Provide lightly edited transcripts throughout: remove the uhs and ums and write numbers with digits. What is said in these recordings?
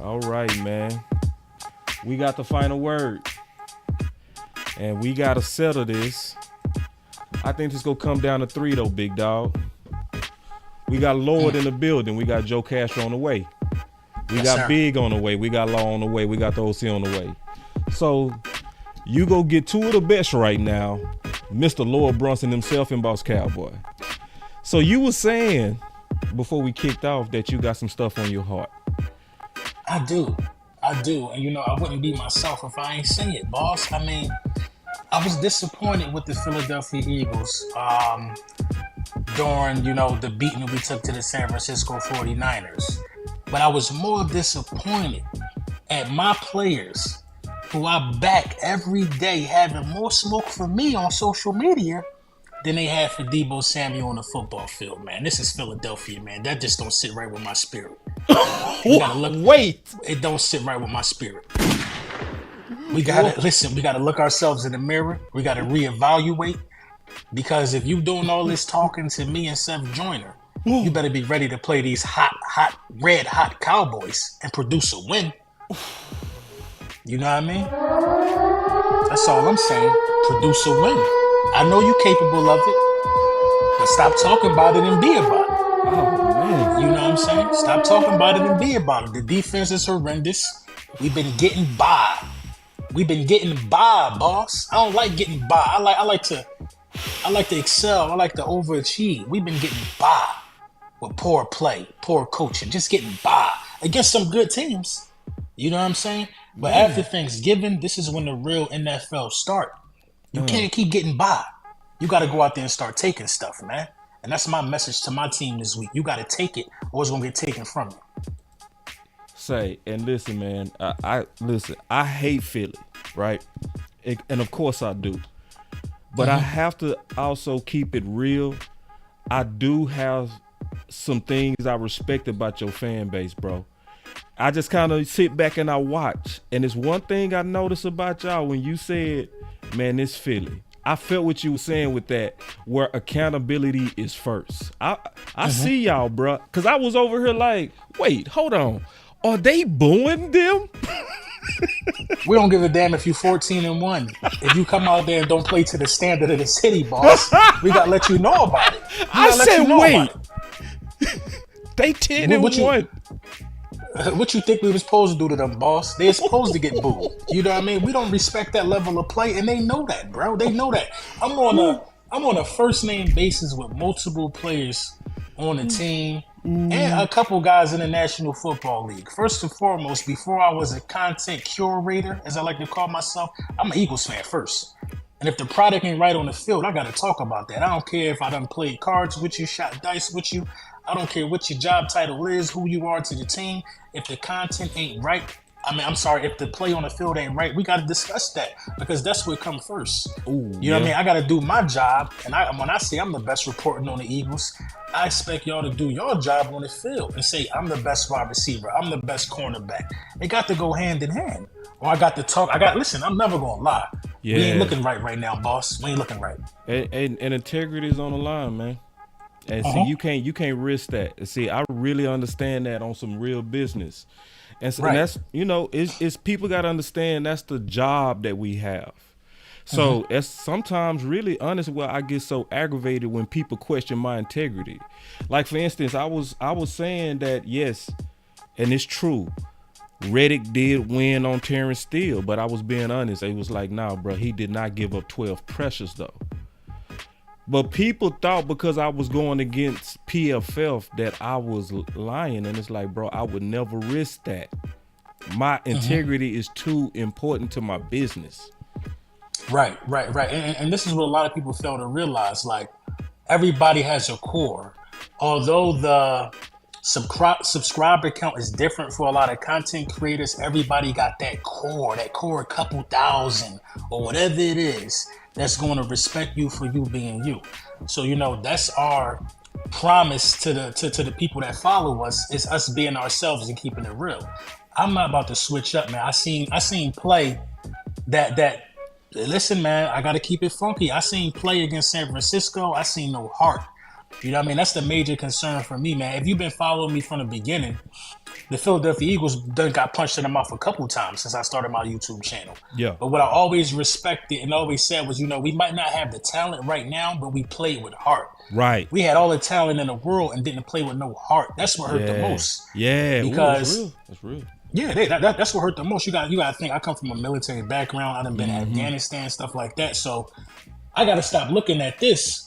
All right, man. We got the final word, and we gotta settle this. I think this gonna come down to three, though, big dog. We got Lord in the building. We got Joe Castro on the way. We Yes, got sir. Big on the way. We got Law on the way. We got the OC on the way. So you go get two of the best right now, Mr. Lord Brunson himself and Boss Cowboy. So you were saying before we kicked off that you got some stuff on your heart. I do. I do. And I wouldn't be myself if I ain't say it, boss. I mean, I was disappointed with the Philadelphia Eagles during, the beating that we took to the San Francisco 49ers. But I was more disappointed at my players who I back every day having more smoke for me on social media than they had for Debo Samuel on the football field, man. This is Philadelphia, man. That just don't sit right with my spirit. We gotta look. Wait. It don't sit right with my spirit. We gotta listen. We gotta look ourselves in the mirror. We gotta reevaluate because if you doing all this talking to me and Seth Joyner, you better be ready to play these red hot Cowboys and produce a win. You know what I mean? That's all I'm saying. Produce a win. I know you're capable of it, but stop talking about it and be about it. Oh man. You know what I'm saying? Stop talking about it and be about it. The defense is horrendous. We've been getting by. We've been getting by, boss. I don't like getting by. I like to excel. I like to overachieve. We've been getting by with poor play, poor coaching, just getting by against some good teams. You know what I'm saying? But after Thanksgiving, this is when the real NFL start. You can't keep getting by. You got to go out there and start taking stuff, man. And that's my message to my team this week. You got to take it, or it's gonna get taken from you. Say and listen, man. I listen. I hate Philly, right? And of course I do. But I have to also keep it real. I do have some things I respect about your fan base, bro. I just kind of sit back and I watch. And it's one thing I noticed about y'all when you said, man, it's Philly. I felt what you were saying with that, where accountability is first. I see y'all, bro. Because I was over here like, wait, hold on. Are they booing them? We don't give a damn if you 14-1. If you come out there and don't play to the standard of the city, boss, we gotta let you know about it. I said, wait. They 10-1. What you think we were supposed to do to them, boss? They're supposed to get booed. You know what I mean? We don't respect that level of play, and they know that, bro. They know that. I'm on a first name basis with multiple players on the team and a couple guys in the National Football League. First and foremost, before I was a content curator, as I like to call myself, I'm an Eagles fan first. And if the product ain't right on the field, I got to talk about that. I don't care if I done played cards with you, shot dice with you. I don't care what your job title is, who you are to the team. If the content ain't right, if the play on the field ain't right, we got to discuss that because that's what comes first. You know what I mean? I got to do my job. And when I say I'm the best reporting on the Eagles, I expect y'all to do your job on the field and say, I'm the best wide receiver. I'm the best cornerback. It got to go hand in hand. Or I got to talk. Listen, I'm never going to lie. Yeah. We ain't looking right now, boss. We ain't looking right. And integrity is on the line, man. And see, you can't risk that. See, I really understand that on some real business. And, so, and that's, it's people got to understand that's the job that we have. So it's sometimes really honest where I get so aggravated when people question my integrity. Like, for instance, I was saying that, yes, and it's true, Reddick did win on Terrence Steele, but I was being honest. It was like, nah, bro, he did not give up 12 pressures, though. But people thought because I was going against PFF that I was lying. And it's like, bro, I would never risk that. My integrity is too important to my business. Right. And this is what a lot of people fail to realize. Like, everybody has a core. Although the subscriber count is different for a lot of content creators, everybody got that core a couple thousand or whatever it is that's going to respect you for you being you. So, that's our promise to the people that follow us, is us being ourselves and keeping it real. I'm not about to switch up, man. I seen play that listen, man, I got to keep it funky. I seen play against San Francisco. I seen no heart. You know what I mean? That's the major concern for me, man. If you've been following me from the beginning, the Philadelphia Eagles done got punched in the mouth a couple times since I started my YouTube channel. Yeah. But what I always respected and always said was, we might not have the talent right now, but we played with heart. Right. We had all the talent in the world and didn't play with no heart. That's what hurt the most. Yeah. Because Ooh, that's real. yeah, that's what hurt the most. You got to think. I come from a military background. I done been in Afghanistan, stuff like that. So I got to stop looking at this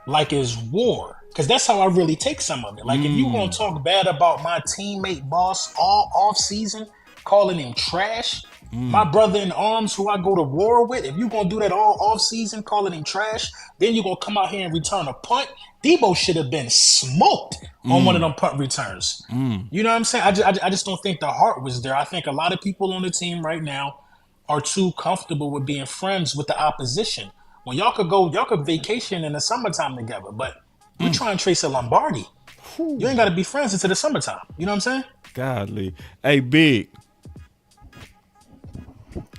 like it's war, because that's how I really take some of it. Like if you gonna talk bad about my teammate boss all off season, calling him trash, my brother in arms who I go to war with, if you gonna do that all off season, calling him trash, then you gonna come out here and return a punt. Debo should have been smoked on one of them punt returns. You know what I'm saying? I just don't think the heart was there. I think a lot of people on the team right now are too comfortable with being friends with the opposition. When y'all could vacation in the summertime together, but we're trying to trace a Lombardi. You ain't got to be friends until the summertime. You know what I'm saying? Godly. Hey, Big.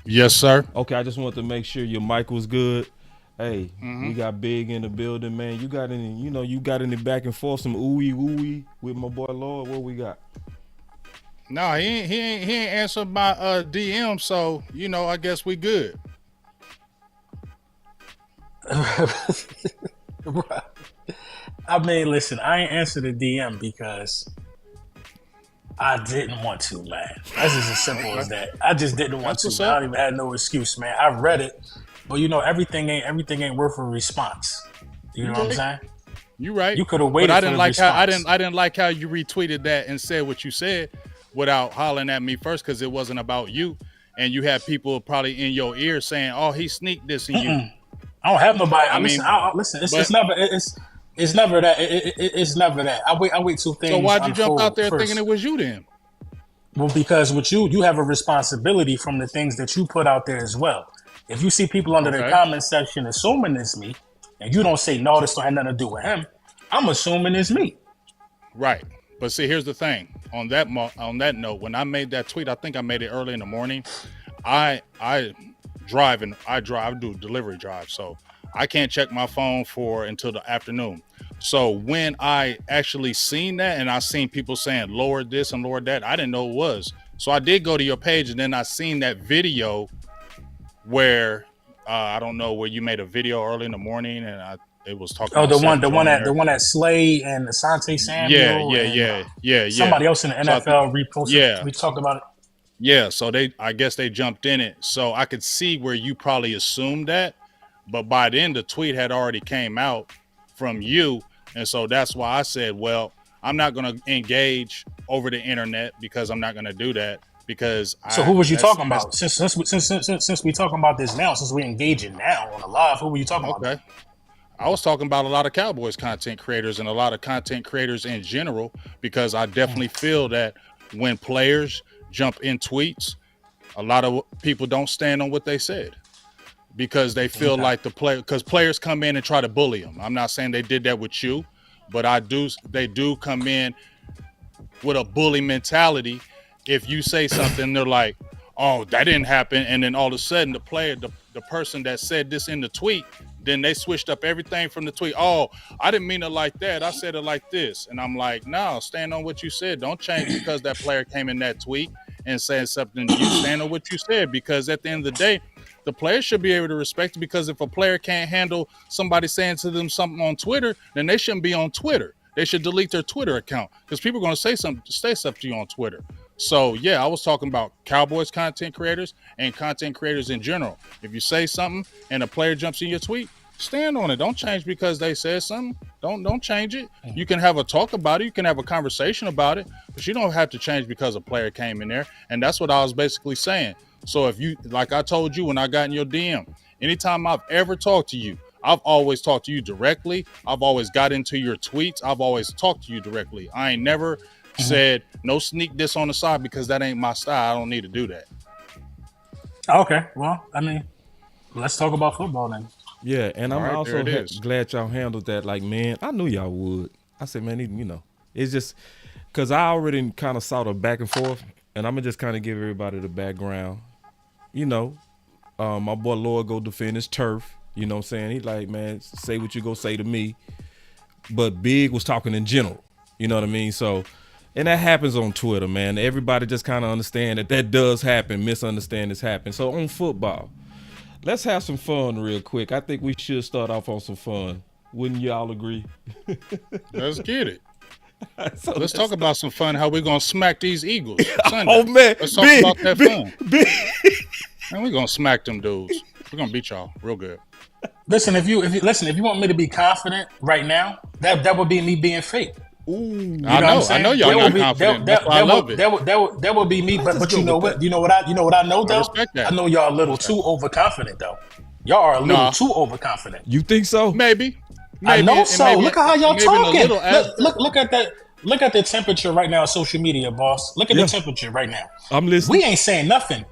Yes, sir. Okay, I just want to make sure your mic was good. Hey, we got Big in the building, man. You got any back and forth, some ooey with my boy Lord? What we got? No, he ain't answered my DM, so I guess we good. I mean, listen, I ain't answered the DM because I didn't want to, man. That's just as simple as that. I just didn't want to. I don't even have no excuse, man. I read it, but everything ain't worth a response. You know what I'm saying? You right. You could have waited. But I didn't like how you retweeted that and said what you said without hollering at me first, because it wasn't about you, and you had people probably in your ear saying, "Oh, he sneaked this in you." I don't have nobody. Listen. It's never that. It's never that. I wait till things. So why'd you jump out there first. thinking it was you then? Well, because with you have a responsibility from the things that you put out there as well. If you see people under the comment section assuming it's me, and you don't say no, this don't have nothing to do with him, I'm assuming it's me. Right. But see, here's the thing. On that note, when I made that tweet, I think I made it early in the morning. I do delivery drive, so I can't check my phone until the afternoon. So when I actually seen that, and I seen people saying lower this and lower that, I didn't know it was. So I did go to your page, and then I seen that video where I don't know, where you made a video early in the morning, and it was talking. Oh, the one that Slay and Asante Samuel. Yeah. Somebody else in the NFL reposted. Yeah, we talked about it. Yeah, so I guess they jumped in it. So I could see where you probably assumed that, but by then the tweet had already came out from you, and so that's why I said, well, I'm not going to engage over the internet, because I'm not going to do that. Because who was you talking about? Since we talking about this now, since we engaging now on the live, who were you talking about? Okay, I was talking about a lot of Cowboys content creators and a lot of content creators in general, because I definitely feel that when players jump in tweets, a lot of people don't stand on what they said, because they feel like because players come in and try to bully them. I'm not saying they did that with you, but they do come in with a bully mentality. If you say something, they're like, oh, that didn't happen. And then all of a sudden the person that said this in the tweet, then they switched up everything from the tweet. Oh, I didn't mean it like that. I said it like this. And I'm like, no, stand on what you said. Don't change because that player came in that tweet and said something. You stand on what you said, because at the end of the day, the player should be able to respect it, because if a player can't handle somebody saying to them something on Twitter, then they shouldn't be on Twitter. They should delete their Twitter account, because people are going to say stuff to you on Twitter. So, yeah, I was talking about Cowboys content creators and content creators in general. If you say something and a player jumps in your tweet, stand on it. Don't change because they said something. Don't change it. You can have a talk about it. You can have a conversation about it, but you don't have to change because a player came in there. And that's what I was basically saying. So if you, like I told you when I got in your DM, anytime I've ever talked to you, I've always talked to you directly. I've always got into your tweets. I've always talked to you directly. I ain't never said no sneak this on the side, because that ain't my style. I don't need to do that. Okay, well, I mean, let's talk about football then. Yeah, and I'm also glad y'all handled that. Like, man, I knew y'all would. I said, man, it's just because I already kind of saw the back and forth, and I'm gonna just kind of give everybody the background. My boy Lord go defend his turf. You know what I'm saying? He like, man, say what you go say to me. but Big was talking in general. You know what I mean? So, and that happens on Twitter, man. Everybody just kind of understand that does happen. Misunderstandings happen. So on football, let's have some fun real quick. I think we should start off on some fun. Wouldn't y'all agree? Let's get it. So let's talk about some fun. How we gonna smack these Eagles Sunday? Oh man, let's talk about that fun. Man, we gonna smack them dudes. We're gonna beat y'all real good. Listen, if you want me to be confident right now, that would be me being fake. Ooh, I know y'all not confident. That's why I love it. That would be me. But you know what? You know what I know though? I know y'all a little too overconfident though. Y'all are a little too overconfident. You think so? Maybe. I know so. Maybe, look at how y'all talking. Look at that. Look at the temperature right now on social media, boss. Look at the temperature right now. I'm listening. We ain't saying nothing.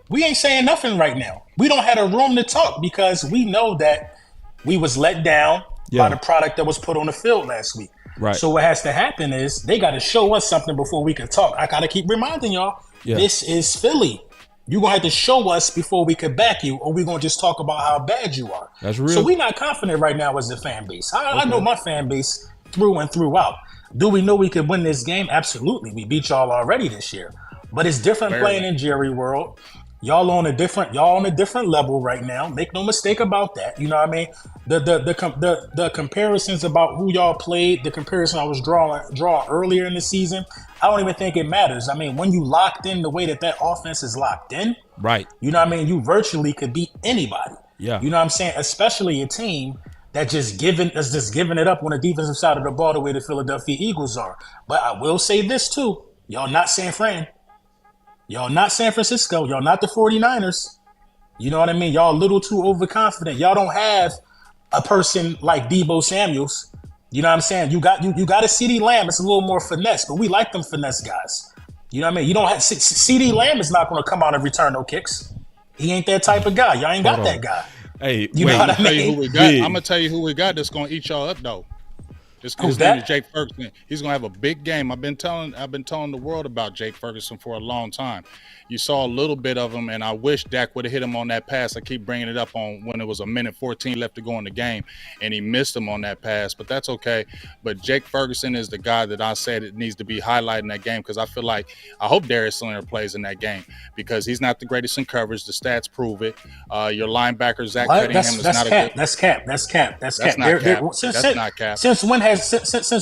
Right now. We don't have a room to talk because we know that we was let down by the product that was put on the field last week. Right. So what has to happen is they got to show us something before we can talk. I got to keep reminding y'all, this is Philly. You're going to have to show us before we can back you, or we're going to just talk about how bad you are. That's real. So we're not confident right now as a fan base. I know my fan base through and throughout. Do we know we could win this game? Absolutely. We beat y'all already this year. But it's different playing in Jerry World. Y'all on a different level right now. Make no mistake about that. You know what I mean? The comparisons about who y'all played, the comparison I was drawing earlier in the season, I don't even think it matters. I mean, when you locked in the way that offense is locked in, right? You know what I mean? You virtually could beat anybody. Yeah. You know what I'm saying? Especially a team that just giving it up on the defensive side of the ball the way the Philadelphia Eagles are. But I will say this too. Y'all not San Fran. Y'all not San Francisco. Y'all not the 49ers. You know what I mean? Y'all a little too overconfident. Y'all don't have a person like Deebo Samuels. You know what I'm saying? You got a CeeDee Lamb. It's a little more finesse, but we like them finesse guys. You know what I mean? You don't have CeeDee Lamb is not going to come out and return no kicks. He ain't that type of guy. Y'all ain't got that guy. Hey, you know what I mean? I'm gonna tell you who we got that's gonna eat y'all up though. His name is Jake Ferguson. He's gonna have a big game. I've been telling the world about Jake Ferguson for a long time. You saw a little bit of him, and I wish Dak would have hit him on that pass. I keep bringing it up on when it was 1:14 left to go in the game, and he missed him on that pass. But that's okay. But Jake Ferguson is the guy that I said it needs to be highlighted in that game because I feel like I hope Darius Leonard plays in that game because he's not the greatest in coverage. The stats prove it. Your linebacker Zach Cunningham is not a good. That's cap. That's not cap. Since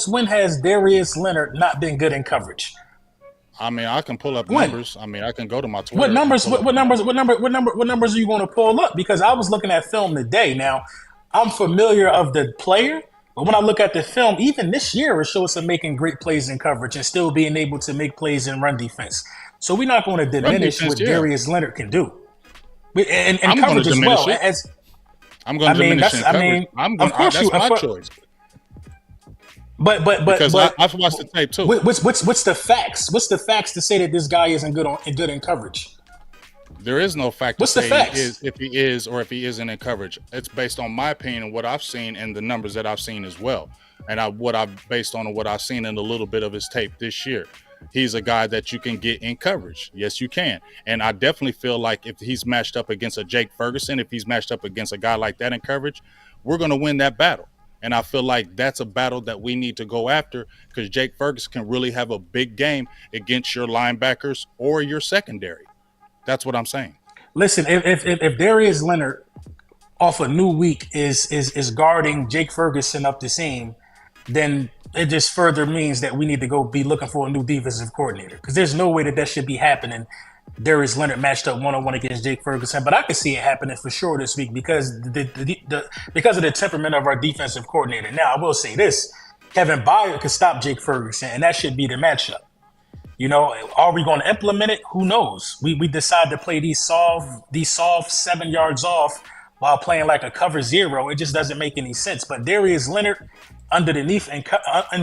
when has Darius Leonard not been good in coverage? I mean, I can pull up numbers. I mean, I can go to my Twitter. What numbers are you going to pull up? Because I was looking at film today. Now, I'm familiar of the player, but when I look at the film, even this year, it shows him making great plays in coverage and still being able to make plays in run defense. So we're not going to diminish what Darius Leonard can do. And coverage as well. I'm going to diminish in coverage. That's my choice. But I've watched the tape too. What's the facts? What's the facts to say that this guy isn't good in coverage? There is no fact to say if he is or if he isn't in coverage. It's based on my opinion and what I've seen and the numbers that I've seen as well, and what I've based on what I've seen in a little bit of his tape this year. He's a guy that you can get in coverage. Yes, you can. And I definitely feel like if he's matched up against a Jake Ferguson, if he's matched up against a guy like that in coverage, we're going to win that battle. And I feel like that's a battle that we need to go after because Jake Ferguson can really have a big game against your linebackers or your secondary. That's what I'm saying. Listen, if Darius Leonard off a new week is guarding Jake Ferguson up the seam, then it just further means that we need to go be looking for a new defensive coordinator because there's no way that should be happening. Darius Leonard matched up one-on-one against Jake Ferguson, but I could see it happening for sure this week because of the temperament of our defensive coordinator. Now, I will say this: Kevin Byard could stop Jake Ferguson, and that should be the matchup. You know, are we going to implement it? Who knows? We decide to play these soft 7 yards off while playing like a cover zero. It just doesn't make any sense. But Darius Leonard, underneath and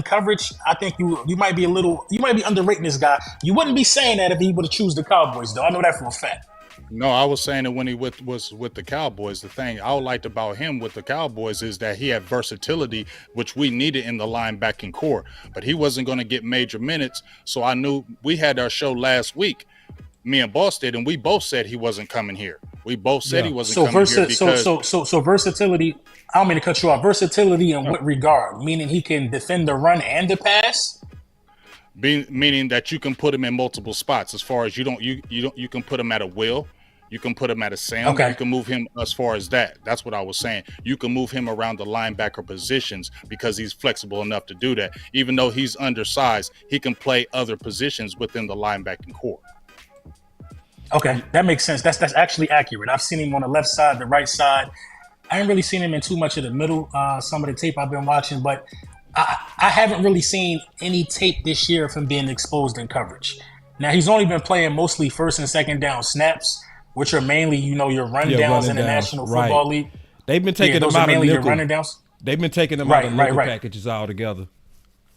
coverage, I think you might be underrating this guy. You wouldn't be saying that if he would have choose the Cowboys, though. I know that for a fact. No, I was saying that when he was with the Cowboys. The thing I liked about him with the Cowboys is that he had versatility, which we needed in the linebacking core. But he wasn't going to get major minutes, so I knew we had our show last week. Me and Boss did, and we both said he wasn't coming here. We both said he wasn't So coming here because so versatility. I don't mean to cut you off. Versatility in what regard? Meaning he can defend the run and the pass. meaning that you can put him in multiple spots. As far as you can put him at a will. You can put him at a Sam. Okay. You can move him as far as that. That's what I was saying. You can move him around the linebacker positions because he's flexible enough to do that. Even though he's undersized, he can play other positions within the linebacking core. Okay, that makes sense. That's actually accurate. I've seen him on the left side, the right side. I ain't really seen him in too much of the middle. Some of the tape I've been watching, but I haven't really seen any tape this year of him being exposed in coverage. Now he's only been playing mostly first and second down snaps, which are mainly, your rundowns in the National Football League. They've been taking them out of nickel. Running downs. They've been taking them out of nickel packages altogether.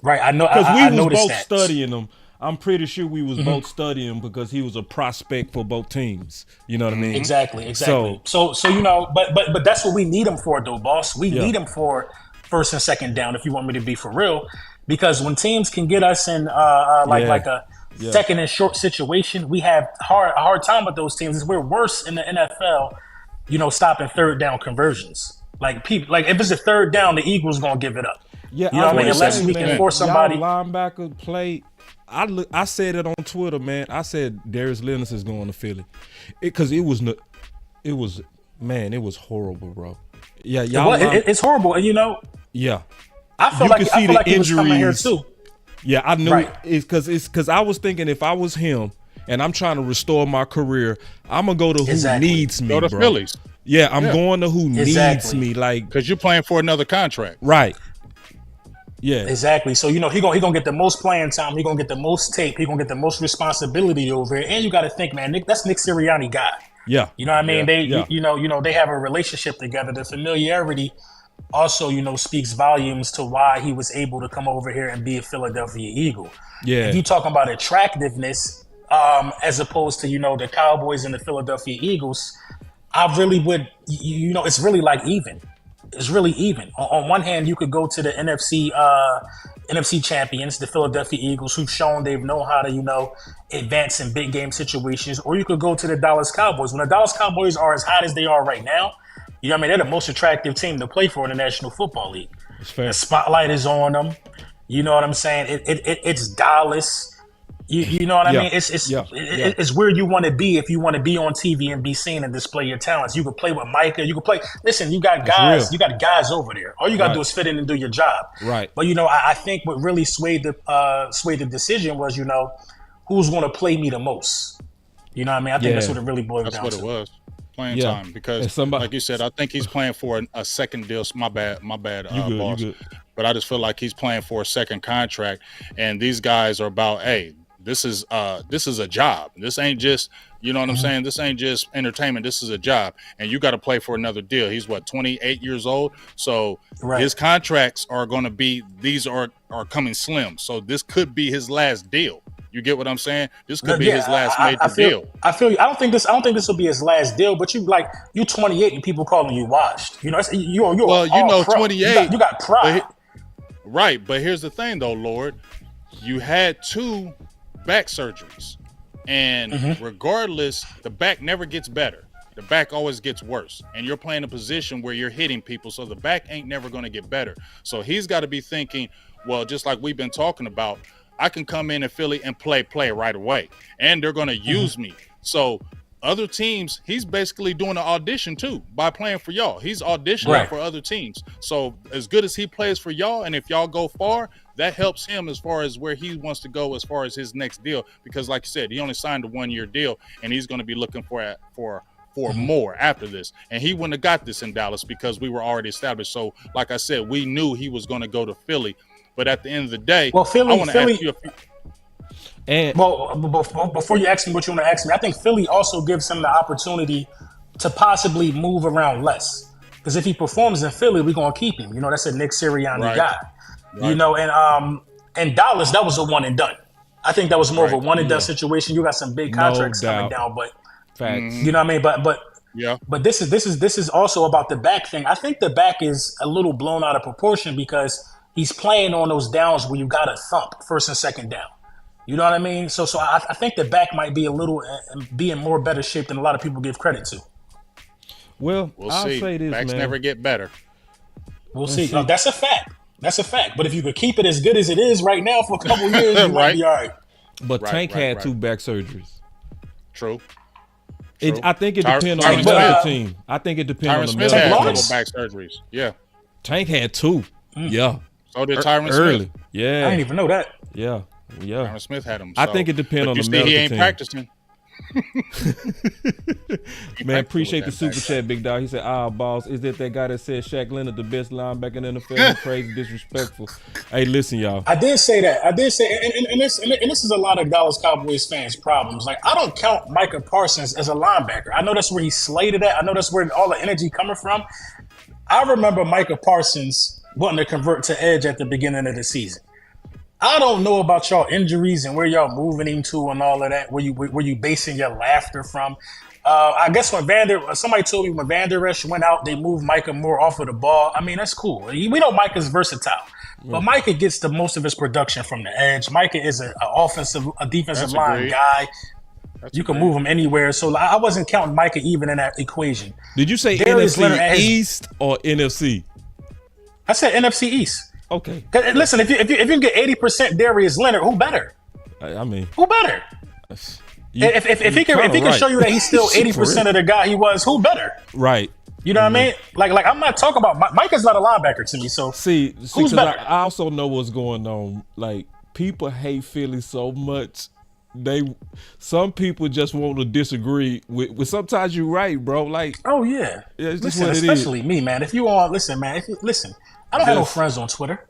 Right, I know. Because we was both that. Studying them. I'm pretty sure we was both studying because he was a prospect for both teams. You know what I mean? Exactly. So but that's what we need him for, though, boss. We need him for first and second down, if you want me to be for real. Because when teams can get us in like a second and short situation, we have a hard time with those teams. We're worse in the NFL, stopping third down conversions. Like if it's a third down, the Eagles gonna give it up. Yeah, you know what I mean? Unless we can force somebody. Linebacker play. I said it on Twitter, man. I said Darius Leonard is going to Philly because it was horrible, bro. Yeah, y'all. It's horrible, and Yeah, I feel like he was coming here too. Yeah, I knew it's because I was thinking if I was him and I'm trying to restore my career, I'm gonna go to who needs me, go to bro. Phillies. Yeah, I'm going to who needs me, like because you're playing for another contract, right? Yeah, exactly. So he gonna get the most playing time. He gonna get the most tape. He gonna get the most responsibility over it. And you got to think, man, that's Nick Sirianni guy. Yeah, you know what I mean. They have a relationship together. The familiarity also, speaks volumes to why he was able to come over here and be a Philadelphia Eagle. Yeah, if you talking about attractiveness, as opposed to the Cowboys and the Philadelphia Eagles, I really would. It's really like even. It's really even. On one hand, you could go to the NFC champions, the Philadelphia Eagles, who've shown they know how to, advance in big game situations. Or you could go to the Dallas Cowboys. When the Dallas Cowboys are as hot as they are right now, they're the most attractive team to play for in the National Football League. It's fair. The spotlight is on them. You know what I'm saying? It's Dallas. You know what I mean? It's where you want to be if you want to be on TV and be seen and display your talents. You could play with Micah. You could play. Listen, you got guys. You got guys over there. All you got to do is fit in and do your job. Right. But I think what really swayed the decision was who's going to play me the most. You know what I mean? I think that's what it really boiled down to. That's what it was. Playing time because, like you said, I think he's playing for a second deal. My bad, boss. But I just feel like he's playing for a second contract, and these guys are about, hey, this is a job. This ain't just, you know what I'm saying? This ain't just entertainment. This is a job, and you got to play for another deal. He's 28 years old, so his contracts are going to be. These are coming slim, so this could be his last deal. You get what I'm saying? This could be his last major deal. I feel you. I don't think this will be his last deal. But you 28 and people calling you washed. You're 28. You got pride. Right, but here's the thing, though, Lord. You had 2 back surgeries, and regardless, the back never gets better. The back always gets worse, and you're playing a position where you're hitting people, so the back ain't never going to get better. So he's got to be thinking, well, just like we've been talking about, I can come in Philly and play right away, and they're going to use me. So other teams, he's basically doing an audition too by playing for y'all. He's auditioning for other teams. So as good as he plays for y'all, and if y'all go far, that helps him as far as where he wants to go as far as his next deal. Because like you said, he only signed a 1-year deal, and he's going to be looking for more after this. And he wouldn't have got this in Dallas because we were already established. So like I said, we knew he was going to go to Philly. But at the end of the day, Philly, I want to ask you before you ask me what you want to ask me, I think Philly also gives him the opportunity to possibly move around less. Because if he performs in Philly, we're going to keep him. That's a Nick Sirianni guy. Right. And Dallas, that was a one and done. I think that was more of a one and done situation. You got some big contracts coming down, but you know what I mean? But this is also about the back thing. I think the back is a little blown out of proportion because he's playing on those downs where you got to thump first and second down. You know what I mean? So I think the back might be be in more better shape than a lot of people give credit to. Well, We'll I'll see. say this, Backs man. never get better. We'll see. That's a fact. That's a fact. But if you could keep it as good as it is right now for a couple years, you might be all right. But Tank had 2 back surgeries. True. I think it depends on the medical team. I think it depends on the medical team. medical Tyron team. Smith had back surgeries. Yeah. Tank had 2. Yeah. So did Tyron early. Smith. Yeah. I didn't even know that. Yeah. Tyron Smith had him. So. I think it depends on the medical team. He ain't practicing. Man, appreciate the super chat, big dog. He said, boss, is that guy that said Shaq Leonard the best linebacker in the NFL? Crazy, disrespectful. Hey, listen, y'all. I did say that. And this is a lot of Dallas Cowboys fans' problems. Like, I don't count Micah Parsons as a linebacker. I know that's where he's slated at. I know that's where all the energy coming from. I remember Micah Parsons wanting to convert to edge at the beginning of the season. I don't know about y'all injuries and where y'all moving him to and all of that. Where you basing your laughter from? I guess when somebody told me when Van Der Esch went out, they moved Micah more off of the ball. I mean, that's cool. We know Micah's versatile, but Micah gets the most of his production from the edge. Micah is a defensive line guy. You can move him anywhere. So I wasn't counting Micah even in that equation. Did you say Darius NFC East or NFC? I said NFC East. Okay. Listen, if you can get 80% Darius Leonard, who better? I mean, who better? If he can show you that he's still 80% of the guy he was, who better? Right. You know what I mean? Like I'm not talking about Micah's not a linebacker to me. So see who's better? I also know what's going on. Like, people hate Philly so much. Some people just want to disagree with sometimes you're right, bro. Like, oh yeah, it's listen, what it especially is. Me, man. If you all listen, man. Listen, I don't have no friends on Twitter.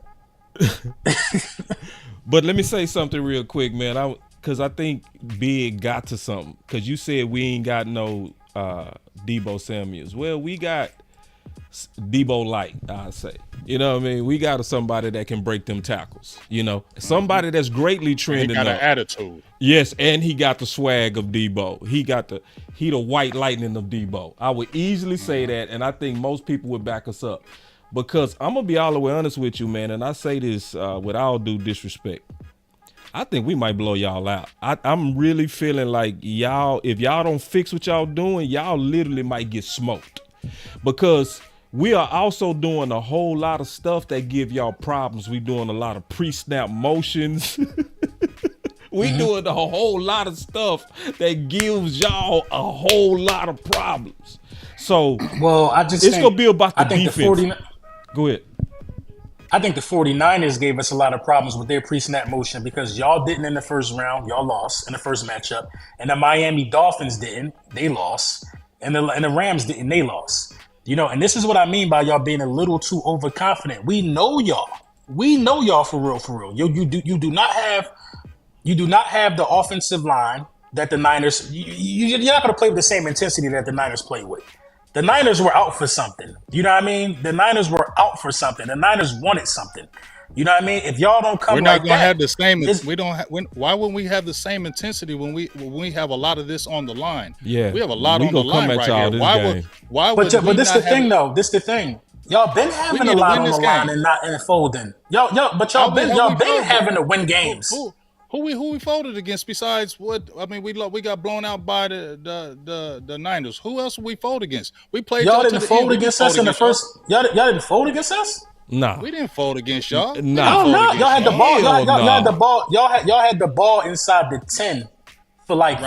But let me say something real quick, man. Because I think Big got to something. Because you said we ain't got no Debo Samuels. Well, we got Debo Light, I say. You know what I mean? We got somebody that can break them tackles. You know, somebody that's greatly trending. He got an attitude. Yes, and he got the swag of Debo. He the white lightning of Debo. I would easily say that, and I think most people would back us up. Because I'm gonna be all the way honest with you, man, and I say this with all due disrespect. I think we might blow y'all out. I'm really feeling like if y'all don't fix what y'all doing, y'all literally might get smoked. Because we are also doing a whole lot of stuff that give y'all problems. We doing a lot of pre-snap motions. We doing a whole lot of stuff that gives y'all a whole lot of problems. So, well, it's gonna be about the defense. Go ahead. I think the 49ers gave us a lot of problems with their pre-snap motion because y'all didn't in the first round. Y'all lost in the first matchup. And the Miami Dolphins didn't. They lost. And the Rams didn't. They lost. You know, and this is what I mean by y'all being a little too overconfident. We know y'all. We know y'all for real, for real. You do not have the offensive line that the Niners. You're not going to play with the same intensity that the Niners play with. The Niners were out for something. You know what I mean? The Niners were out for something. The Niners wanted something. You know what I mean? If y'all don't come, we're not going to have the same. We don't. Why wouldn't we have the same intensity when we have a lot of this on the line? Yeah, we have a lot on the line right here. Why would? But this the thing, though. This the thing. Y'all been having a lot on the line and not folding. Y'all been having to win games. Who we folded against besides what? I mean, we got blown out by the Niners. Who else we fold against? We played. Y'all didn't fold against us in the first. Y'all didn't fold against us. Nah, we didn't fold against y'all. Nah, y'all had the ball. Y'all had the ball. Y'all had the ball inside the 10 for like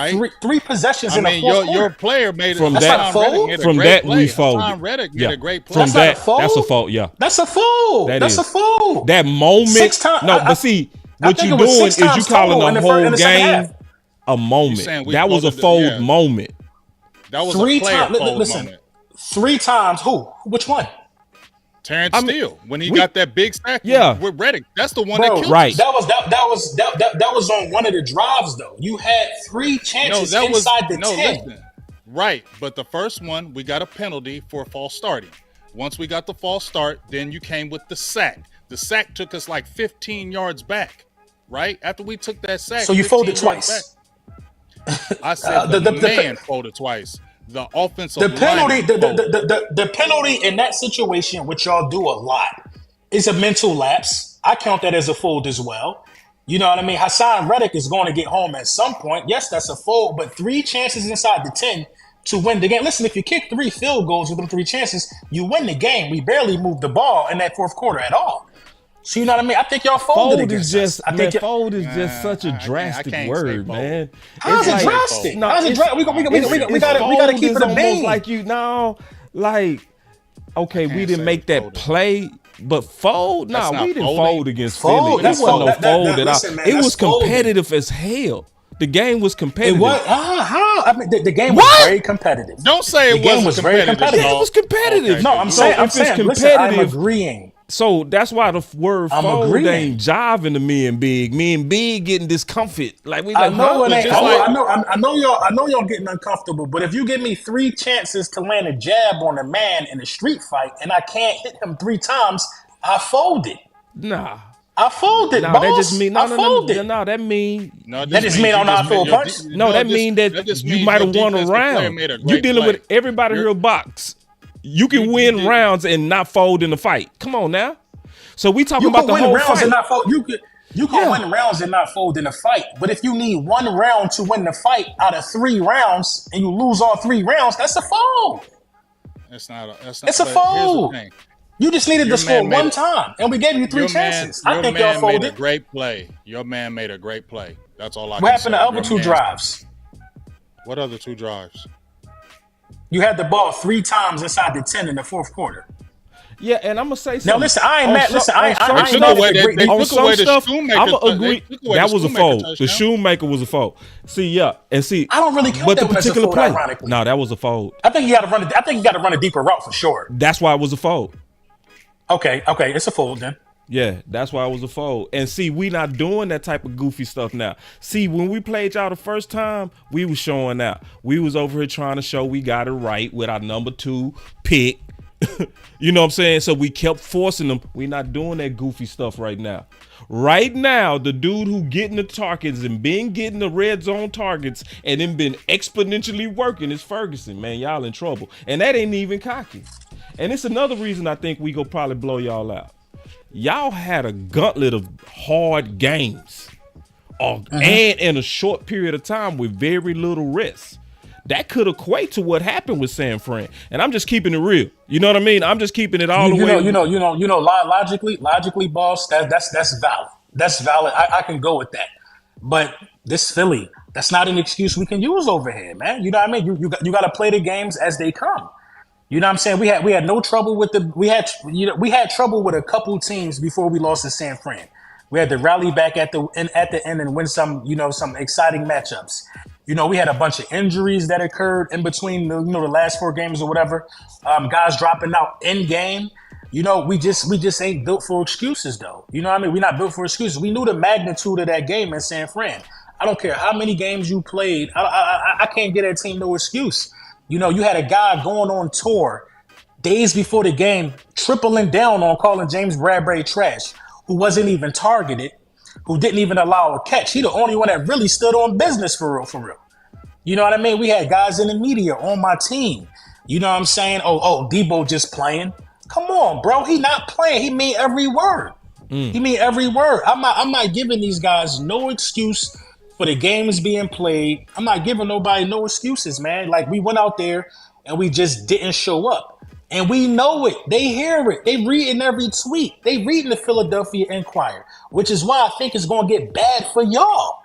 three possessions in the fourth quarter. Your player made from that. From that we folded. Hassan Reddick made a great play. From that's a fold. Yeah, that's a fold. That's a fold. That moment. 6 times. No, but see. What you doing is you calling the whole game a moment. That was a fold moment. That was a player fold moment. 3 times. Who? Which one? Terrence Steele when he got that big sack with Reddick. That's the one that killed us. That was on one of the drives though. You had 3 chances inside the 10. Listen. Right, but the first one we got a penalty for false starting. Once we got the false start, then you came with the sack. The sack took us like 15 yards back. Right after we took that sack, so you folded twice. I said the man folded twice. The offensive the penalty in that situation, which y'all do a lot, is a mental lapse. I count that as a fold as well. You know what I mean? Hassan Reddick is going to get home at some point. Yes, that's a fold, but 3 chances inside the 10. to win the game. Listen, if you kick 3 field goals with them 3 chances, you win the game. We barely moved the ball in that fourth quarter at all. So you know what I mean? I think y'all folded against us. I think fold is just such a drastic word, man. How's it drastic? How's it drastic? We gotta keep it a bean. Like okay, we didn't make that play. But fold? Nah, we didn't fold against Philly. It wasn't no fold at all. It was competitive as hell. The game was competitive. It was, how? I mean, the game was very competitive. Don't say it wasn't competitive. It was competitive. Okay. No, I'm saying, competitive. Listen, I'm agreeing. So that's why the word fold ain't jiving to me and Big. Me and Big getting discomfort. Like we like, I know y'all getting uncomfortable. But if you give me 3 chances to land a jab on a man in a street fight and I can't hit him 3 times, I folded. Nah. I folded, boss. That just mean I folded. that mean that just mean I don't know how to throw a punch. That mean that you might have won a round. You dealing with everybody here box. You can win rounds and not fold in the fight. Come on now. So we talking about the whole fight. And not fold. You can win rounds and not fold in a fight. But if you need 1 round to win the fight out of 3 rounds and you lose all 3 rounds, that's a fold. It's a fold. You just needed to score 1 time, and we gave you 3 chances. I think y'all folded. Made a great play. Your man made a great play. That's all I can say. What happened to the other 2 drives? What other 2 drives? You had the ball 3 times inside the 10 in the fourth quarter. Yeah, and I'm gonna say something. Now listen, I ain't mad. Listen, I ain't on some stuff. I'm gonna agree. That was a fold. The Shoemaker was a fold. I don't really count that as a fold. Ironically, no, that was a fold. I think you got to run a deeper route for sure. That's why it was a fold. Okay, it's a fold then. Yeah, that's why it was a fold. And see, we not doing that type of goofy stuff now. See, when we played y'all the first time, we was showing out. We was over here trying to show we got it right with our number 2 pick. You know what I'm saying? So we kept forcing them. We not doing that goofy stuff right now. Right now, the dude who getting the targets and been getting the red zone targets and then been exponentially working is Ferguson. Man, y'all in trouble. And that ain't even cocky. And it's another reason I think we go probably blow y'all out. Y'all had a gauntlet of hard games and in a short period of time with very little rest. That could equate to what happened with San Fran. And I'm just keeping it real. You know what I mean? I'm just keeping it all the way. Logically, boss, that's valid. That's valid. I can go with that. But this Philly, that's not an excuse we can use over here, man. You know what I mean? You got to play the games as they come. You know what I'm saying? We had no trouble with we had trouble with a couple teams before we lost to San Fran. We had to rally back at the end and win some exciting matchups. We had a bunch of injuries that occurred in between the last 4 games or whatever. Guys dropping out in game. We just ain't built for excuses though. You know what I mean? We're not built for excuses. We knew the magnitude of that game in San Fran. I don't care how many games you played. I can't get that team no excuse. You had a guy going on tour days before the game, tripling down on calling James Bradbury trash, who wasn't even targeted, who didn't even allow a catch. He the only one that really stood on business for real. You know what I mean? We had guys in the media on my team. You know what I'm saying? Oh, Debo just playing. Come on, bro. He not playing. He mean every word. He mean every word. I'm not giving these guys no excuse for the games being played. I'm not giving nobody no excuses, man. Like, we went out there and we just didn't show up. And we know it. They hear it. They reading every tweet. They reading the Philadelphia Inquirer, which is why I think it's going to get bad for y'all.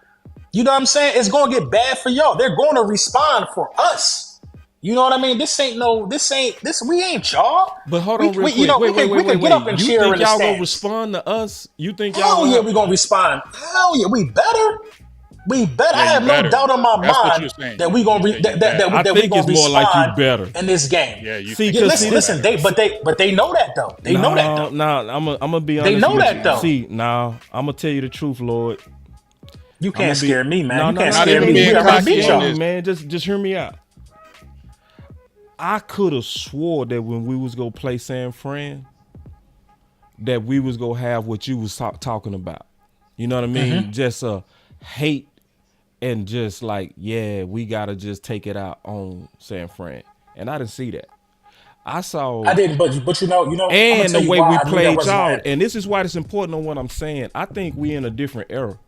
You know what I'm saying? It's going to get bad for y'all. They're going to respond for us. You know what I mean? We ain't y'all. But hold on real quick. We can get up and cheer in the stands. You think y'all going to respond to us? You think y'all Hell yeah, we going to respond. Hell yeah, we better. I have no doubt in my mind that we gonna respond like you better in this game. Yeah, listen. They know that though. They know that though. I'm gonna be honest. They know that though. See, I'm gonna tell you the truth, Lord. You can't scare me, man. You can't scare me. We already beat y'all, man. Just hear me out. I could have swore that when we was gonna play San Fran, that we was gonna have what you was talking about. You know what I mean? Just hate. And just like, yeah, we gotta just take it out on San Fran, and I didn't see that. I didn't, but and the way we played y'all, and this is why it's important on what I'm saying. I think we in a different era.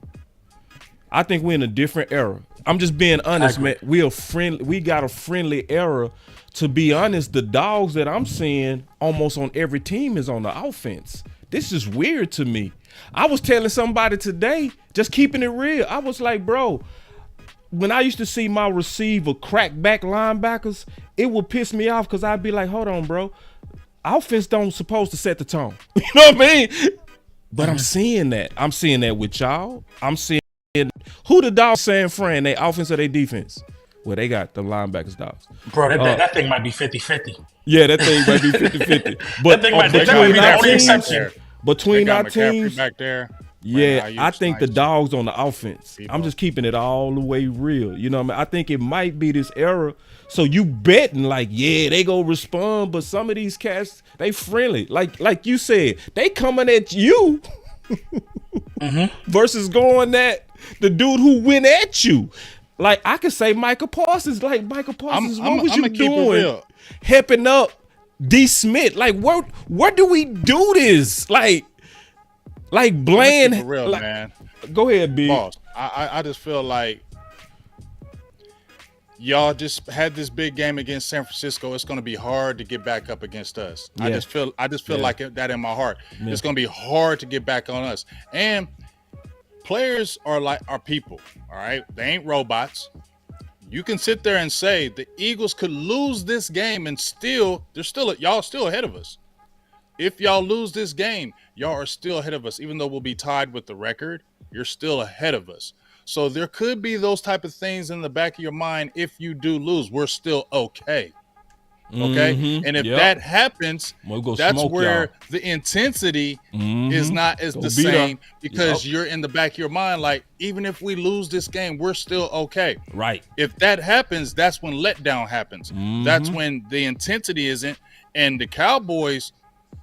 I think we're in a different era. I'm just being honest, man. We got a friendly era. To be honest, the dogs that I'm seeing almost on every team is on the offense. This is weird to me. I was telling somebody today, just keeping it real. I was like, bro, when I used to see my receiver crack back linebackers, it would piss me off because I'd be like, hold on, bro. Offense don't supposed to set the tone. You know what I mean? But I'm seeing that. I'm seeing that with y'all. I'm seeing who the dogs San Fran, they offense or they defense? Well, they got the linebackers dogs. Bro, that thing might be 50-50. Yeah, that thing might be 50-50. But that might be the only exception. Between our teams back there. Yeah, I think the dogs on the offense. I'm just keeping it all the way real. You know what I mean? I think it might be this era. So you betting like, yeah, they go respond, but some of these cats, they friendly. Like you said, they coming at you versus going at the dude who went at you. Like I could say Michael Parsons. Like Michael Parsons, what was you doing? Helping up D. Smith. Like where do we do this? Like Bland. For real, man. Go ahead, B. Boss, I just feel like y'all just had this big game against San Francisco. It's going to be hard to get back up against us. Yeah. I just feel like that in my heart. Yeah. It's going to be hard to get back on us. And players are like our people. All right, they ain't robots. You can sit there and say the Eagles could lose this game and y'all still ahead of us. If y'all lose this game, y'all are still ahead of us. Even though we'll be tied with the record, you're still ahead of us. So there could be those type of things in the back of your mind. If you do lose, we're still okay. Okay. Mm-hmm. And if that happens, that's where the intensity is not as the same because you're in the back of your mind. Like, even if we lose this game, we're still okay. Right. If that happens, that's when letdown happens. That's when the intensity isn't. And the Cowboys,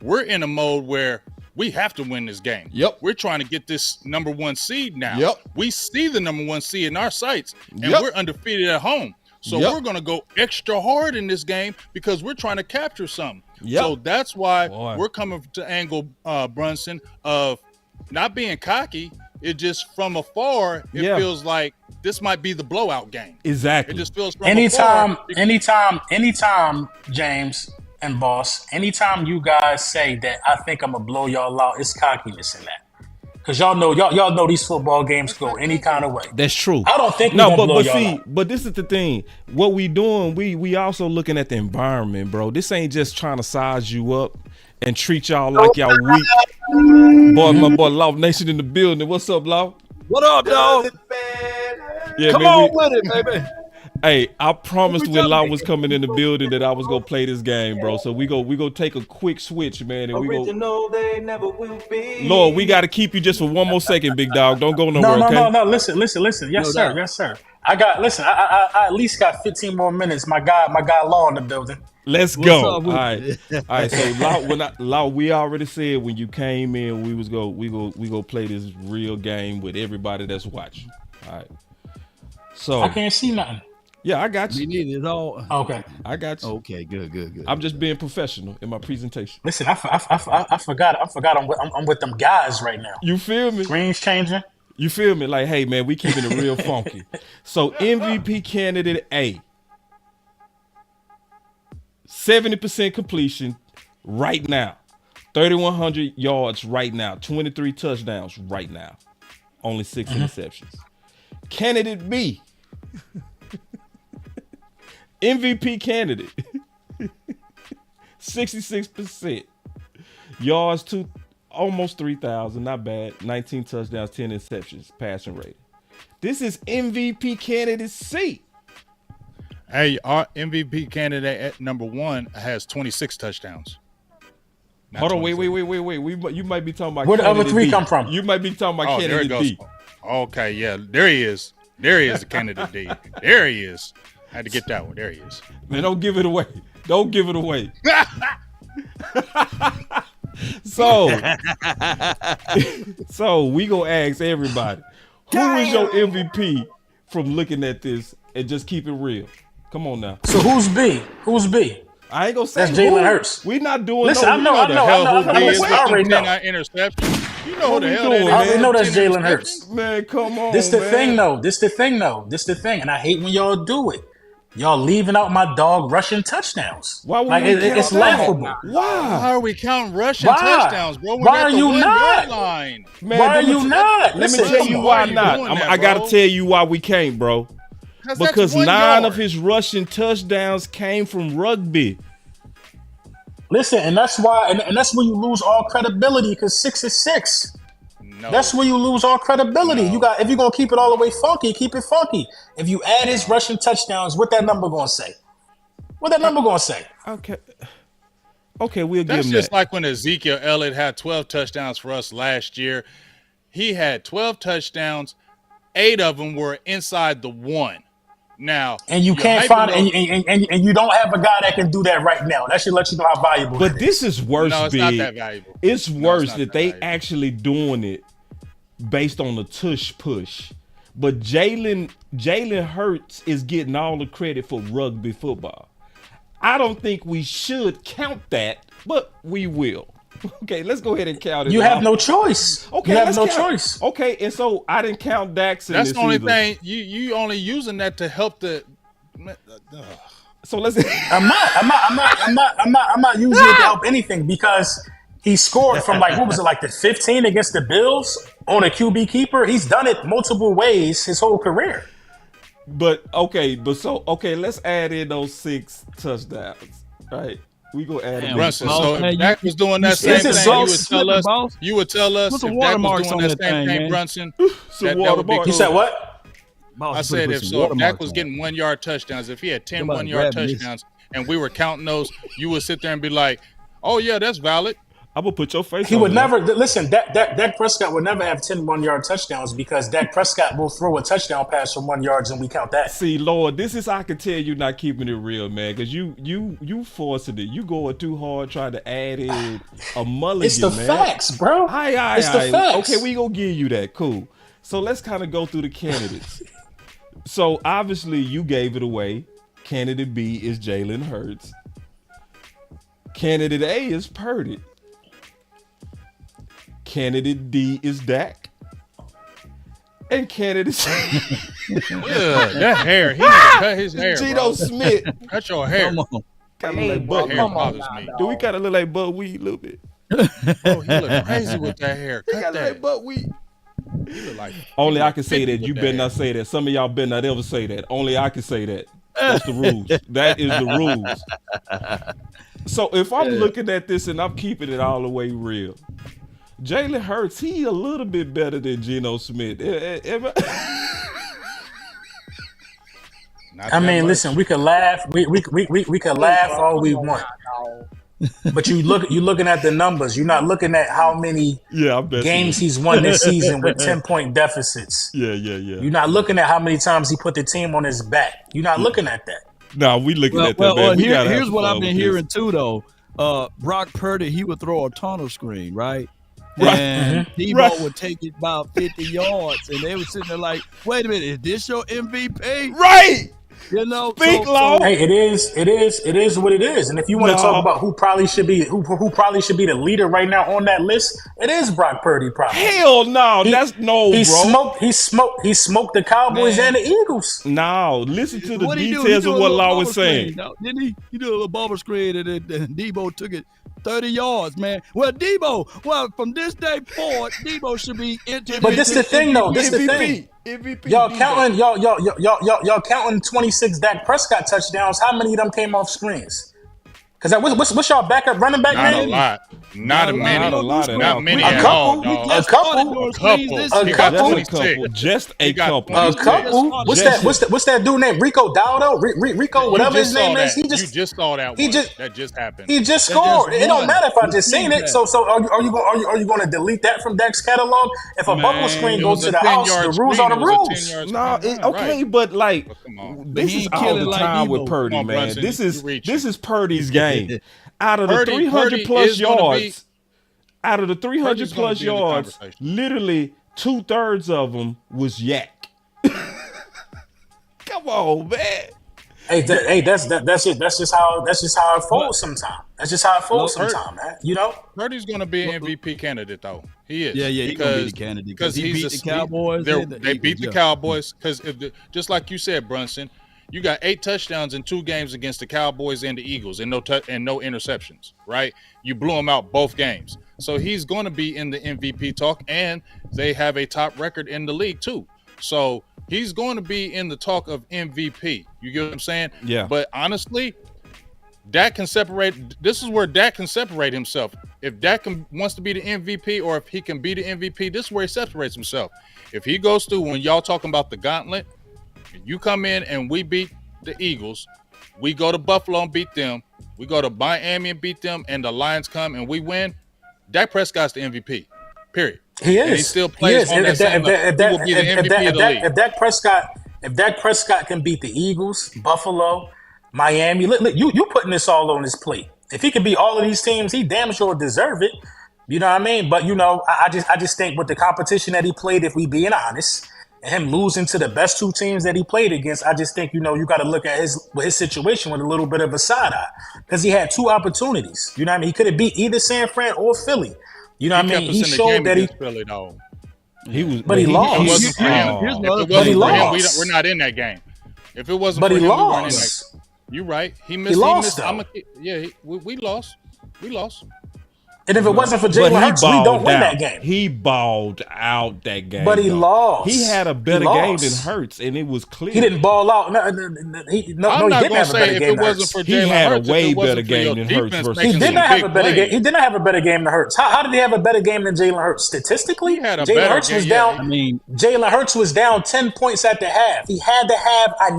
we're in a mode where we have to win this game. Yep. We're trying to get this number one seed now. Yep. We see the number one seed in our sights, and we're undefeated at home. So we're going to go extra hard in this game because we're trying to capture something. Yep. So that's why we're coming to angle Brunson of not being cocky. It just from afar, it feels like this might be the blowout game. Exactly. It just feels from anytime, James and Boss, anytime you guys say that I think I'm gonna blow y'all out, it's cockiness in that. Cause y'all know these football games go any kind of way. That's true. I don't think but this is the thing. What we doing, we also looking at the environment, bro. This ain't just trying to size you up and treat y'all like y'all weak. Boy, my boy Law Nation in the building. What's up, Law? What up, dog? Yeah, come man, on with it, baby. Hey, I promised when Law was coming in the building that I was gonna play this game, bro. So we go take a quick switch, man, and we go. They never will be. Lord, we got to keep you just for one more second, big dog. Don't go nowhere. No. Listen. Yes, sir. I at least got 15 more minutes. My guy Law in the building. Let's go. All right. So Law, we already said when you came in, we go play this real game with everybody that's watching. All right. So I can't see nothing. Yeah, I got you. We need it all. Okay. I got you. Okay, good. I'm just being professional in my presentation. Listen, I forgot I'm with them guys right now. You feel me? Screens changing. You feel me? Like, hey, man, we keeping it real funky. So MVP candidate A, 70% completion right now, 3,100 yards right now, 23 touchdowns right now, only 6 interceptions. Candidate B, MVP candidate, 66% yards to almost 3,000, not bad. 19 touchdowns, 10 interceptions, passing rate. This is MVP candidate C. Hey, our MVP candidate at number 1 has 26 touchdowns. Hold on, wait. You might be talking about where the other 3 come from? You might be talking about candidate D. Okay, yeah, there he is. There he is, the candidate D. There he is. I had to get that one. There he is. Man, don't give it away. Don't give it away. So we gonna ask everybody, who is your MVP from looking at this and just keep it real? Come on now. So who's B? I ain't gonna say that's Jalen Hurts. We not doing. Listen, I know. Interception. You know who the hell doing, that is? I know that's 10 Jalen interceptions? Hurts. Man, come on, This the man. thing, though. This the thing. And I hate when y'all do it. Y'all leaving out my dog rushing touchdowns. Why would like we count it's that? laughable. Why? How are we counting rushing Why? touchdowns, bro? When Why you're at are the you 1 not? yard line. Man, Why are let me you t- not? Let me Listen, tell come you on. why are you not. doing that, I got to bro? tell you why we can't, bro. That's Because 1 9 yard. of his rushing touchdowns came from rugby. Listen, and that's why, and that's where you lose all credibility because 6 is 6. No. That's where you lose all credibility. No. You got if you're gonna keep it all the way funky, keep it funky. If you add his rushing touchdowns, what that number gonna say? What that number gonna say? Okay, we'll give That's him just that. like when Ezekiel Elliott had 12 touchdowns for us last year. He had 12 touchdowns. 8 of them were inside the 1. Now, And you can't find and you don't have a guy that can do that right now. That should let you know how valuable. But this is worse, No, it's Big. not that valuable. It's worse not that that they valuable. actually doing it based on the tush push. But Jalen Hurts is getting all the credit for rugby football. I don't think we should count that, but we will. Okay, let's go ahead and count it. You have no choice. Okay, you have let's no count. choice. Okay, and so I didn't count Dax in That's this the only either. thing. You only using that to help the. So let's. I'm not using it to help anything because he scored from like what was it like the 15 against the Bills on a QB keeper. He's done it multiple ways his whole career. But let's add in those 6 touchdowns. Right, we go add them. Brunson. boss, So man, if Dak was doing that you same said thing, boss, you would tell us Put some if Dak was watermarks doing on that that same thing, thing, man. Brunson. Some That would be watermarks. cool. You said what? Boss, I said put if some so, if Dak watermarks was on getting 1 yard touchdowns, if he had 10 Somebody 1 yard grab this. touchdowns, and we were counting those, you would sit there and be like, "Oh yeah, that's valid." I'm gonna put your face. He on would there. never listen. Dak Prescott would never have 10 1-yard touchdowns because Dak Prescott will throw a touchdown pass from 1 yard and we count that. See, Lord, this is I can tell you not keeping it real, man, because you forcing it. You going too hard trying to add in a mulligan, It's the man. facts, bro. It's the facts. Okay, we gonna give you that. Cool. So let's kind of go through the candidates. So obviously you gave it away. Candidate B is Jalen Hurts. Candidate A is Purdy. Candidate D is Dak. And candidate C That hair, he need to cut his hair. Geno Bro. Smith. Cut your hair. Come on. Kind of Hey, like bro, Buck. Hair come on bothers now, me. dog. Do we kind of look like Buck Weed a little bit? Oh, he look crazy with that hair. We Cut kind of like that. Buck Weed. He look like Only he I look can say 50 that. with You that better hair. not say that. Some of y'all better not ever say that. Only I can say that. That's the rules. That is the rules. So if I'm looking at this and I'm keeping it all the way real, Jalen Hurts, he a little bit better than Geno Smith. Not I that mean, much. listen, we could laugh. We could laugh all we want. But you're looking at the numbers. You're not looking at how many Yeah, I bet. games he's won this season with 10-point deficits. Yeah. You're not looking at how many times he put the team on his back. You're not looking at that. Nah, we looking at that, Well, man. We here- gotta have here's some what fun I've been with this. hearing too, though. Brock Purdy, he would throw a tunnel screen, right? Right. And Debo Right. would take it about 50 yards, and they were sitting there like, "Wait a minute, is this your MVP?" Right. You know, Speak low. Hey, it is what it is. And if you want to talk about who probably should be the leader right now on that list, it is Brock Purdy. Probably. Hell no, that's no, He bro. smoked the Cowboys Man. and the Eagles. No, listen to the What he do? details do of a what little Law bubble was saying. screen, didn't he? He did a little bubble screen, and Debo took it 30 yards, man. Well, from this day forward, Debo should be entered. But this the thing, though. This the thing. MVP. Y'all counting 26 Dak Prescott touchdowns. How many of them came off screens? Because what's y'all backup running back Not a name? lot. Not a many. Not a lot at all. Not many A at couple. all, dog. A couple. He got couple. 26. Just a He got couple. 26. A couple. What's that dude named Rico Dowdle? Rico, whatever his name is. You just saw that one. That just happened. He just scored. It don't won. matter if I just We've seen seen it. So are you going to delete that from Dak's catalog? If a bubble screen It goes was to a the 10 house, yard the rules screen. are the It was a rules. 10 yard No, screen. okay, Right. but like Come on. this he is ain't all killing the like time with Debo. Purdy, Come on, man. Brunson, This you is reaching. Purdy's game. Out of the Purdy 300 plus is gonna be- yards, out of the 300 Purdy's gonna plus be in the yards, conversation. literally 2/3 of them was yak. Come on, man. That's just how it folds sometimes. That's just how it folds sometimes, man. You know, Purdy's going to be an MVP candidate, though. He is. Yeah, he's going to be the candidate because he beat the Cowboys. They beat the Cowboys because, just like you said, Brunson, you got 8 touchdowns in 2 games against the Cowboys and the Eagles, and no interceptions. Right? You blew them out both games, so he's going to be in the MVP talk, and they have a top record in the league too. So he's going to be in the talk of MVP. You get what I'm saying? Yeah. But honestly, Dak can separate. This is where Dak can separate himself. If Dak wants to be the MVP, or if he can be the MVP, this is where he separates himself. If he goes through, when y'all talking about the gauntlet, you come in and we beat the Eagles, we go to Buffalo and beat them, we go to Miami and beat them, and the Lions come and we win, Dak Prescott's the MVP. Period. He is. And he still plays on that same level. He will be the MVP of the league. If Dak Prescott can beat the Eagles, Buffalo, Miami, look, you putting this all on his plate. If he can beat all of these teams, he damn sure deserve it. You know what I mean? But I just think with the competition that he played, if we being honest, and him losing to the best 2 teams that he played against, I just think you got to look at his situation with a little bit of a side eye, because he had 2 opportunities. You know what I mean? He could have beat either San Fran or Philly. You know what I mean? He showed that Philly, though. He lost. If it wasn't for him, we're not in that game. If it wasn't for him, we weren't in that game. You're right. He missed. We lost. We lost. And if it wasn't for Jalen Hurts, we don't win that game. He balled out that game. But he lost. He had a better game than Hurts, and it was clear. He didn't ball out. He didn't have a better game than Hurts. He had a way better game than Hurts. He did not have a better game. He did not have a better game than Hurts. How did he have a better game than Jalen Hurts? Statistically, Jalen Hurts was down. Jalen Hurts was down 10 points at the half. He had to have. I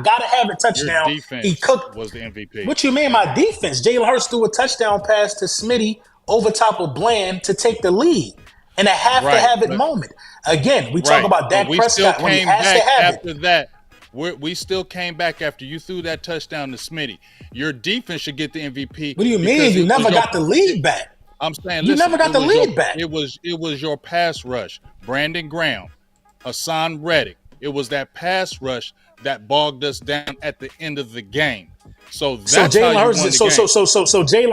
gotta have a touchdown. Your defense he cooked. Was the MVP. What you mean, my defense? Jalen Hurts threw a touchdown pass to Smitty over top of Bland to take the lead in a have-to-have-it moment. Again, we talk about Dak Prescott when he has to have after that. We still came back after you threw that touchdown to Smitty. Your defense should get the MVP. What do you mean? You never got the lead back. I'm saying you never got the lead back. It was your pass rush. Brandon Graham, Hassan Reddick. It was that pass rush that bogged us down at the end of the game. So Jalen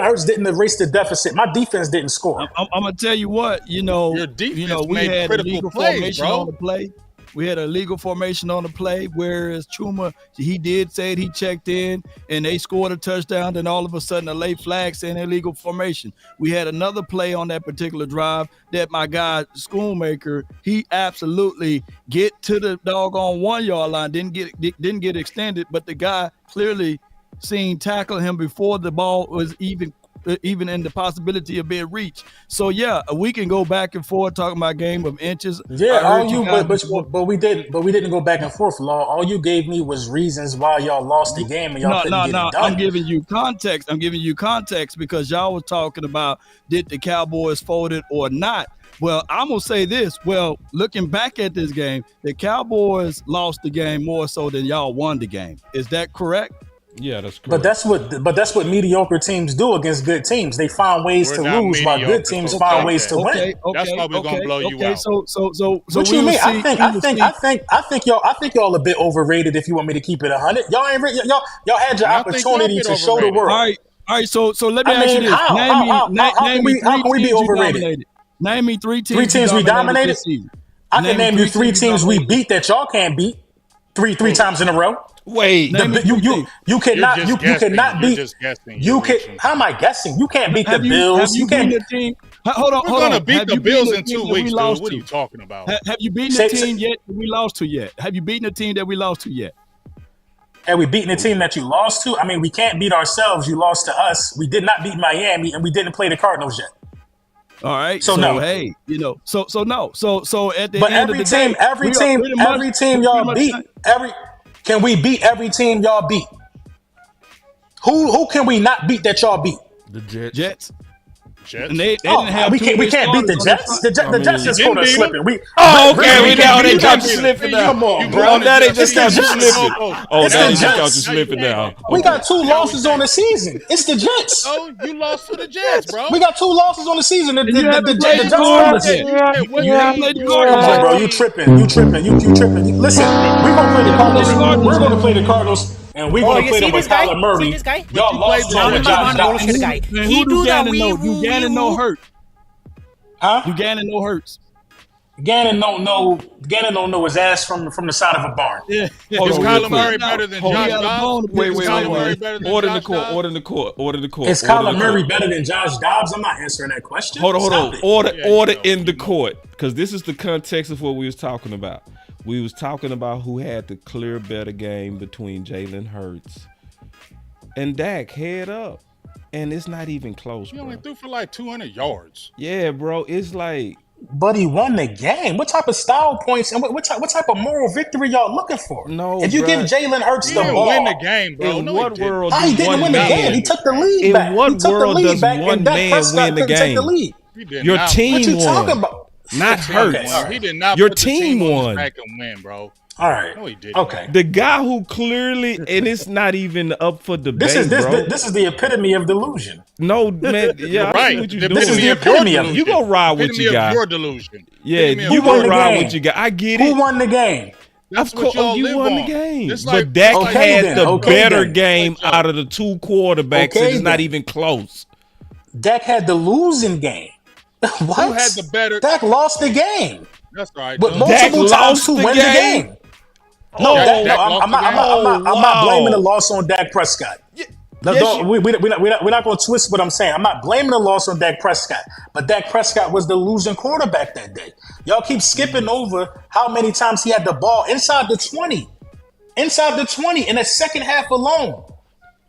Hurts didn't erase the deficit. My defense didn't score. I'm gonna tell you what, your defense we made had critical illegal plays, formation bro. on the play. We had a legal formation on the play, whereas Chuma, he did say he checked in and they scored a touchdown. Then all of a sudden, a late flag saying illegal formation. We had another play on that particular drive that my guy Schoonmaker, he absolutely get to the doggone 1 yard line, didn't get extended, but the guy clearly seen tackle him before the ball was even in the possibility of being reached. So yeah, we can go back and forth talking about game of inches. Yeah, but we didn't go back and forth, Law. All you gave me was reasons why y'all lost the game and y'all couldn't get it done. I'm giving you context because y'all was talking about did the Cowboys fold it or not. Well, I'm gonna say this. Well, looking back at this game, the Cowboys lost the game more so than y'all won the game. Is that correct? Yeah, that's correct. But that's what mediocre teams do against good teams. They find ways to lose while good teams find ways to win. That's why we're gonna blow you out. So what you mean? I think y'all a bit overrated. If you want me to keep it 100, y'all had your opportunity to show the world. All right. So let me ask you this: how can we be overrated? Name me 3 teams. 3 teams we dominated. I can name you 3 teams we beat that y'all can't beat. Three times in a row. Wait, you cannot beat. How am I guessing? You can't beat the Bills. You can't. Hold on. We're gonna beat the Bills in 2 weeks, dude. What are you talking about? Have you beaten the team yet that we lost to yet? Have you beaten the team that we lost to yet? Have we beaten the team that you lost to? I mean, we can't beat ourselves. You lost to us. We did not beat Miami, and we didn't play the Cardinals yet. All right. So no. Hey, no. So no. So at the but end of the day, every team y'all beat. Can we beat every team y'all beat? Who can we not beat that y'all beat? The Jets. And they didn't have we can't beat the Jets. The Jets just caught us slipping. They got you slipping now. Come on, bro. Now they just got you slipping. Oh, now they just got you slipping now. We got 2 losses on the season. It's the Jets. Oh, you lost to the Jets, bro. We got 2 losses on the season. The Jets. Come on, bro. You tripping. You tripping. Listen, we're gonna play the Cardinals. We're gonna play the Cardinals. and we're gonna play them with Kyler Murray. See this guy? Y'all lost to him with Josh Dobbs. He do that. Gannon no hurt. Huh? Gannon no hurts. Gannon don't know his ass from the side of a barn. Yeah. Is Kyler Murray better than Josh Dobbs? Wait. Order in the court. Is Kyler Murray better than Josh Dobbs? I'm not answering that question. Hold on. Order in the court, because this is the context of what we was talking about. We was talking about who had the clear better game between Jalen Hurts and Dak, head up, and it's not even close. He only threw for like 200 yards. Yeah, bro. It's like. But he won the game. What type of style points and what type of moral victory y'all looking for? No, if you give Jalen Hurts the ball, win the game, bro. In what world? He didn't win the game. He took the lead back. In what world does one man win the game? Your team won. What you talking about? Not Hurts. Okay. He did not. Your put the team won. Back and win, bro. All right. No, he didn't. Okay. The guy who clearly, and it's not even up for debate, bro. This is the epitome of delusion. No, man. Yeah, right. This is the epitome of you gonna ride with your guy. Your delusion. Yeah, you gonna ride with your guy. I get it. Who won the game? That's of course, you won the game. Like, but Dak had the better game out of the two quarterbacks. And it's not even close. Dak had the losing game. What? Who had the better? Dak lost the game. That's right. But multiple times to win the game. No, I'm not blaming the loss on Dak Prescott. We're not going to twist what I'm saying. I'm not blaming the loss on Dak Prescott, but Dak Prescott was the losing quarterback that day. Y'all keep skipping over how many times he had the ball inside the 20 in the second half alone.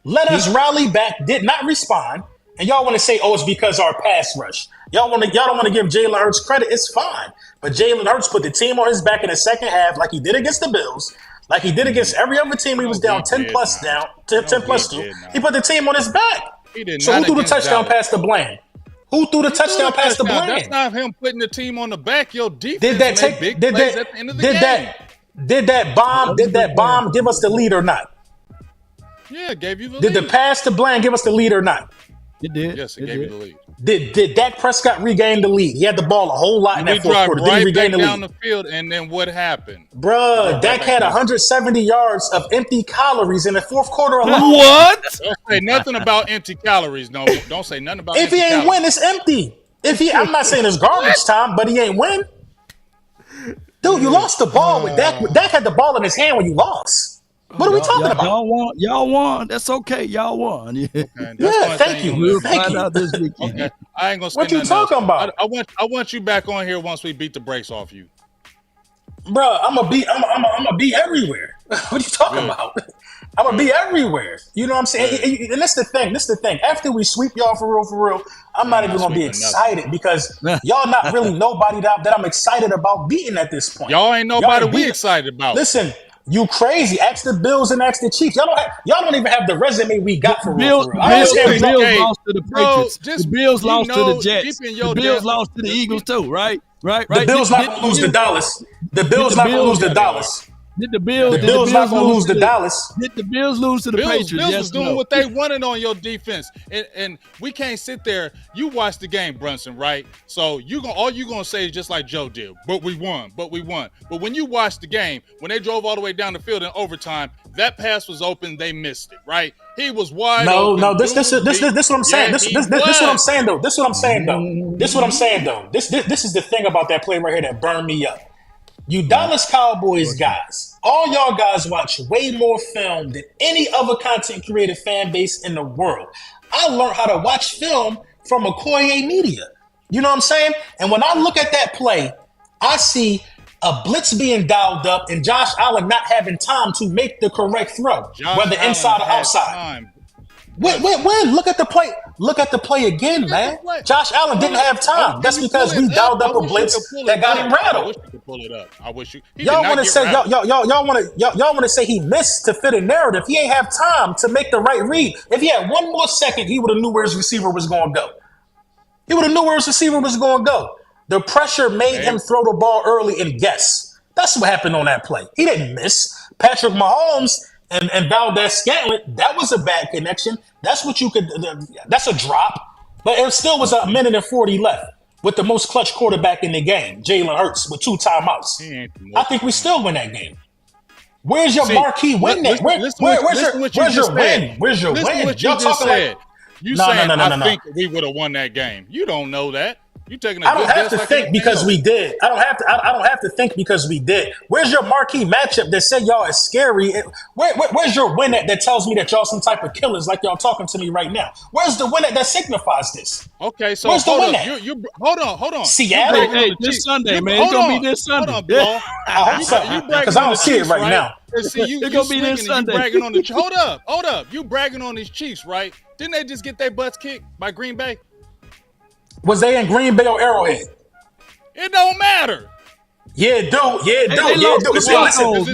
Let us rally back, did not respond, and y'all want to say, oh, it's because our pass rush. Y'all don't want to give Jalen Hurts credit. It's fine, but Jalen Hurts put the team on his back in the second half, like he did against the Bills, like he did against every other team. He was down 10 plus 2. He put the team on his back. So who threw the touchdown pass to Bland? Who threw the touchdown pass to Bland? That's not him putting the team on the back. Your defense did that take big plays at the end of the game. Did that bomb give us the lead or not? Yeah, it gave you the lead. Did the pass to Bland give us the lead or not? It did. Yes, it gave you the lead. Did Dak Prescott regain the lead? He had the ball a whole lot in that fourth quarter. Did he regain the lead? Down the field, and then what happened? Bruh, Dak had 170 yards of empty calories in the fourth quarter alone. What? Don't say nothing about empty calories. No, don't say nothing about if he ain't win, it's empty. I'm not saying it's garbage time, but he ain't win. Dude, you lost the ball with Dak. Dak had the ball in his hand when you lost. What are we talking about? Y'all won. That's okay. Y'all won. Yeah, thank you. We'll find out this weekend. Okay. I ain't gonna say what you talking about? I want you back on here once we beat the brakes off you. Bro, I'm gonna be everywhere. What are you talking about? I'm gonna be everywhere. You know what I'm saying? And that's the thing. After we sweep y'all for real, I'm not even gonna be excited because y'all not really nobody that I'm excited about beating at this point. Y'all ain't nobody we excited about. Listen. You crazy? Ask the Bills and ask the Chiefs. Y'all don't even have the resume we got for real. The Bills lost to the Patriots. The Bills lost to the Jets. The Bills lost to the Eagles too, right? The Bills not gonna lose to Dallas. The Bills not gonna lose to Dallas. Did the Bills not gonna lose to Dallas? Did the Bills lose to the Patriots? Bills yes, was doing what they wanted on your defense, and we can't sit there. You watch the game, Brunson, right? So all you gonna say is just like Joe did. But we won. But when you watch the game, when they drove all the way down the field in overtime, that pass was open. They missed it, right? He was wide. No. This what I'm saying. This what I'm saying though. This is the thing about that play right here that burned me up. You Dallas Cowboys guys, all y'all guys watch way more film than any other content creator fan base in the world. I learned how to watch film from Okoye Media. You know what I'm saying? And when I look at that play, I see a blitz being dialed up and Josh Allen not having time to make the correct throw, whether inside or outside. When look at the play. Look at the play again, man. Josh Allen didn't have time. That's because we dialed up a blitz that got him rattled. I wish you could pull it up. I wish you. Y'all want to say y'all want to say he missed to fit a narrative. He ain't have time to make the right read. If he had one more second, he would have knew where his receiver was going to go. The pressure made him throw the ball early and guess. That's what happened on that play. He didn't miss. Patrick Mahomes and Valdez-Scantling, that was a bad connection. That's what you could. That's a drop, but it still was a minute and 40 left with the most clutch quarterback in the game, Jalen Hurts, with 2 timeouts. I think we still win that game. Where's your marquee win? Where's your win? Where's your listen win? What you Y'all just talking said. like You no, saying no. I think we would have won that game. You don't know that. You taking a I don't good have guess to like think because we did. I don't have to think because we did. Where's your marquee matchup that said y'all is scary? Where's your win that tells me that y'all some type of killers like y'all talking to me right now? Where's the win that signifies this? Okay, so where's the hold win up. at? You hold on. Seattle. Hey, this Sunday, man. It's gonna be this Sunday. Hold on, Ball. I hope so because I don't see it right now. See, you It's gonna be this Sunday. You bragging on the hold up. You bragging on these Chiefs, right? Didn't they just get their butts kicked by Green Bay? Was they in Green Bay or Arrowhead? It don't matter. Yeah, it do. It's hard to win.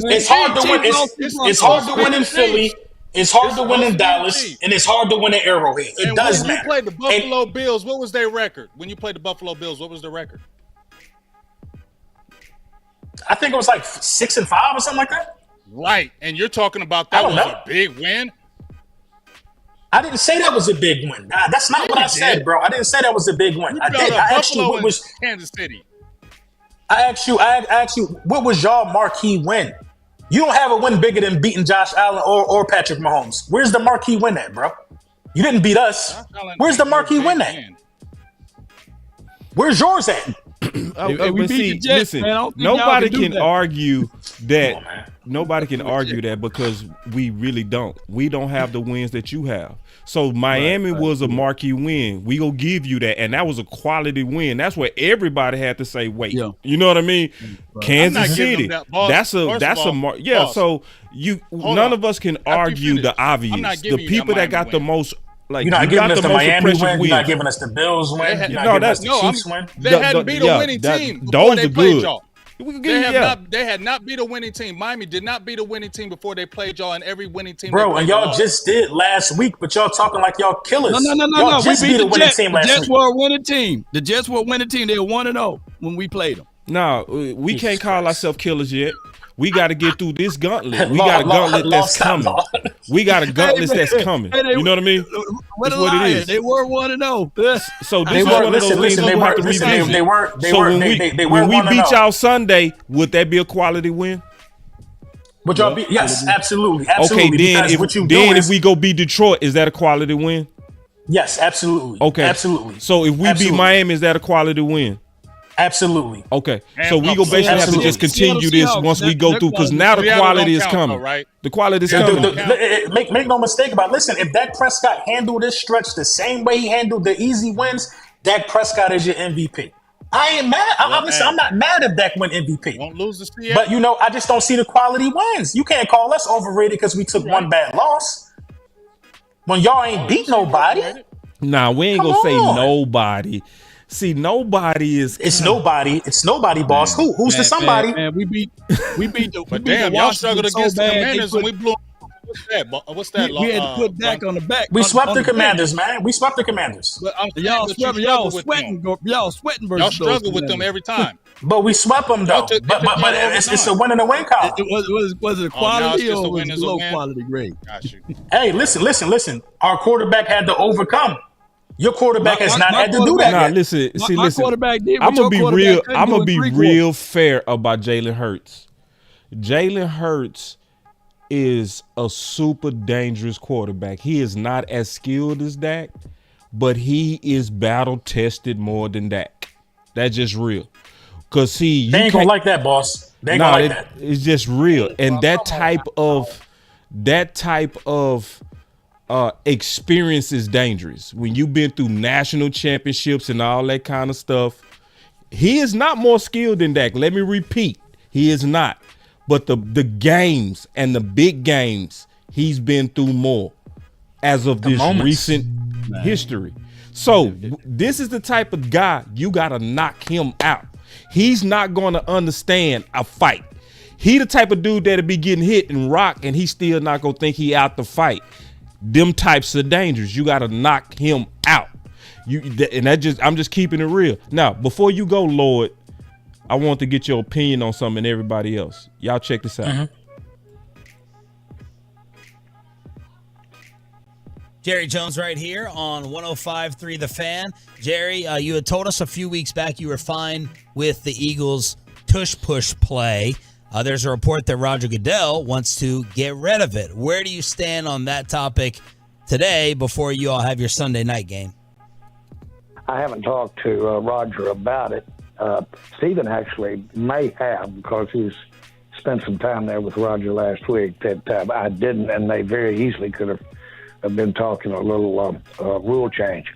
It's hard to win in Philly. It's hard to win in Dallas, and it's hard to win in Arrowhead. It does matter. When you played the Buffalo Bills, what was their record? When you played the Buffalo Bills, what was their record? I think it was like 6-5 or something like that. Right, and you're talking about that was a big win. I didn't say that was a big win. Nah, that's not what I said, bro. I didn't say that was a big win. I asked you what was Kansas City. I asked you what was y'all marquee win? You don't have a win bigger than beating Josh Allen or Patrick Mahomes. Where's the marquee win at, bro? You didn't beat us. Where's the marquee win at? Where's yours at? Listen, nobody can argue that. Nobody can argue that because we really don't. We don't have the wins that you have. So Miami was a marquee win. We gonna give you that, and that was a quality win. That's where everybody had to say, "Wait," you know what I mean? Kansas City. That's a mark. Yeah. Boss. So none of us can argue the obvious. The people that got the most. Like, you're not giving us the Miami win. You're not giving us the Bills win. You're not giving us the Chiefs win. They hadn't beat a winning team before they played y'all. They had not beat a winning team. Miami did not beat a winning team before they played y'all, and every winning team. Bro, and y'all just did last week, but y'all talking like y'all killers. No. Y'all just beat a winning team last week. The Jets were a winning team. The Jets were a winning team. They were 1-0 when we played them. No, we can't call ourselves killers yet. We got to get through this gauntlet. We got a gauntlet that's coming. We got a gauntlet that's coming. You know what I mean? That's what it is. They were 1-0. So this is one of those things we have to revisit. When we beat y'all Sunday, would that be a quality win? Would y'all be? Yes, absolutely. Okay, then if we go beat Detroit, is that a quality win? Yes, absolutely. Okay, absolutely. So if we beat Miami, is that a quality win? Absolutely. Okay. So we go basically have to just continue this once we go through, because now the quality is coming. Right? The quality is coming. Make no mistake about it. Listen, if Dak Prescott handled this stretch the same way he handled the easy wins, Dak Prescott is your MVP. I ain't mad. I'm not mad if Dak win MVP. Don't lose the CA. But I just don't see the quality wins. You can't call us overrated because we took one bad loss. When y'all ain't beat nobody. Nah, we ain't gonna say nobody. See, nobody is. It's nobody. It's nobody, boss. Who's the somebody? Man, we beat the. But damn, y'all struggled against the Commanders and we blew. What's that? We had to put Dak on the back. We swept the Commanders, man. We swept the Commanders. But y'all sweating versus. Y'all struggle with them every time. But we swept them though. But it's a win and a win column. Was it a quality or was it low quality grade? Hey, listen. Our quarterback had to overcome. Your quarterback has not had to do that. Nah, listen. I'm gonna be real fair about Jalen Hurts. Jalen Hurts is a super dangerous quarterback. He is not as skilled as Dak, but he is battle tested more than Dak. That's just real. Cause they ain't gonna like that, boss. They ain't gonna like that. It's just real, and that type of experience is dangerous. When you've been through national championships and all that kind of stuff, he is not more skilled than Dak. Let me repeat, he is not. But the games and the big games, he's been through more as of this recent history. So this is the type of guy you got to knock him out. He's not going to understand a fight. He the type of dude that'll be getting hit and rock, and he's still not going to think he out the fight. Them types of dangers, you got to knock him out. I'm just keeping it real. Now, before you go, Lord, I want to get your opinion on something and everybody else. Y'all check this out. Mm-hmm. Jerry Jones right here on 105.3 The Fan. Jerry, you had told us a few weeks back you were fine with the Eagles' tush push play. There's a report that Roger Goodell wants to get rid of it. Where do you stand on that topic today before you all have your Sunday night game? I haven't talked to Roger about it. Stephen actually may have, because he's spent some time there with Roger last week that I didn't, and they very easily could have been talking a little rule change.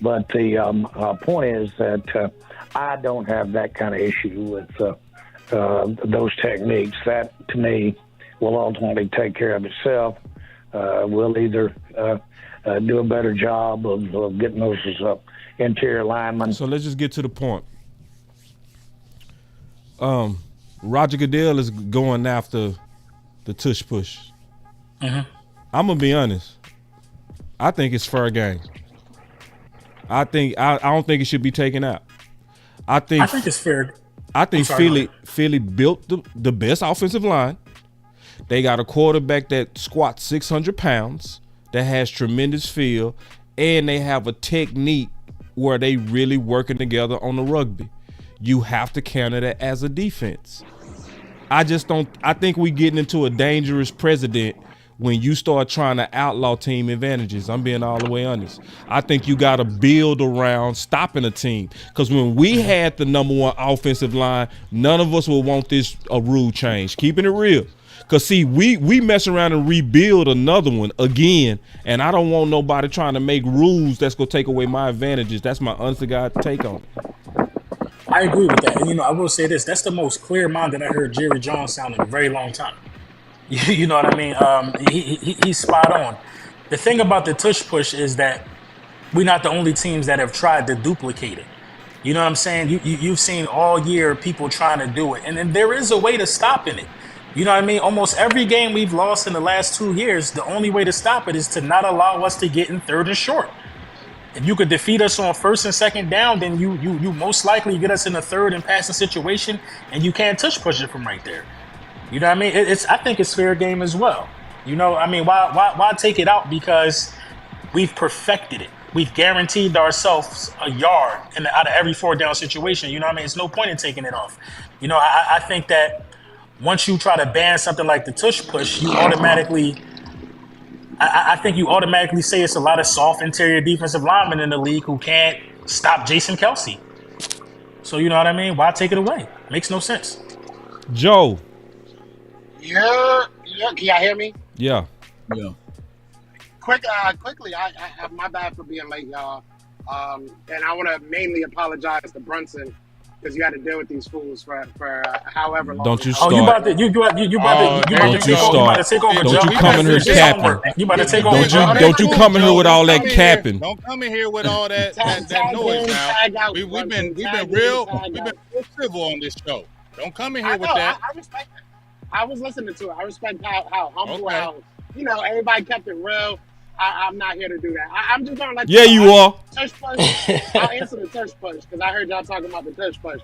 But the point is that I don't have that kind of issue with those techniques. That, to me, will ultimately take care of itself. We'll either do a better job of getting those interior linemen. So let's just get to the point. Roger Goodell is going after the Tush Push. I'm gonna be honest. I think it's fair game. I don't think it should be taken out. I think it's fair. I think Philly built the best offensive line. They got a quarterback that squats 600 pounds, that has tremendous feel, and they have a technique where they really working together on the rugby. You have to counter that as a defense. I think we getting into a dangerous precedent when you start trying to outlaw team advantages. I'm being all the way honest. I think you got to build around stopping a team. Because when we had the number one offensive line, none of us would want this a rule change. Keeping it real. Because, see, we mess around and rebuild another one again, and I don't want nobody trying to make rules that's going to take away my advantages. That's my honest to God take on it. I agree with that. And, I will say this. That's the most clear-minded I heard Jerry Jones sound in a very long time. You know what I mean? He's spot on. The thing about the Tush Push is that we're not the only teams that have tried to duplicate it. You know what I'm saying? You've seen all year people trying to do it. And there is a way to stop in it. You know what I mean? Almost every game we've lost in the last 2 years, the only way to stop it is to not allow us to get in third and short. If you could defeat us on first and second down, then you most likely get us in a third and passing situation, and you can't tush push it from right there. You know what I mean? I think it's fair game as well. You know, I mean, why take it out? Because we've perfected it. We've guaranteed ourselves a yard out of every 4 down situation. You know what I mean? It's no point in taking it off. You know, I think that once you try to ban something like the Tush Push, you automatically, I think you automatically say it's a lot of soft interior defensive linemen in the league who can't stop Jason Kelce. So you know what I mean? Why take it away? Makes no sense. Joe. Yeah. Can y'all hear me? Yeah. Quickly, I my bad for being late, y'all. And I want to mainly apologize to Brunson because you had to deal with these fools for however long. Don't you start. Oh, you about to take over, Don't Joe. you come in here capping. You about to take over. Don't you come in here with all that capping. Don't come in here with all that noise now. We've been real civil on this show. Don't come in here with that. I respect it. I was listening to it. I respect how humble, how everybody kept it real. I'm not here to do that. I'm just gonna let you are. Tush Push. I'll answer the Tush Push because I heard y'all talking about the Tush Push.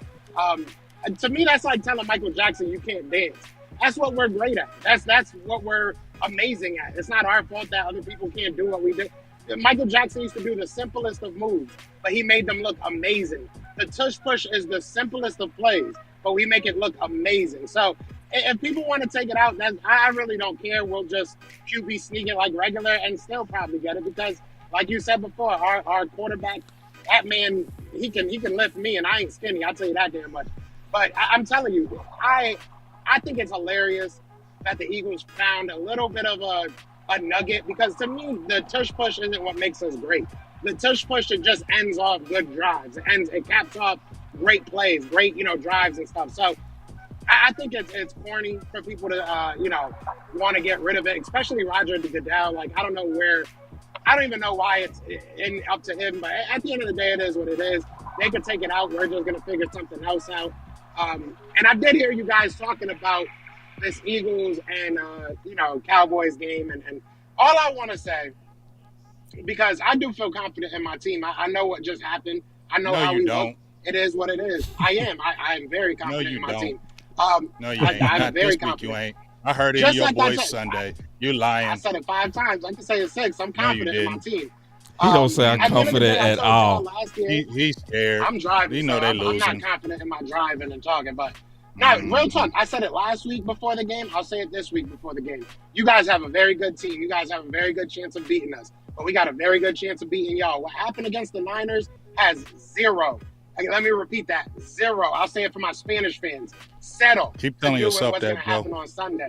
To me, that's like telling Michael Jackson you can't dance. That's what we're great at. That's what we're amazing at. It's not our fault that other people can't do what we do. Michael Jackson used to do the simplest of moves, but he made them look amazing. The Tush Push is the simplest of plays, but we make it look amazing. So if people want to take it out, I really don't care. We'll just QB sneak it like regular and still probably get it because, like you said before, our quarterback, that man, he can lift me, and I ain't skinny. I'll tell you that damn much. But I'm telling you, I think it's hilarious that the Eagles found a little bit of a nugget because to me, the Tush Push isn't what makes us great. The Tush Push, it just ends off good drives. It caps off great plays, great drives and stuff. So I think it's corny for people to want to get rid of it, especially Roger Goodell. Like I don't even know why it's up to him. But at the end of the day, it is what it is. They could take it out. We're just gonna figure something else out. And I did hear you guys talking about this Eagles and Cowboys game, and all I want to say, because I do feel confident in my team. I know what just happened. I know how we look. It is what it is. I am very confident in my team. No, you ain't. I'm Not very this week, confident. you ain't. I heard it Just in your like I voice said, Sunday. You're lying. I said it 5 times. I can say it 6. I'm confident in my team. He don't sound confident at all. He's scared. I'm driving. You know so they I'm losing. not confident in my driving and talking, but Now, real talk. I said it last week before the game. I'll say it this week before the game. You guys have a very good team. You guys have a very good chance of beating us. But we got a very good chance of beating y'all. What happened against the Niners has 0. Let me repeat that. 0. I'll say it for my Spanish fans. Settle. Keep telling yourself what's that, gonna happen on Sunday.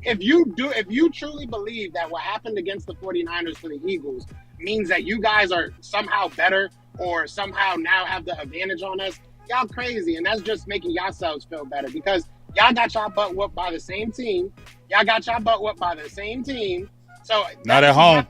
If you truly believe that what happened against the 49ers for the Eagles means that you guys are somehow better or somehow now have the advantage on us, y'all crazy. And that's just making yourselves feel better because y'all got y'all butt whooped by the same team. So not at home.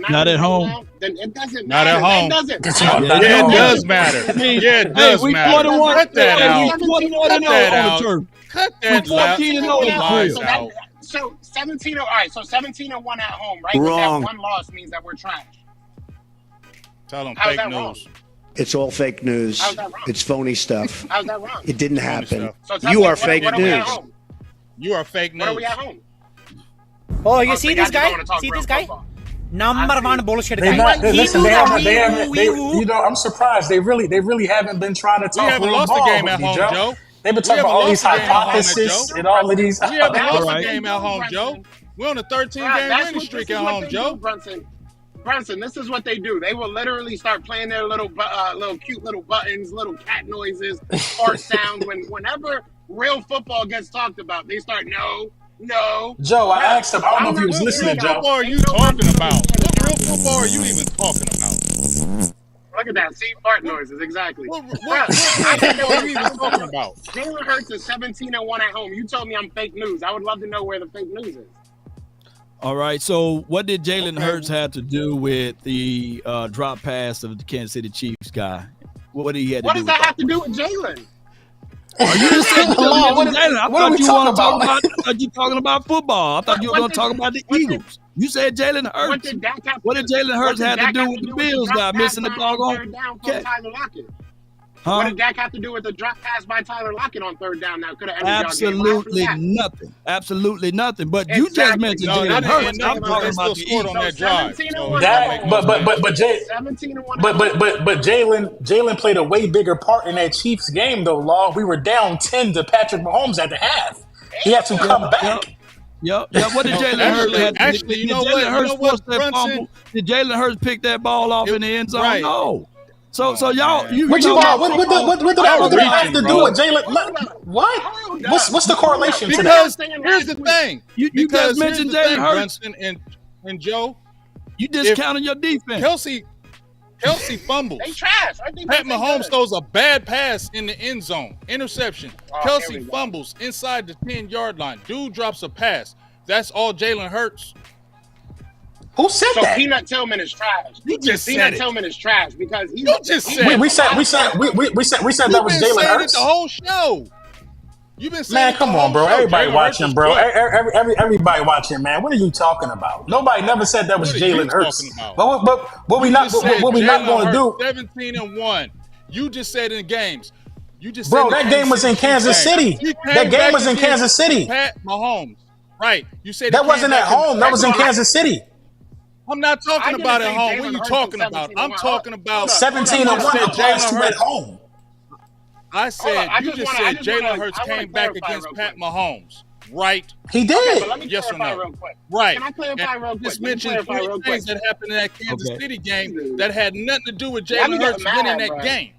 Not at home. Then it doesn't Not matter. at home. It doesn't. Yeah, it does matter. Yeah, it does we matter. 21. Cut that out. We 21 Cut that on out. the turf. Cut that We 14 and 0 in the lies crib. out. So 17. All right. So 17-1 at home, right? Wrong. But that one loss means that we're trash. Tell them How's fake that wrong? news. It's all fake news. How's that wrong? It's phony stuff. How's that wrong? It didn't happen. So tell You me, are what fake are we at news. home? You are fake What are we news. at home? Oh, you Oh, see so this y'all just guy? wanna talk See real this guy? football. Number one bullshit They guy. not. Listen, they haven't. Wee-woo. You know, I'm surprised. They really haven't been trying to We talk haven't real lost a ball game with at me, home, Joe. Joe. They've been We talking haven't about all lost these a game at home, hypotheses Joe. and all of these. We haven't That's lost what a they game do, at home, Brunson. Joe. We're on a 13-game That's winning what- streak this at is what home, they Joe. do, Brunson, this is what they do. They will literally start playing their little cute little buttons, little cat noises, fart sounds. Whenever real football gets talked about, they start no. Joe, I asked him. I don't know if he was What listening, real Joe. football are you talking about? What real football are you even talking about? Look at that. See, fart noises. Exactly. What football are you even talking about? Jalen Hurts is 17-1 at home. You told me I'm fake news. I would love to know where the fake news is. All right. So, what did Jalen Hurts have to do with the drop pass of the Kansas City Chiefs guy? What did he have to What do does with that have to do with Jalen? Are you just saying Lord, what I are thought we you talking want to talk about? about. I thought you talking about football. I thought you were going to talk about the Eagles. You said Jalen What Hurts. did Dak have What did Jalen Hurts what have did to Dak do have with to the do Bills drop guy pass missing the on doggone? third down from catch? Tyler Lockett? What Huh? did Dak have to do with the drop pass by Tyler Lockett on third down? Now could have ended y'all game. Absolutely What happened nothing. Absolutely nothing. But you just Exactly. mentioned No, Jalen that Hurts. didn't I'm end talking they about still the scored on Eagles. that drive. 17-1 So That, that but makes no sense. Jay, 17-1. but Jalen played a way bigger part in that Chiefs game though. Law, we were down 10 to Patrick Mahomes at the half. He had to come back. Yep. What did Jalen Hurts actually, you did know Jalen what? Hurts You know what, force that Brunson? fumble? Did Jalen Hurts pick that ball off in the end zone? Right. No. So Oh, y'all, man. you What you know, want? What did that have to do with Jalen? What? What's the correlation to that? Because here's the thing. You Because just mentioned here's the Jalen thing, Hurts. Brunson and Joe. You discounted your defense. Kelsey fumbles. They trash. I think Pat they Mahomes good. throws a bad pass in the end zone. Interception. Oh, Kelsey here we go. fumbles inside the 10-yard line. Dude drops a pass. That's all Jalen Hurts. Who said So that? Peanut Tillman is trash. You just said Peanut it. Tillman is trash because he's You just said it. We said that You've was been Jalen saying it Hurts. the whole show. You've been saying Man, it come the on, whole bro. show. Everybody Jalen Hurts watching, is bro. good. Everybody watching, man. What are you talking about? Nobody never said that was What are you Jalen Hurts. talking about? But what we You not just said what we not Jalen going to do, Hurts, 17-1. You just said in games. You just bro? said That game was in Kansas City. You That came game back was in against Kansas City. Pat Mahomes. Right. You said That wasn't at home. That was in Kansas City. I'm not I talking didn't about say at home. Jalen What are you Hurts talking is about? 17-1. I'm talking about 17-1 said applies Jalen to at Hurts. home. I said I you just just wanna- I said just Jalen wanna- Hurts I wanna came back clarify against real Pat quick. Mahomes. Right. He Okay, did. but let me Yes or clarify no? real quick. Right. Can I clarify real quick? Just Let me mentioned clarify three real things quick. that happened in that Kansas Okay. City game that had nothing to do with Y'all be Jalen getting Hurts mad, winning that bro. game.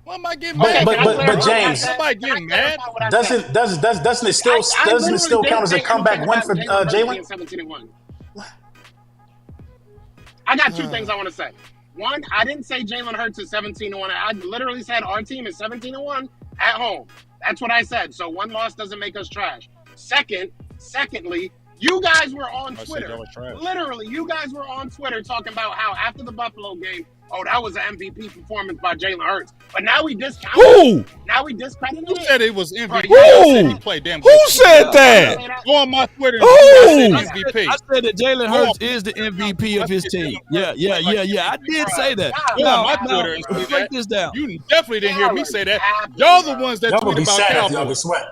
Why am I getting But- mad? but- Can I but clarify? James- Somebody getting mad? Doesn't it still count as a comeback win for Jalen? 17-1. I got two things I want to say. One, I didn't say Jalen Hurts is 17-1. I literally said our team is 17-1 at home. That's what I said. So one loss doesn't make us trash. Secondly, you guys were on I said Twitter. y'all were trash. Literally, you guys were on Twitter talking about how after the Buffalo game, oh, that was an MVP performance by Jalen Hurts. But now we discount Who? Now we discrediting Who it. said it was MVP? Who? I said he played damn good. Who said that? Go on my Twitter and Who? see I said MVP. I said that Jalen Hurts is the MVP of his team. Yeah. I did say that. Go on my Now, Twitter and see break that. this down. You definitely didn't hear me say that. Y'all the ones that Y'all gonna tweet be about sad after y'all get Cowboys. sweat.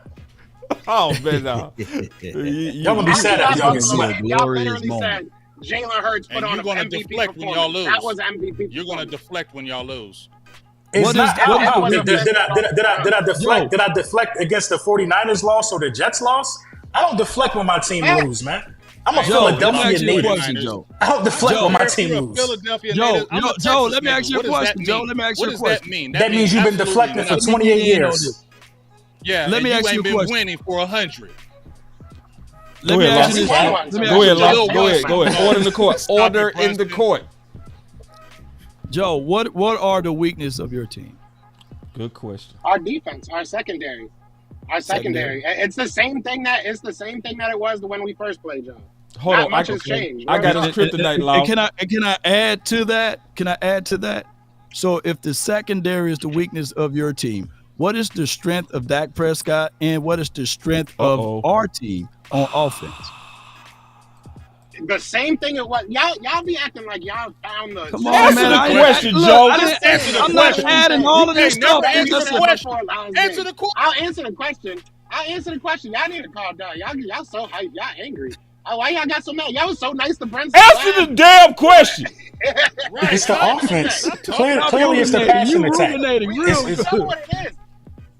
Oh man, no. Y'all gonna be sad after y'all get sweat. Y'all Glorious literally said Jalen Hurts put And on you're an gonna MVP deflect when y'all performance. lose. That was MVP. You're gonna performance. deflect when y'all lose. It's not. Did I deflect? Yo. Did I deflect against the 49ers loss or the Jets loss? I don't deflect when my team lose, man. I'm a Philadelphia native. I don't deflect when my team lose. Joe, let me ask you a question. Joe, let me ask you a question. What does that mean? That means you've been deflecting for 28 years. Yeah, let me ask you a question. Winning for 100. Let me ask you this. Go ahead. Order in the court. Order in the court. Joe, what are the weaknesses of your team? Good question. Our defense, our secondary. It's the same thing that it was when we first played, John. Hold on, much has changed. I got this kryptonite law. Can I add to that? So if the secondary is the weakness of your team, what is the strength of Dak Prescott and what is the strength of our team on offense? The same thing it was. Y'all be acting like y'all found the. Come on, man. Answer the question, Joe. I'm not adding all of this stuff. Answer the question. I'll answer the question. Y'all need to calm down. Y'all so hyped. Y'all angry. Why y'all got so mad? Y'all was so nice to Brent's. Answer the damn question. Right. It's the offense. Clearly, it's the passing attack. You know what it is.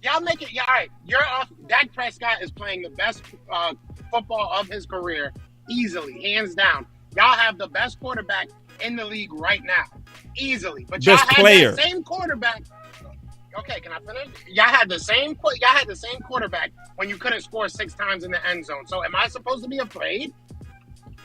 Y'all make it. Yeah, all right. You're off. Dak Prescott is playing the best football of his career. Easily, hands down. Y'all have the best quarterback in the league right now. Easily. But y'all had that same quarterback. Okay, can I finish? Y'all had the same quarterback when you couldn't score 6 times in the end zone. So am I supposed to be afraid?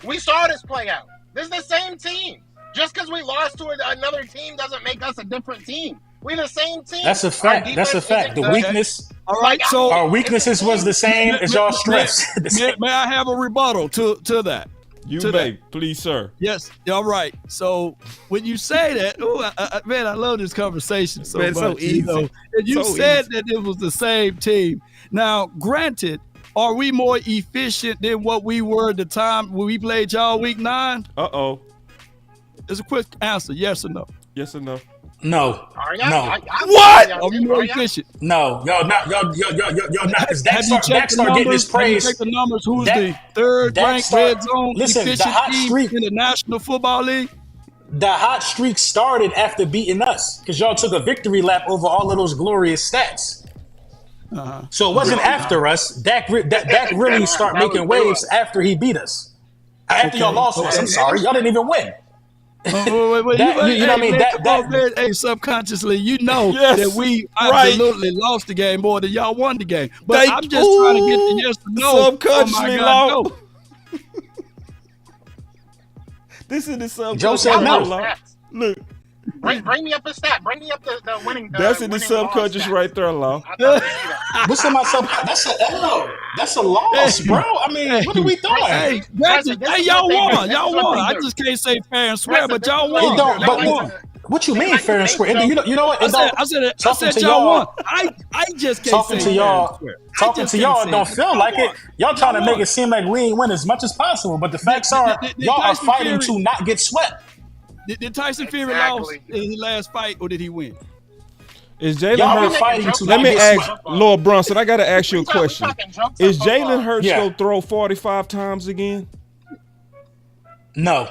We saw this play out. This is the same team. Just because we lost to another team doesn't make us a different team. We're the same team. That's a fact. The weakness. All right, so our weaknesses was the same as y'all strengths. May I have a rebuttal to that? You may, please, sir. Yes. All right. So when you say that, man, I love this conversation so much. So easy. And you said that it was the same team. Now, granted, are we more efficient than what we were at the time when we played y'all week 9? Uh-oh. It's a quick answer, yes or no? Yes or no? No. No. What? Are we more efficient? No. Y'all not. Because Dak start getting his praise. Have you checked the numbers? Who's the third-ranked red zone efficient team in the National Football League? The hot streak started after beating us because y'all took a victory lap over all of those glorious stats. So it wasn't after us. Dak really start making waves after he beat us. After y'all lost us. I'm sorry. Y'all didn't even win. You know what I mean? Hey, subconsciously, you know that we absolutely lost the game more than y'all won the game. But I'm just trying to get the yes or no. Subconsciously, no. This is the subconscious. Joe said no. Look. Bring me up a stat. Bring me up the winning. That's in the subconscious right there, Law. What's in my subconscious? That's a L. That's a loss, bro. I mean, what are we doing? Hey, y'all won. I just can't say fair and square, but y'all won. It don't. But what you mean fair and square? You know what? I said y'all won. I just can't talking say to y'all. fair. Talking to y'all don't feel like it. Y'all trying to make it seem like we ain't win as much as possible, but the facts are y'all are fighting to not get swept. Did Tyson Fury lose in his last fight, or did he win? Is Jalen Hurts? Let me ask Lord Brunson. I got to ask you a question. Is Jalen Hurts going to throw 45 times again? No.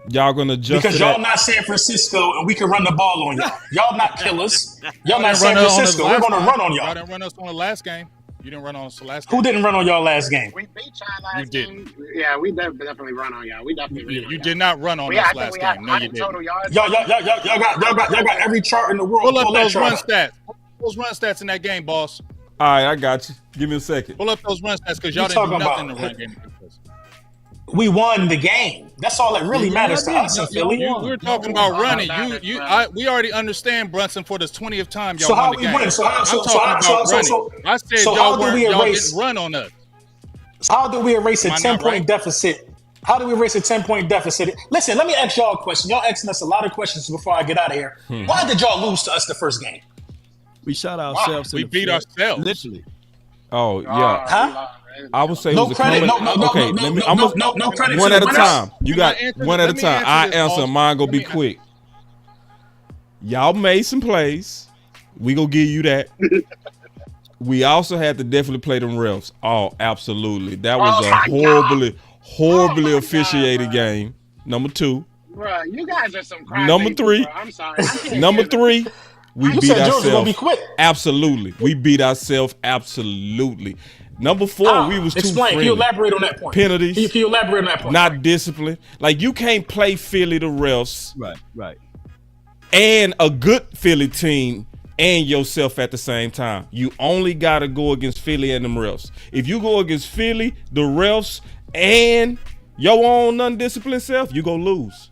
Y'all going to adjust because y'all not San Francisco and we can run the ball on y'all. Y'all not killers. Y'all not San Francisco. We're going to run on y'all. Y'all didn't run us on the last game. You didn't run on us the last game. Who didn't run on y'all last game? We beat y'all last game. Yeah, we definitely run on y'all. We definitely You did not run on us last game. No, you didn't. Y'all got every chart in the world. Pull up those run stats. Those run stats in that game, boss. All right, I got you. Give me a second. Pull up those run stats because y'all didn't do nothing in the run game. We won the game. That's all that really matters to us in Philly. We're talking about running. We already understand, Brunson, for the 20th time y'all won the game. I'm talking about running. I said y'all didn't run on us. So how do we erase a 10-point deficit? How do we erase a 10-point deficit? Listen, let me ask y'all a question. Y'all asking us a lot of questions before I get out of here. Why did y'all lose to us the first game? We shot ourselves. We beat ourselves. Literally. Oh, yeah. Huh? I would say no credit. No credit. One at a time. You got one at a time. I answer. Mine gonna be quick. Y'all made some plays. We gonna give you that. We also had to definitely play them refs. Oh, absolutely. That was a horribly officiated game. Number 2. Bro, you guys are some crazy Number 3. I'm sorry. Number 3. We You beat said Georgia gonna ourselves. be quick. Absolutely. We beat ourselves. Absolutely. Number 4, we was too explain. friendly. Can you elaborate on that point? Penalties. Can you elaborate on that point? Not discipline. Like, you can't play Philly the refs Right. and a good Philly team and yourself at the same time. You only got to go against Philly and them refs. If you go against Philly, the refs, and your own undisciplined self, you gonna lose.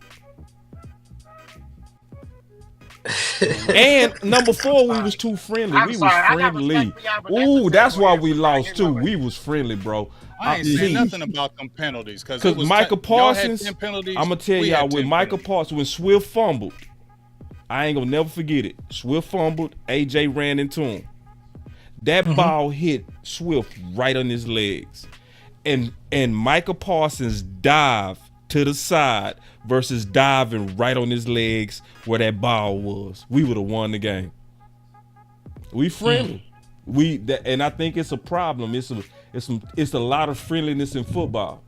And number 4, we was too friendly. I'm We sorry, I was got friendly. respect for y'all, but that's Ooh, the that's same why way we as lost somebody too. anyway. We was friendly, bro. I ain't saying nothing about them penalties because Michael Parsons, I'm penalties. gonna tell We y'all, had when 10 Michael penalties. Parsons, when Swift fumbled, I ain't gonna never forget it. Swift fumbled, AJ ran into him. That ball hit Swift right on his legs, and Michael Parsons dived to the side versus diving right on his legs where that ball was. We would have won the game. We friendly. And I think it's a problem. It's a lot of friendliness in football.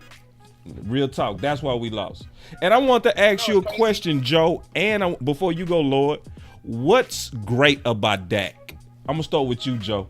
Real talk. That's why we lost. And I want to ask you a question, Joe. And before you go, Lord, what's great about Dak? I'm gonna start with you, Joe.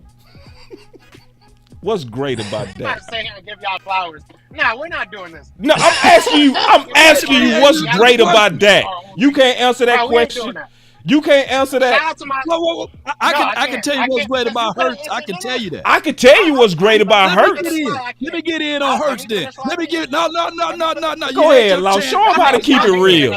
What's great about I'm Dak? not saying I give y'all flowers. No, we're not doing this. No, I'm asking you. I'm asking you what's great about Dak. You can't answer that No, we ain't question. doing that. You can't answer Shout that. out to my. Whoa. I can can't. tell you I what's can't, great because about you couldn't Hurts. I can answer tell you that. I can tell you what's great about Let me Hurts. get in. Let me get in on Hurts then. Let me get no. Go ahead, Law. Show him how to keep it real.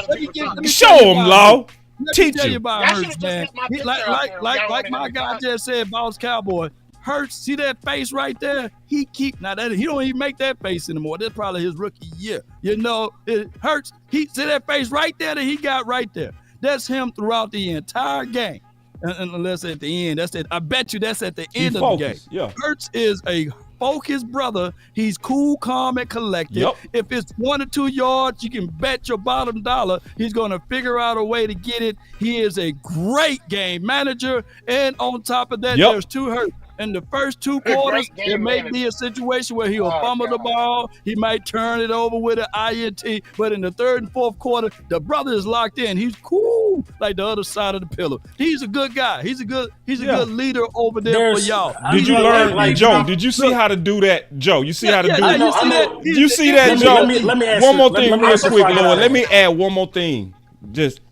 Show him, Law. Teach Tell you him. about Y'all Hurts, should've just man. put my picture up there if y'all Like wanted my him to guy talk. just said, Boss Cowboy. Hurts, see that face right there? He don't even make that face anymore. That's probably his rookie year. You know, it hurts. He see that face right there that he got right there. That's him throughout the entire game. Unless at the end, that's it. I bet you that's at the end of the game. Yeah. Hurts is a focused brother. He's cool, calm, and collected. Yep. If it's 1 or 2 yards, you can bet your bottom dollar he's going to figure out a way to get it. He is a great game manager. And on top of that, there's 2 hurts. In the first 2 quarters, there may be a situation where he'll fumble the ball. He might turn it over with an INT. But in the 3rd and 4th quarter, the brother is locked in. He's cool, like the other side of the pillow. He's a good guy. He's a good leader over there for y'all. Did you learn, Joe? Did you see how to do that, Joe? You see how to do that? You see that, Joe? Let me one more thing, real answer quick, Friday Lord. night. Let me add one more thing.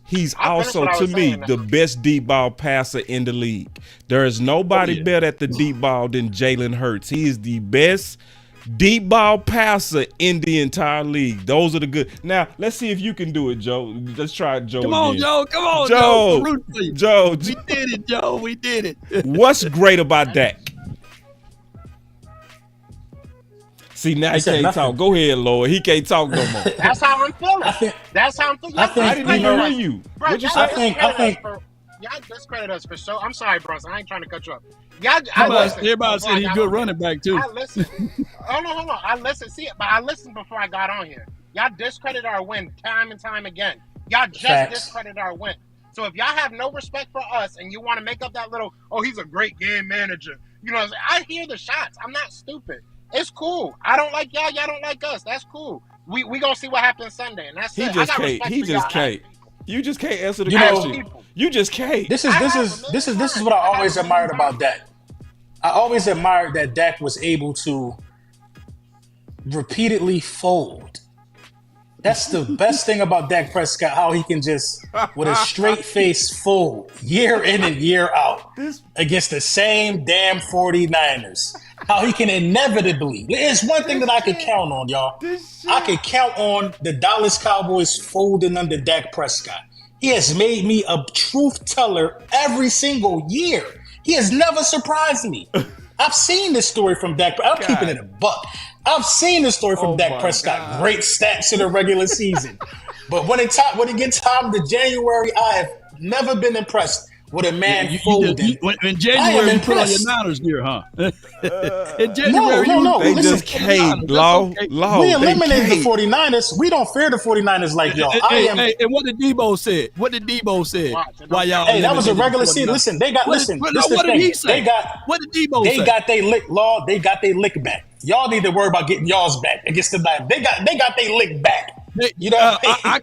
He's also, to me, the best deep ball passer in the league. There is nobody better at the deep ball than Jalen Hurts. He is the best deep ball passer in the entire league. Those are the good. Now, let's see if you can do it, Joe. Let's try it, Joe. Come on, again. Joe. Come on, Joe. Joe. We did it, Joe. We did it. What's great about Dak? See, now he can't talk. Go ahead, Lord. He can't talk no more. That's how I'm feeling. That's how I'm feeling. I didn't even hear you. Bro, What'd you say? I think. Y'all discredit us for sure. I'm sorry, Bronson. I ain't trying to cut you up. Everybody said he's a good running back, too. I listen. Hold on. I listen. See it, but I listened before I got on here. Y'all discredit our win time and time again. Y'all just discredit our win. So if y'all have no respect for us and you want to make up that little, he's a great game manager. You know, I hear the shots. I'm not stupid. It's cool. I don't like y'all. Y'all don't like us. That's cool. We gonna see what happens Sunday, and that's it. He just can't. You just can't answer the You know, question. You just can't. This is what I always admired about Dak. I always admired that Dak was able to repeatedly fold. That's the best thing about Dak Prescott, how he can just, with a straight face, fold year in and year out against the same damn 49ers. How he can inevitably, it's one thing that I could count on, y'all. I could count on the Dallas Cowboys folding under Dak Prescott. He has made me a truth teller every single year. He has never surprised me. I've seen this story from Dak. I'm keeping it a buck. I've seen this story from Dak Prescott. God. Great stats in the regular season. But when it gets time to January, I have never been impressed with a man folding. In January, you put on your Niners gear, huh? In January, no. They just can't. Law. We eliminated the 49ers. We don't fear the 49ers like y'all. And what did Debo say? Why y'all? Hey, that was a regular season. Listen, they got. What did he say? What did Debo say? They got their lick. Law. They got their lick back. Y'all need to worry about getting y'all's back against the Niners. They got their lick back. You know,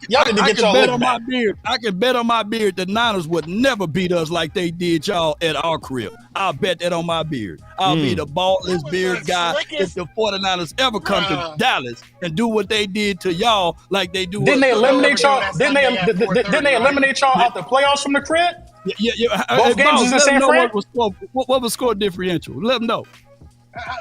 y'all didn't get y'all bet lick on back. my beard. I can bet on my beard the Niners would never beat us like they did y'all at our crib. I'll bet that on my beard. I'll be the baldest beard guy if the 49ers ever come to Dallas and do what they did to y'all like they do. Didn't they eliminate y'all? Didn't they eliminate y'all out the playoffs from the crib? Yeah. Both games was in San Fran. What was score differential? Let them know.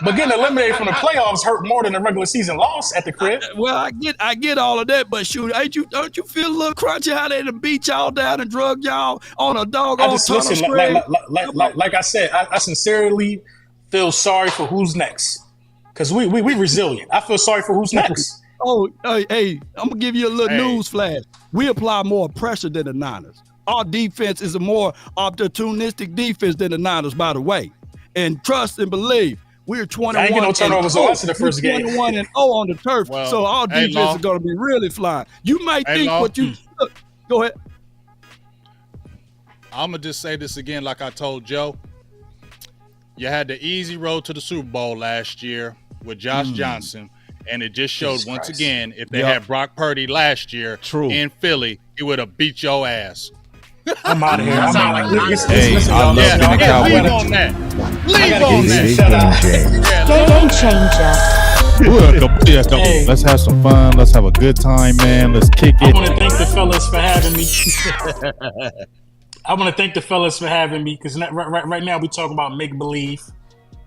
But getting eliminated from the playoffs hurt more than the regular season loss at the crib. Well, I get don't you feel a little crunchy how they done beat y'all down and drug y'all on a doggone tunnel screen? Like I said, I sincerely feel sorry for who's next. Because we resilient. I feel sorry for who's next. Oh, hey, I'm gonna give you a little news flash. We apply more pressure than the Niners. Our defense is a more opportunistic defense than the Niners, by the way. And trust and believe, we're 21. I ain't get no turnovers on us in the first game. 21-0 on the turf, so our defense is going to be really flying. You might think what you look. Go ahead. I'm gonna just say this again, like I told Joe. You had the easy road to the Super Bowl last year with Josh Johnson, and it just showed once again if they had Brock Purdy last year in Philly, he would have beat your ass. I'm out of here. Leave on that. Leave on that. Game changer. Let's have some fun. Let's have a good time, man. Let's kick it. I want to thank the fellas for having me. I want to thank the fellas for having me because right now we talking about make believe.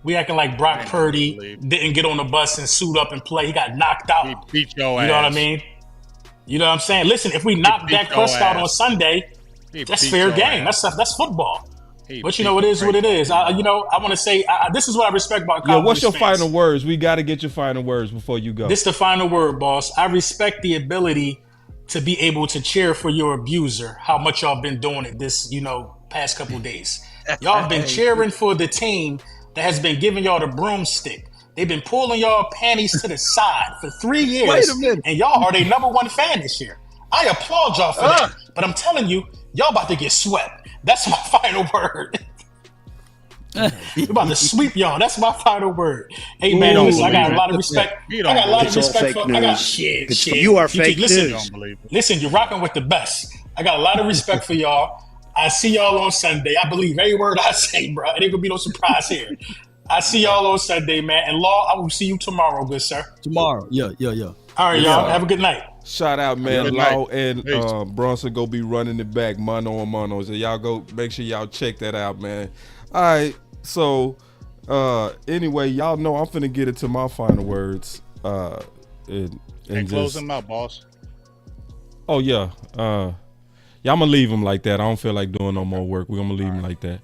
We acting like Brock Purdy didn't get on the bus and suit up and play. He got knocked out. He beat your ass. You know what I mean? You know what I'm saying? Listen, if we knock Dak Prescott on Sunday, that's fair game. That's football. But you know, it is what it is. I want to say this is what I respect about Cowboys what's your fans. final words? We got to get your final words before you go. This is the final word, boss. I respect the ability to be able to cheer for your abuser. How much y'all been doing it this, past couple of days. Y'all been cheering for the team that has been giving y'all the broomstick. They've been pulling y'all panties to the side for 3 years. Wait a minute. And y'all are their number one fan this year. I applaud y'all for that. But I'm telling you, y'all about to get swept. That's my final word. We're about to sweep y'all. That's my final word. Hey, man, listen, I got a lot of respect. I got a lot of respect for shit. You are fake news. Listen, you're rocking with the best. I got a lot of respect for y'all. I see y'all on Sunday. I believe every word I say, bro. It ain't gonna be no surprise here. I see y'all on Sunday, man. And Law, I will see you tomorrow, good sir. Tomorrow, yeah. All right, y'all. Have a good night. Shout out, man. Law and Bronson go be running it back mano a mano. So y'all go make sure y'all check that out, man. All right. So anyway, y'all know I'm finna get into my final words. And close them out, boss. Oh yeah. Yeah, I'm gonna leave them like that. I don't feel like doing no more work. We're gonna leave them like that.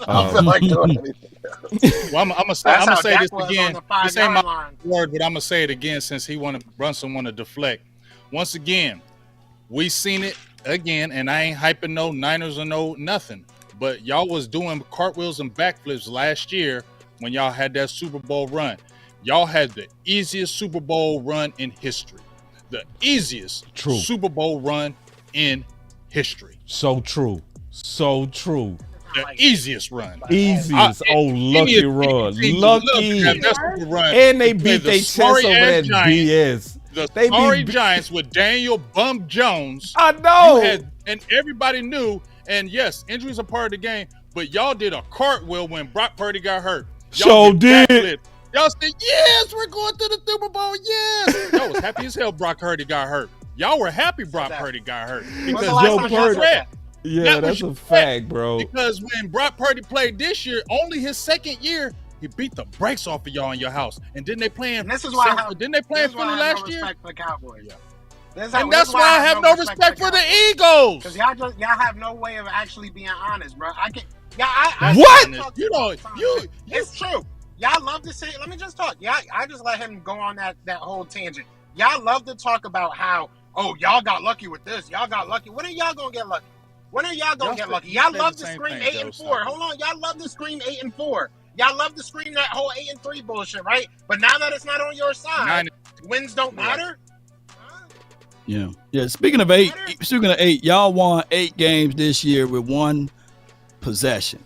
I don't feel like doing anything. Well, I'm gonna say this again. This ain't my word, but I'm gonna say it again since Brunson want to deflect. Once again, we seen it again, and I ain't hyping no Niners or no nothing. But y'all was doing cartwheels and backflips last year when y'all had that Super Bowl run. Y'all had the easiest Super Bowl run in history. The easiest Super Bowl run in history. So true. The easiest run. Easiest. Lucky run. Lucky. And they beat their chest over that BS. The sorry Giants with Daniel Bum Jones. I know. And everybody knew. And yes, injuries are part of the game. But y'all did a cartwheel when Brock Purdy got hurt. Y'all did. Y'all said, yes, we're going to the Super Bowl. Yes. Y'all was happy as hell Brock Purdy got hurt. Y'all were happy Brock Purdy got hurt. Because Joe Purdy. Yeah, that's a fact, bro. Because when Brock Purdy played this year, only his second year, he beat the brakes off of y'all in your house. And didn't they play in Philly last year? Respect for the Cowboys. Yeah. That's why I have no respect for the Eagles. Because y'all have no way of actually being honest, bro. I can't. What? It's true. Y'all love to say. Let me just talk. Yeah, I just let him go on that whole tangent. Y'all love to talk about how y'all got lucky with this. Y'all got lucky. When are y'all gonna get lucky? When are y'all gonna get lucky? Y'all love to scream 8-4. Hold on, y'all love to scream 8-4. Y'all love to scream that whole 8-3 bullshit, right? But now that it's not on your side, wins don't matter. Yeah. Speaking of eight, y'all won 8 games this year with 1 possession,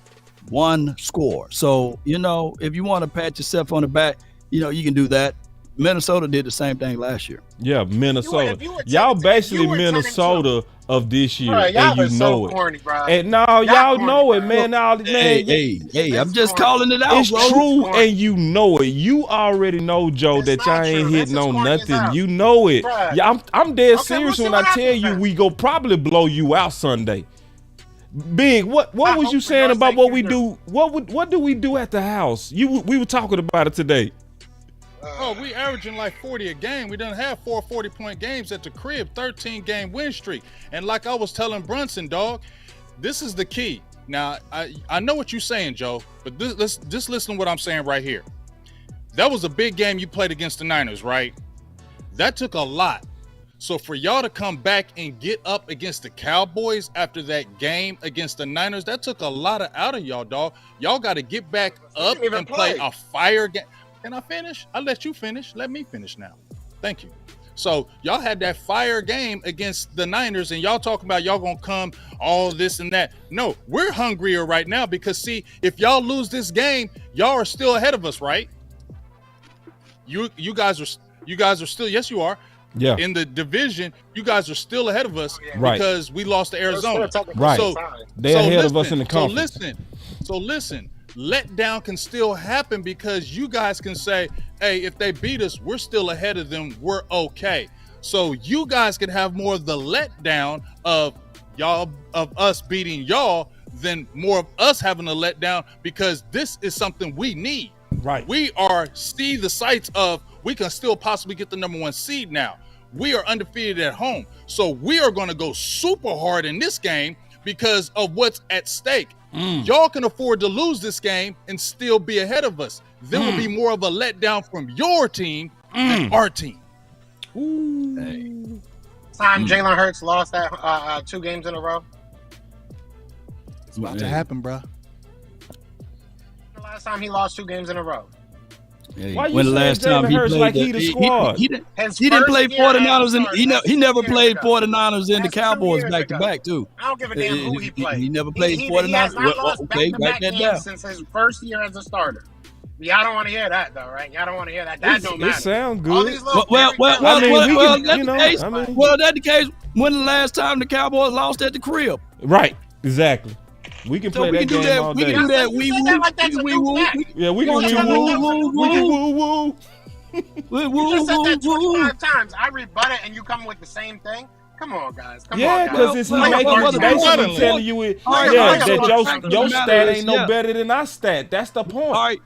1 score. So if you want to pat yourself on the back, you can do that. Minnesota did the same thing last year. Yeah, Minnesota. If you were Y'all 10 basically you were 10 and 2. Minnesota of this year, Bruh, y'all and you are know so it. corny, bro. And no, y'all know it, man. Now, Hey, I'm just calling it out, it's bro. true, and you know it. You already know, Joe, It's that y'all not ain't true. hitting That's as on corny as nothing. hell. You know it. Bruh. Yeah, I'm dead Okay, serious we'll when see I what tell happens you then. we go probably blow you out Sunday. Big, what I was hope you for saying your about sake what you we do. do? What do we do at the house? We were talking about it today. Oh, we averaging like 40 a game. We done have 4 40-point games at the crib, 13-game win streak. And like I was telling Brunson, dog, this is the key. Now, I know what you're saying, Joe, but just listen to what I'm saying right here. That was a big game you played against the Niners, right? That took a lot. So for y'all to come back and get up against the Cowboys after that game against the Niners, that took a lot out of y'all, dog. Y'all got to get back up and play a fire game. Can I finish? I'll let you finish. Let me finish now. Thank you. So y'all had that fire game against the Niners, and y'all talking about y'all gonna come all this and that. No, we're hungrier right now because see, if y'all lose this game, y'all are still ahead of us, right? You guys are still, yes, you are. Yeah. In the division, you guys are still ahead of us Right. because we lost to Arizona. Right. So They're ahead of us in the conference. So listen, letdown can still happen because you guys can say, hey, if they beat us, we're still ahead of them. We're okay. So you guys can have more of the letdown of us beating y'all than more of us having a letdown because this is something we need. Right. We see the sights of we can still possibly get the number 1 seed now. We are undefeated at home. So we are going to go super hard in this game because of what's at stake. Y'all can afford to lose this game and still be ahead of us. There will be more of a letdown from your team than our team. Time Jalen Hurts lost that 2 games in a row. It's about to happen, bro. The last time he lost 2 games in a row. Hey, Why you when the saying last time Jalen he Hurts played like he the squad? he didn't play 49ers and he never played 49ers and the That's 2 Cowboys years back to ago. back too. I don't give a damn who he played. He never played He 49ers. has not lost Okay, back-to-back write that games down. since his first year as a starter. Y'all don't want to hear that though, right? Y'all don't want to hear that. That don't matter. It sound All good. these little Well, I mean, we can, that's you the know, case. I mean, Well, that's the case. When the last time the Cowboys lost at the crib? right, exactly. We can So play we that can do game that. all We day. can do that. You We said woo. that like that's a We new woo. fact. Yeah, we can You woo said that like that's a woo. new We can woo woo. You just said that 25 times. I rebut it and you come with the same thing. Come on, guys. Come on, Yeah, guys. because it's Play a making part it time. basically telling you it. All right, Yeah, all right, that so your the stat matter ain't is, no better than our stat. That's the point. All right.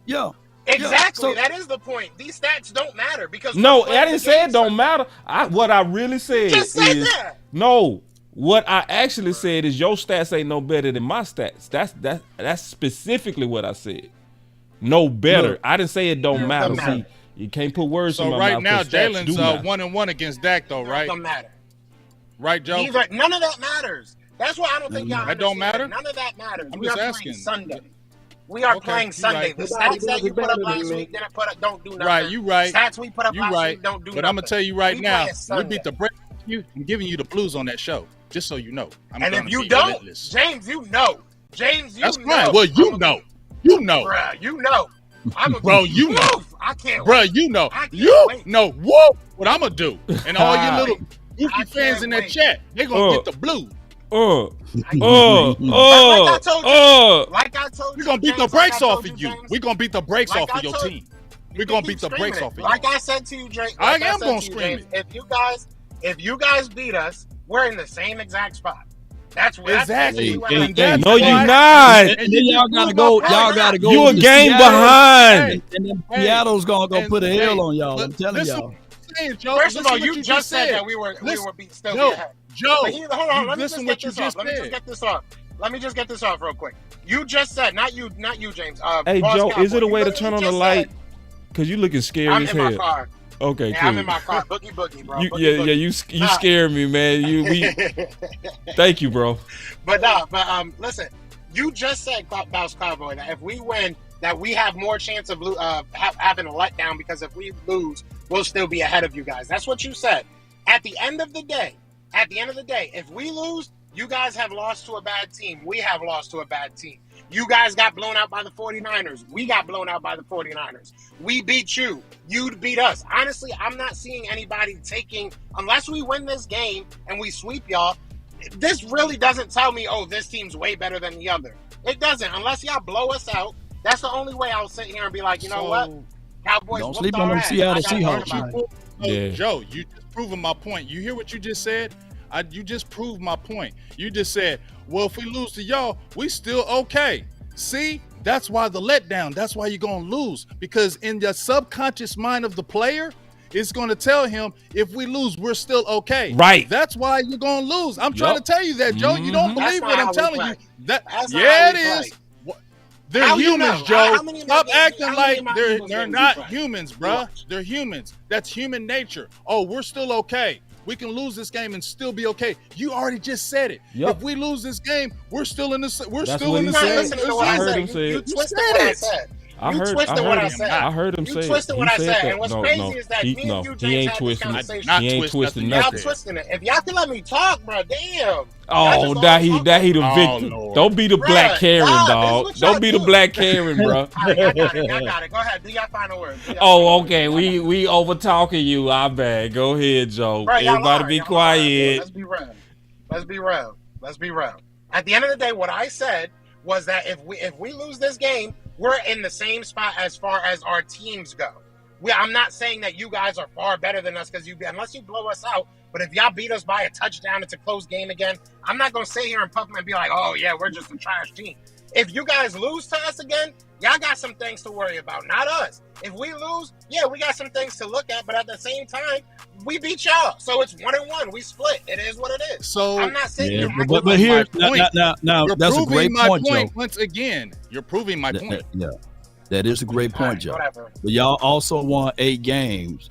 Yeah. Exactly. So- That is the point. These stats don't matter because No, we're playing I the didn't say game it don't matter. What I really said just said is that. no. What I actually said is your stats ain't no better than my stats. That's specifically what I said. No better. Look, I didn't say it don't matter. doesn't matter. See, you can't put words in So my right mouth. now, 'Cause stats do Jalen's matter. 1-1 against Dak, though, It right? don't matter. Right, Joe? None of that matters. That's why I don't think y'all That don't understand. matter? None of that matters. I'm we just are asking. playing Sunday. We are Okay, playing you Sunday. right. The stats that you put up last week didn't do nothing. Right, you right. Stats we put up You last right. week don't do But nothing. I'm gonna tell you right We now, playing we Sunday. beat the break. I'm giving you the blues on that show, just so you know. I'm And gonna if you be don't, relentless. James, you know. James, you That's know. fine. Well, you know. You know. Bruh, you know. I'm a Bro, you know. I can't Bruh, wait. you know. I can't You wait. know. Whoa, what I'm gonna do. And all your little I goofy can't fans in that wait. chat, they gonna get the blue. Like I told you, like I told you, We're gonna beat the James, brakes like I off told of you. James. We're gonna beat the brakes Like off I of your told team. You We're can gonna keep beat the screaming brakes it. off of you. Like I said to you, Drake. I Like am said gonna to you, scream James, if you guys beat us, we're in the same exact spot. That's where Exactly. That's And that's No, you why- not. And then y'all gotta go. Y'all gotta go. You a to game Seattle, behind. And then Seattle's gonna go put a hell on y'all. I'm telling listen y'all. what I'm saying, Joe. First of all, Listen what you just said that we were still Joe, be ahead. Joe, But hold on, let me listen just what get you this off. just Let me just said. get this off. Let me just get this off real quick. You just said, not you, James. Hey, Boss Joe, Cowboy, is it a you way to literally turn on the just light? said, Cause you looking scary I'm as in my hell. car. Okay, Yeah, cool. I'm in my car. Boogie, bro. You, Boogie. you scared me, man. Thank you, bro. But listen, you just said, Boss Cowboy, that if we win, that we have more chance of having a letdown because if we lose, we'll still be ahead of you guys. That's what you said. At the end of the day, if we lose, you guys have lost to a bad team. We have lost to a bad team. You guys got blown out by the 49ers. We got blown out by the 49ers. We beat you. You beat us. Honestly, I'm not seeing anybody taking, unless we win this game and we sweep y'all, this really doesn't tell me, oh, this team's way better than the other. It doesn't. Unless y'all blow us out, that's the only way I'll sit here and be like, you know what? Cowboys don't sleep on them Seattle Seahawks. Yeah. Joe, you just proving my point. You hear what you just said? You just proved my point. You just said, well, if we lose to y'all, we still okay. See, that's why the letdown. That's why you're going to lose. Because in the subconscious mind of the player, it's going to tell him, if we lose, we're still okay. Right. That's why you're going to lose. I'm trying to tell you that, Joe. You don't believe what I'm telling you. That's yeah, it is. They're humans, Joe. Stop acting like they're not humans, bruh. They're humans. That's human nature. Oh, we're still okay. We can lose this game and still be okay. You already just said it. Yep. If we lose this game, we're still in the. We're That's still in the same. I heard him say you twisted what I said. You twisted what I said. I heard him say it. You twisted what I said. And what's crazy is that me and you, James, had this conversation. He ain't twisting nothing. I'm twisting it. If y'all can let me talk, bro, damn. Oh, that he the victim. Lord. Don't be the black Karen, dog. Don't be the black Karen, bro. I got it. Go ahead. Do y'all final word? Oh, okay. We over talking you. I bad. Go ahead, Joe. Bro, everybody be quiet. Let's be real. At the end of the day, what I said was that if we lose this game, we're in the same spot as far as our teams go. I'm not saying that you guys are far better than us unless you blow us out. But if y'all beat us by a touchdown, it's a close game again. I'm not going to sit here and puff and be like, oh, yeah, we're just a trash team. If you guys lose to us again, y'all got some things to worry about, not us. If we lose, yeah, we got some things to look at. But at the same time, we beat y'all. So it's 1-1. We split. It is what it is. So I'm not sitting here. But here, now that's a great point, Joe. Once again, you're proving my point. Yeah, that is a great point, Joe. Whatever. But y'all also won 8 games,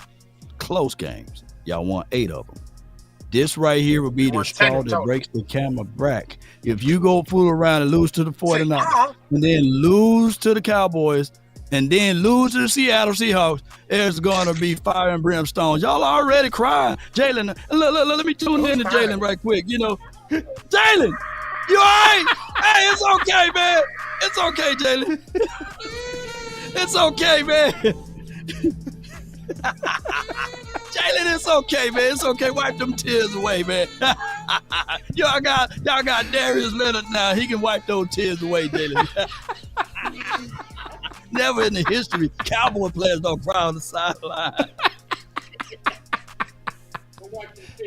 close games. Y'all won 8 of them. This right here will be the straw that breaks the camel's back. If you go fool around and lose to the 49ers, and then lose to the Cowboys, and then lose to the Seattle Seahawks, there's going to be fire and brimstone. Y'all already crying. Jalen, look, let me tune in to Jalen right quick. You know, Jalen, you all right? Hey, it's okay, man. It's okay, Jalen. It's okay, man. Jalen, it's okay, man. It's okay. Wipe them tears away, man. y'all got Darius Leonard now. He can wipe those tears away, Jalen. Never in the history, Cowboy players don't cry on the sideline.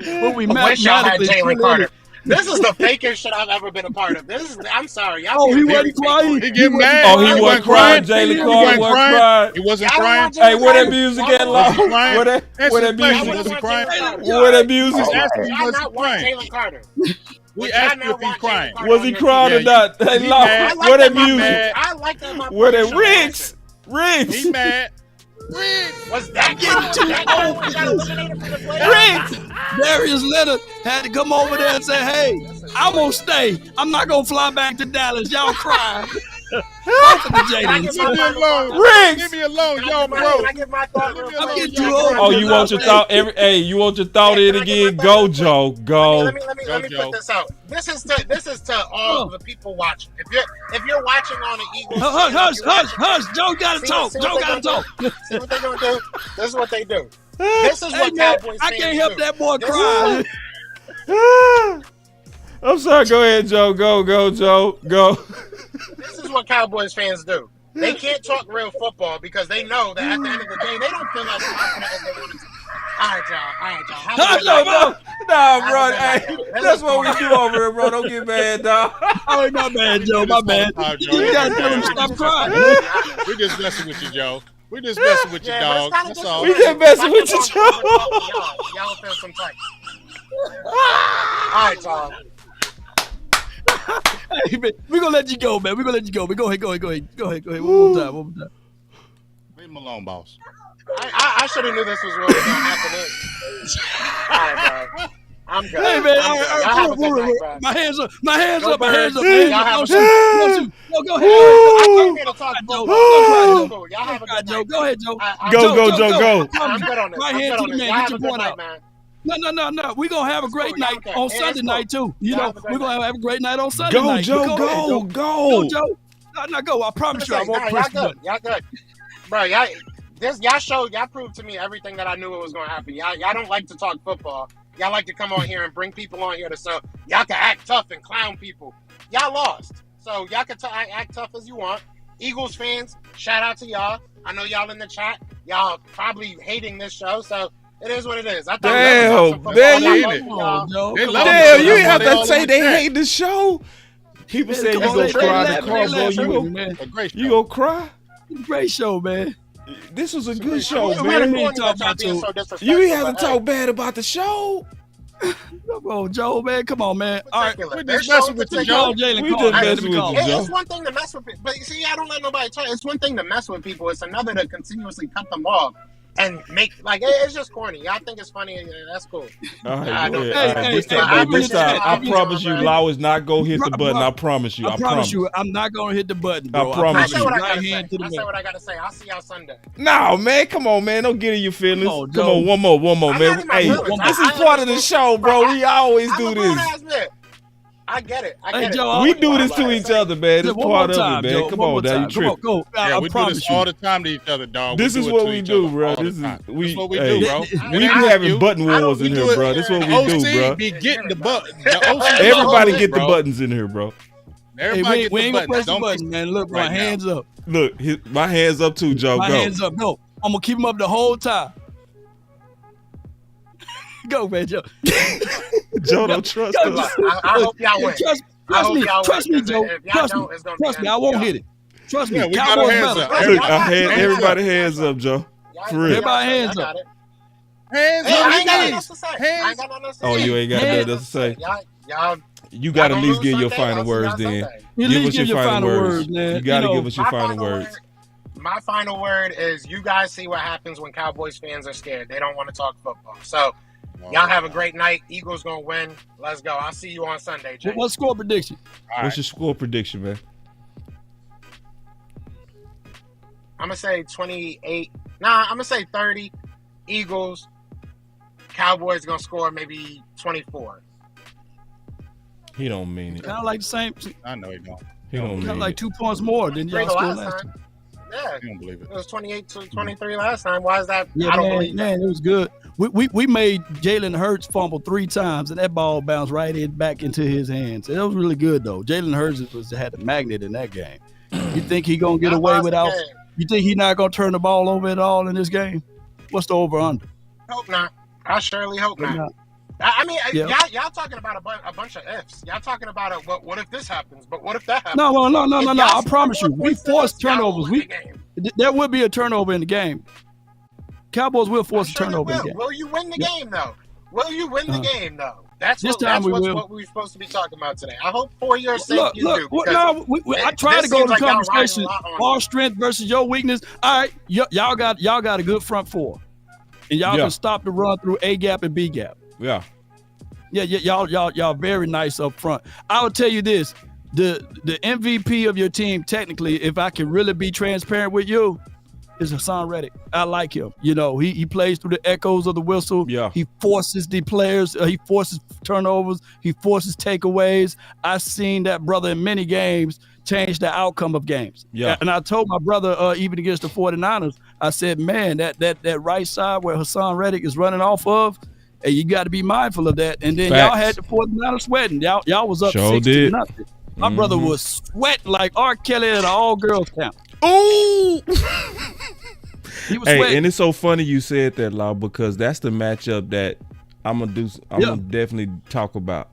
But we mathematically Jalen Carter. This is the fakest shit I've ever been a part of. I'm sorry. Y'all he wasn't crying. He get mad. Oh, he wasn't crying. Jalen Carter wasn't crying. He wasn't crying. Hey, where that music at, Law? Where that music? Was he crying? Where that music? I'm not watching Jalen Carter. We asked you if he's crying. Was he crying or not? Hey, Law, where that music? I like that. Where that Riggs? He mad. Was that getting too old? Riggs! Darius Leonard had to come over there and say, hey, I'm going to stay. I'm not going to fly back to Dallas. Y'all cry. Both of the Jadens. Leave me alone. Riggs! Leave me alone, y'all, bro. I'm getting too old. Oh, you want your thought? You want your thought in again? Go, Joe. Go. Let me put this out. This is to all the people watching. If you're watching on the Eagles, hush. Joe gotta talk. Joe gotta talk. See what they're gonna do? This is what they do. This is what Cowboys fans do. I can't help that boy cry. I'm sorry. Go ahead, Joe. Go, Joe. Go. This is what Cowboys fans do. They can't talk real football because they know that at the end of the day, they don't feel as confident as they want to. All right, y'all. Nah, bro. Hey, that's what we do over here, bro. Don't get mad, dog. Oh, my bad, Joe. My bad. You gotta tell him to stop crying. We're just messing with you, Joe. We're just messing with you, dog. That's all. We just messing with you, Joe. Y'all feel some type. All right, Tom. Hey, man, we're gonna let you go, man. We're gonna let you go. But go ahead. One more time. Leave him alone, boss. I should have knew this was really gonna happen. All right, bro. I'm good. Hey, man. Y'all have a good night, bro. My hands up. Go ahead. I'm here to talk football. Y'all have a good night. Go ahead, Joe. Go, Joe. I'm good on this. Right hand to the man. Get your point out. No. We're going to have a great night on Sunday night, too. You know, we're going to have a great night on Sunday night. Go, Joe. Go, Joe. No, go. I promise you, I won't press the button. Y'all good. Bro, y'all proved to me everything that I knew it was going to happen. Y'all don't like to talk football. Y'all like to come on here and bring people on here so y'all can act tough and clown people. Y'all lost. So y'all can act tough as you want. Eagles fans, shout out to y'all. I know y'all in the chat. Y'all probably hating this show, so it is what it is. I thought damn, you ain't have to say they hate the show. People say you gonna cry the car, bro. You gonna cry? Great show, man. This was a good show, man. You ain't have to talk bad about the show. Oh, Joe, man, come on, man. All right, we're just messing with you, Joe. We just messing with you, Joe. It's one thing to mess with people, but you see, I don't let nobody talk. It's one thing to mess with people. It's another to continuously cut them off and make it's just corny. Y'all think it's funny, and that's cool. All right, this time, I promise you, Lau is not gonna hit the button. I promise you. I promise you, I'm not gonna hit the button, bro. I promise you. I say what I gotta say. I'll see y'all Sunday. No, man, come on, man. Don't get in your feelings. Come on, one more, man. Hey, this is part of the show, bro. We always do this. I get it. Joe, we do this to each other, man. It's part of it, man. Joe, come on, now you tripping. Go. Yeah, we do this all the time to each other, dog. This is what we do, bro. This is what we do, bro. We be having button wars in here, bro. This is what we do, bro. Be getting the button. Everybody get the buttons in here, bro. Everybody we ain't gonna press the button, man. Look, my hands up. Look, my hands up too, Joe. My hands up. No, I'm gonna keep them up the whole time. Go, man, Joe. Joe don't trust us. I hope y'all win. Trust me, Joe. Trust me, I won't hit it. Trust me. We got our hands up. Everybody hands up, Joe. For real. Everybody hands up. Hands up. I ain't got nothing else to say. Oh, you ain't got nothing else to say. You got to at least give your final words then. Give us your final words, man. You got to give us your final words. My final word is you guys see what happens when Cowboys fans are scared. They don't want to talk football. So, y'all have a great night. Eagles going to win. Let's go. I'll see you on Sunday, Jay. What's score prediction? What's your score prediction, man? I'm going to say 28. Nah, I'm going to say 30. Eagles. Cowboys going to score maybe 24. He don't mean it. Kind of like the same. I know he don't. He don't mean it. Kind of like 2 points more than y'all scored last time. Yeah, you don't believe it. It was 28 to 23 last time. Why is that? Yeah, I don't believe man, it was good. We made Jalen Hurts fumble 3 times, and that ball bounced right back into his hands. It was really good, though. Jalen Hurts had the magnet in that game. You think he gonna get away without? You think he not gonna turn the ball over at all in this game? What's the over/under? Hope not. I surely hope not. I mean, y'all talking about a bunch of ifs. Y'all talking about what if this happens? But what if that happens? No. I promise you, we force turnovers. There will be a turnover in the game. Cowboys will force a turnover in the game. Will you win the game though? Will you win the game though? That's what we're supposed to be talking about today. I hope for your sake you do. I try to go to the conversation our strength versus your weakness. All right, y'all got a good front four, and y'all can stop the run through A gap and B gap. Yeah, y'all very nice up front. I will tell you this: the MVP of your team, technically, if I can really be transparent with you, is Hassan Reddick. I like him. You know, he plays through the echoes of the whistle. Yeah. He forces the players. He forces turnovers. He forces takeaways. I've seen that brother in many games change the outcome of games. Yeah. And I told my brother, even against the 49ers, I said, man, that right side where Hassan Reddick is running off of, and you got to be mindful of that. And then y'all had the 49ers sweating. Y'all was up 60-0. My brother was sweating like R. Kelly at an all-girls camp. Ooh! He was hey, and it's so funny you said that, Lau, because that's the matchup that I'm gonna definitely talk about,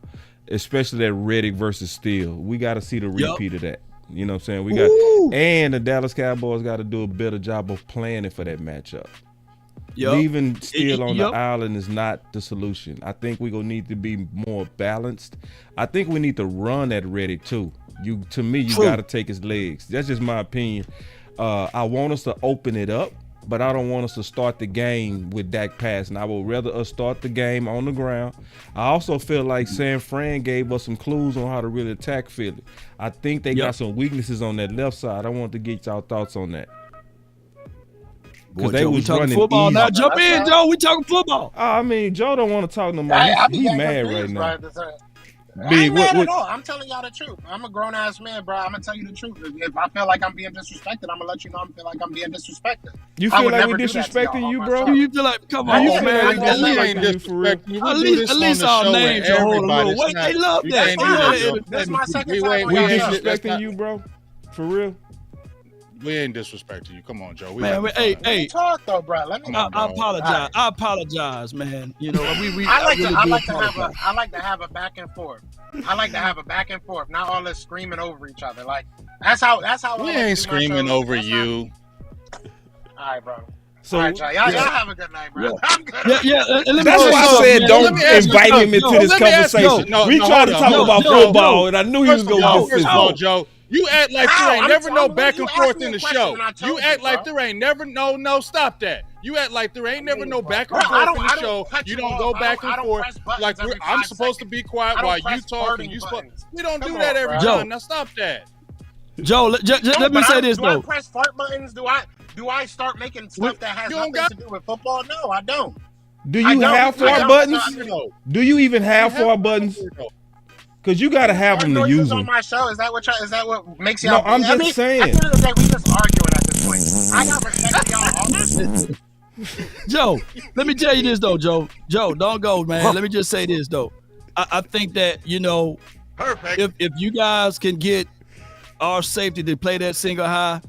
especially that Reddick versus Steele. We got to see the repeat of that. You know what I'm saying? And the Dallas Cowboys got to do a better job of planning for that matchup. Leaving Steele on the island is not the solution. I think we're gonna need to be more balanced. I think we need to run at Reddick too. To me, you got to take his legs. That's just my opinion. I want us to open it up, but I don't want us to start the game with Dak passing. I would rather us start the game on the ground. I also feel like San Fran gave us some clues on how to really attack Philly. I think they got some weaknesses on that left side. I want to get y'all thoughts on that. Because they was running football. Now jump in, Joe. We talking football. I mean, Joe don't want to talk no more. He's mad right now. I ain't mad at all. I'm telling y'all the truth. I'm a grown ass man, bro. I'm gonna tell you the truth. If I feel like I'm being disrespected, I'm gonna let you know I feel like I'm being disrespected. You feel like we're disrespecting you, bro? You feel like, come on, you feel man. like we ain't disrespecting you. At least our names are hold on. Wait, they love that. This is my second time on We y'all show. disrespecting you, bro? For real? We ain't disrespecting you. Come on, Joe. Hey, talk though, bro. Let me. I apologize. I apologize, man. You know, I like to have a back and forth. I like to have a back and forth, not all this screaming over each other. Like that's how. We ain't screaming over you. All right, bro. So, all right, y'all have a good night, bro. I'm good. That's why I said don't invite him into this conversation. We tried to talk about football, and I knew he was going to First of all, Joe, you act like there ain't never no back and forth in the show. You act like there ain't never no. Stop that. You act like there ain't never no back and forth in the show. You don't go back and forth. Like I'm supposed to be quiet while you talk, and we don't do that every time. Now stop that. Joe, let me say this though. Do I press fart buttons? Do I start making stuff that has nothing to do with football? No, I don't. Do you have fart buttons? Do you even have fart buttons? Because you got to have them to use them. On my show, is that what makes y'all? No, I'm just saying. At the end of the day, we just arguing at this point. I got respect for y'all all. Joe, let me tell you this though, Joe. Joe, don't go, man. Let me just say this though. I think that perfect. If you guys can get our safety to play that single high,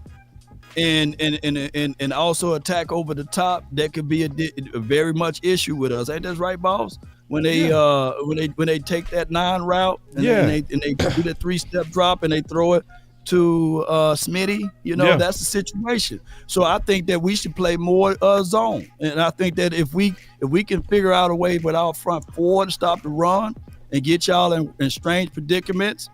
and also attack over the top, that could be a very much issue with us. Ain't that right, boss? When they when they take that 9 route and they do the 3-step drop and they throw it to Smitty, that's the situation. So I think that we should play more zone, and I think that if we can figure out a way with our front 4 to stop the run and get y'all in strange predicaments,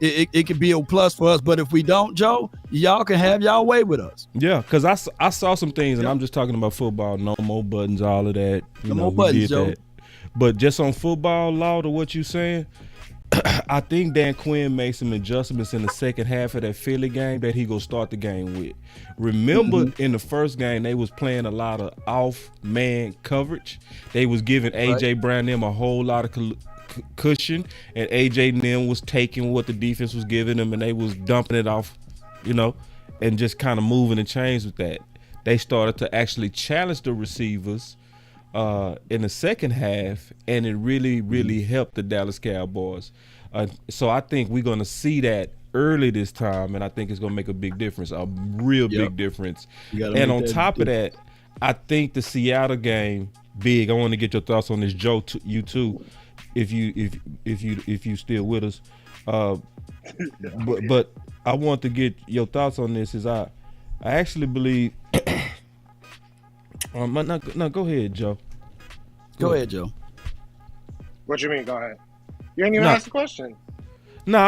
it could be a plus for us. But if we don't, Joe, y'all can have y'all way with us. Yeah, because I saw some things, and I'm just talking about football. No more buttons, all of that. No more buttons, Joe. That. But just on football law, to what you saying, I think Dan Quinn made some adjustments in the second half of that Philly game that he gonna start the game with. Remember, in the first game, they was playing a lot of off-man coverage. They was giving A.J. Brown them a whole lot of cushion, and A.J. and them was taking what the defense was giving them, and they was dumping it off, and just kind of moving the chains with that. They started to actually challenge the receivers in the second half, and it really, really helped the Dallas Cowboys. So I think we're going to see that early this time, and I think it's going to make a big difference, a real big difference. And on top of that, I think the Seattle game big. I want to get your thoughts on this, Joe. You too, if you still with us. But I want to get your thoughts on this. Is I actually believe. No, go ahead, Joe. Go ahead, Joe. What you mean? Go ahead. You didn't even ask the question. No,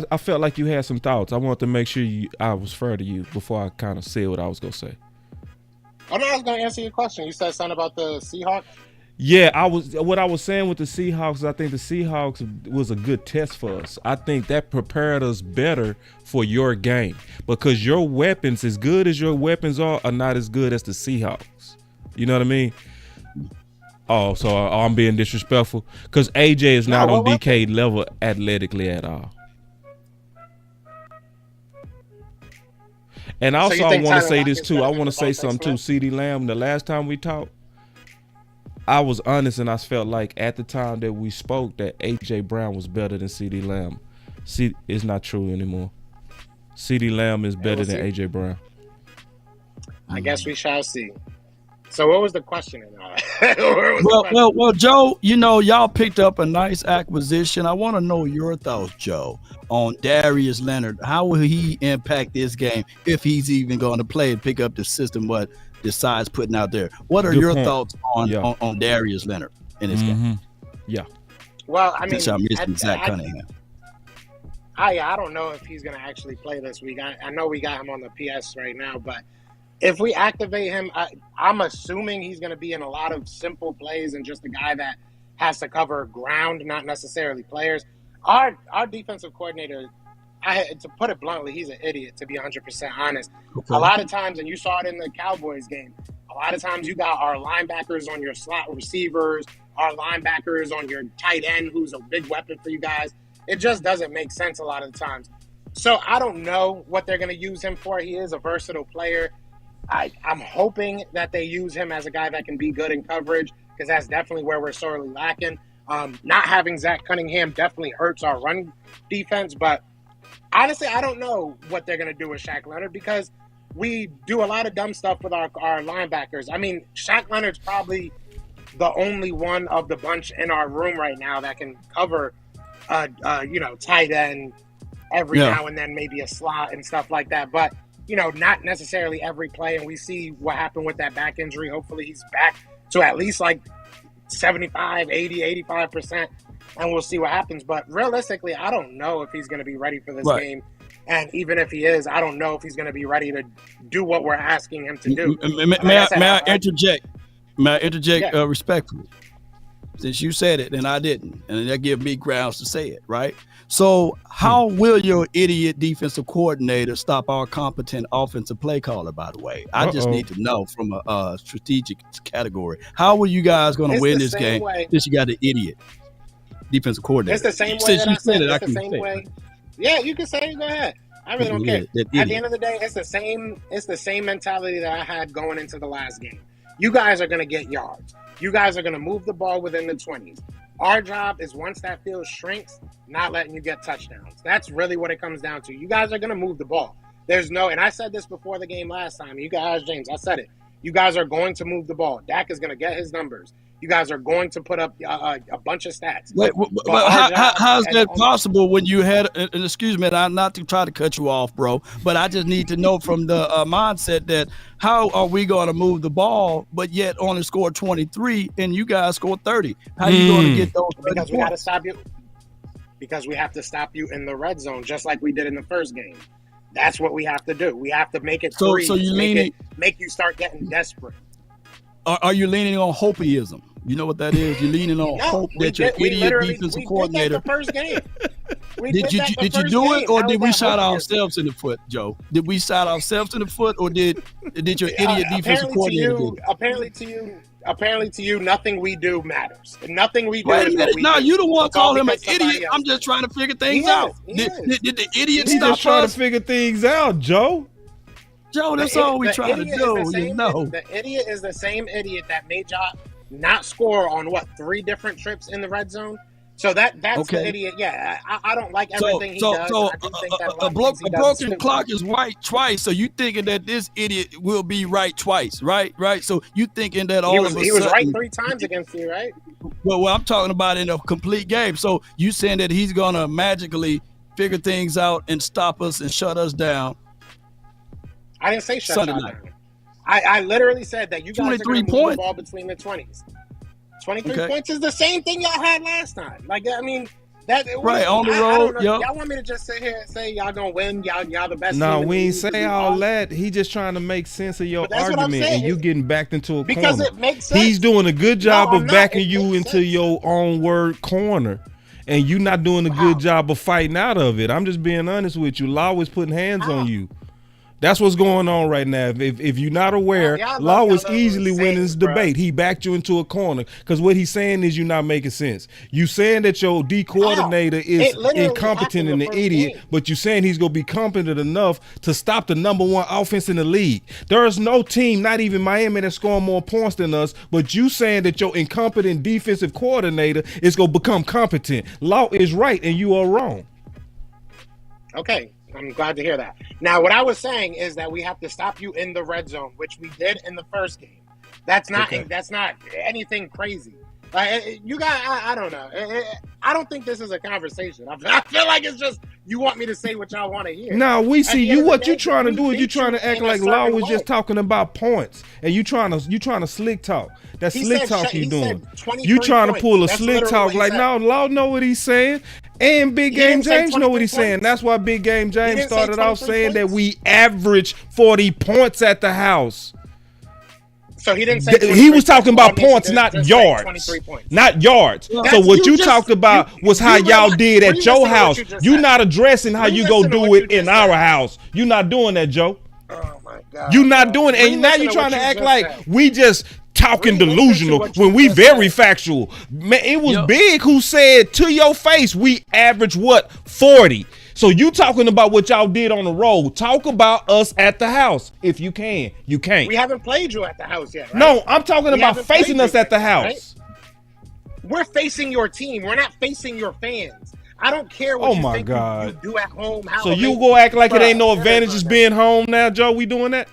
I felt like you had some thoughts. I wanted to make sure I was fair to you before I kind of said what I was gonna say. I was gonna answer your question. You said something about the Seahawks. Yeah, what I was saying with the Seahawks, I think the Seahawks was a good test for us. I think that prepared us better for your game because your weapons, as good as your weapons are not as good as the Seahawks. You know what I mean? Oh, so I'm being disrespectful because AJ is not on DK level athletically at all. And also, I want to say this too. I want to say something too. CeeDee Lamb, the last time we talked, I was honest and I felt like at the time that we spoke that AJ Brown was better than CeeDee Lamb. It's not true anymore. CeeDee Lamb is better than AJ Brown. I guess we shall see. So what was the question? Well, Joe, y'all picked up a nice acquisition. I want to know your thoughts, Joe, on Darius Leonard. How will he impact this game if he's even going to play and pick up the system what decides putting out there? What are your thoughts on Darius Leonard in this game? Yeah. Well, I mean, Zach Cunningham. I don't know if he's going to actually play this week. I know we got him on the PS right now, but if we activate him, I'm assuming he's going to be in a lot of simple plays and just a guy that has to cover ground, not necessarily players. Our defensive coordinator, to put it bluntly, he's an idiot, to be 100% honest. Okay. A lot of times, and you saw it in the Cowboys game, a lot of times you got our linebackers on your slot receivers, our linebackers, on your tight end, who's a big weapon for you guys. It just doesn't make sense a lot of the times. So I don't know what they're going to use him for. He is a versatile player. I'm hoping that they use him as a guy that can be good in coverage, because that's definitely where we're sorely lacking. Not having Zach Cunningham definitely hurts our run defense, but honestly, I don't know what they're going to do with Shaq Leonard, because we do a lot of dumb stuff with our linebackers. I mean, Shaq Leonard's probably the only one of the bunch in our room right now that can cover, tight end every now and then, maybe a slot and stuff like that. But, not necessarily every play. And we see what happened with that back injury. Hopefully he's back to at least like 75, 80, 85%. And we'll see what happens. But realistically, I don't know if he's going to be ready for this game. And even if he is, I don't know if he's going to be ready to do what we're asking him to do. May I interject? May I interject respectfully? Since you said it and I didn't, and that gives me grounds to say it, right? So how will your idiot defensive coordinator stop our competent offensive play caller, by the way? I just need to know from a strategic category. How are you guys going to win this game since you got the idiot defensive coordinator? It's the same way that I said it. It's the same way. Yeah, you can say it. Go ahead. I really don't care. At the end of the day, it's the same mentality that I had going into the last game. You guys are going to get yards. You guys are going to move the ball within the 20s. Our job is, once that field shrinks, not letting you get touchdowns. That's really what it comes down to. You guys are going to move the ball. And I said this before the game last time. You guys, James, I said it. You guys are going to move the ball. Dak is going to get his numbers. You guys are going to put up a bunch of stats. But how is that possible when you had, and excuse me, not to try to cut you off, bro, but I just need to know from the mindset that how are we going to move the ball, but yet only score 23 and you guys score 30? How are you going to get those? Because we got to stop you. Because we have to stop you in the red zone, just like we did in the first game. That's what we have to do. We have to make it so you make you start getting desperate. Are you leaning on hopeism? You know what that is? You're leaning on hope that your idiot defensive coordinator. The first game. Did you do it, or did we shot ourselves in the foot, Joe? Did we shot ourselves in the foot, or did your idiot defensive coordinator do it? Apparently to you, nothing we do matters. Nothing we do is what we do. You the one calling him an idiot. I'm just trying to figure things out. Did the idiot stop us? Trying to figure things out, Joe. Joe, that's all we trying to do. The idiot is the same idiot that made y'all not score on 3 different trips in the red zone. So that's the idiot. Yeah, I don't like everything he does. So a broken clock is right twice. So you thinking that this idiot will be right twice, right? So you thinking that all of a sudden he was right 3 times against you, right? Well, I'm talking about in a complete game. So you saying that he's gonna magically figure things out and stop us and shut us down? I didn't say shut y'all down. I literally said that you guys are going to move the ball between the 20s. 23 points is the same thing y'all had last time. Like, I mean, on the road. Y'all want me to just sit here and say y'all gonna win? Y'all the best. No, we ain't say all that. He just trying to make sense of your argument, and you getting backed into a because corner. It makes sense. He's doing a good job of backing you into your own word corner, and you not doing a good job of fighting out of it. I'm just being honest with you. Law is putting hands on you. That's what's going on right now. If you're not aware, Law was easily winning this debate. He backed you into a corner because what he's saying is you're not making sense. You saying that your D coordinator is incompetent and an idiot, but you saying he's going to be competent enough to stop the #1 offense in the league. There is no team, not even Miami, that's scoring more points than us, but you saying that your incompetent defensive coordinator is going to become competent. Law is right and you are wrong. Okay. I'm glad to hear that. Now, what I was saying is that we have to stop you in the red zone, which we did in the first game. That's not anything crazy. Like, you guys, I don't know. I don't think this is a conversation. I feel like it's just you want me to say what y'all want to hear. No, we see you. What you trying to do is you trying to act like Law was just talking about points, and you trying to slick talk. That's slick talk you doing. You trying to pull a slick talk like no, Law know what he's saying, and Big Game James know what he's saying. That's why Big Game James started off saying that we average 40 points at the house. So he didn't say he was talking about points, not yards. Not yards. So what you talked about was how y'all did at your house. You're not addressing how you go do it in our house. You're not doing that, Joe. Oh my God. You're not doing it. And now you're trying to act like we just talking Read into delusional what you when we just very said. factual. Man, it was Yo. Big who said to your face we average what 40. So you talking about what y'all did on the road. Talk about us at the house. If you can, you can't. We haven't played you at the house yet, right? No, I'm talking We about haven't facing played us you at the yet, house. right? We're facing your team. We're not facing your fans. I don't care what Oh you my think God. you do at home. How So you go act like it ain't no Bruh, advantages bruh. being home now, Joe? We doing that?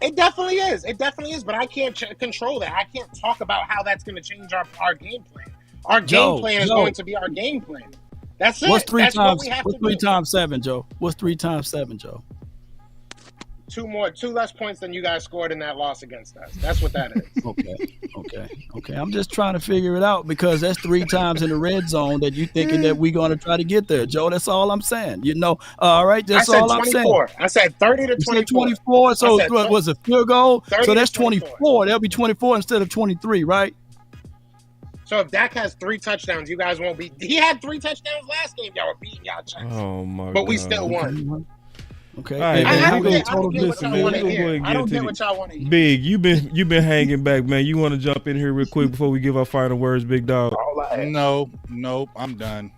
It definitely is. It definitely is. But I can't control that. I can't talk about how that's going to change our game plan. Our game plan is going to be our game plan. That's it. What's three That's times? what we have What's to three do. times 7, Joe? What's 3 times 7, Joe? Two less points than you guys scored in that loss against us. That's what that is. Okay. I'm just trying to figure it out because that's 3 times in the red zone that you thinking that we're going to try to get there, Joe. That's all I'm saying. All right. That's all I'm saying. I said 30 to 24. 24. So what was a field goal? 30 So to that's 24. 24. That'll be 24 instead of 23, right? So if Dak has 3 touchdowns, you guys won't be. He had 3 touchdowns last game. Y'all were beating y'all checks. Oh my God. But we still won. Okay. All right, I man, don't get what y'all want to hear. I don't get what y'all want to hear. Big, you been hanging back, man. You want to jump in here real quick before we give our final words, big dog? No, I'm done.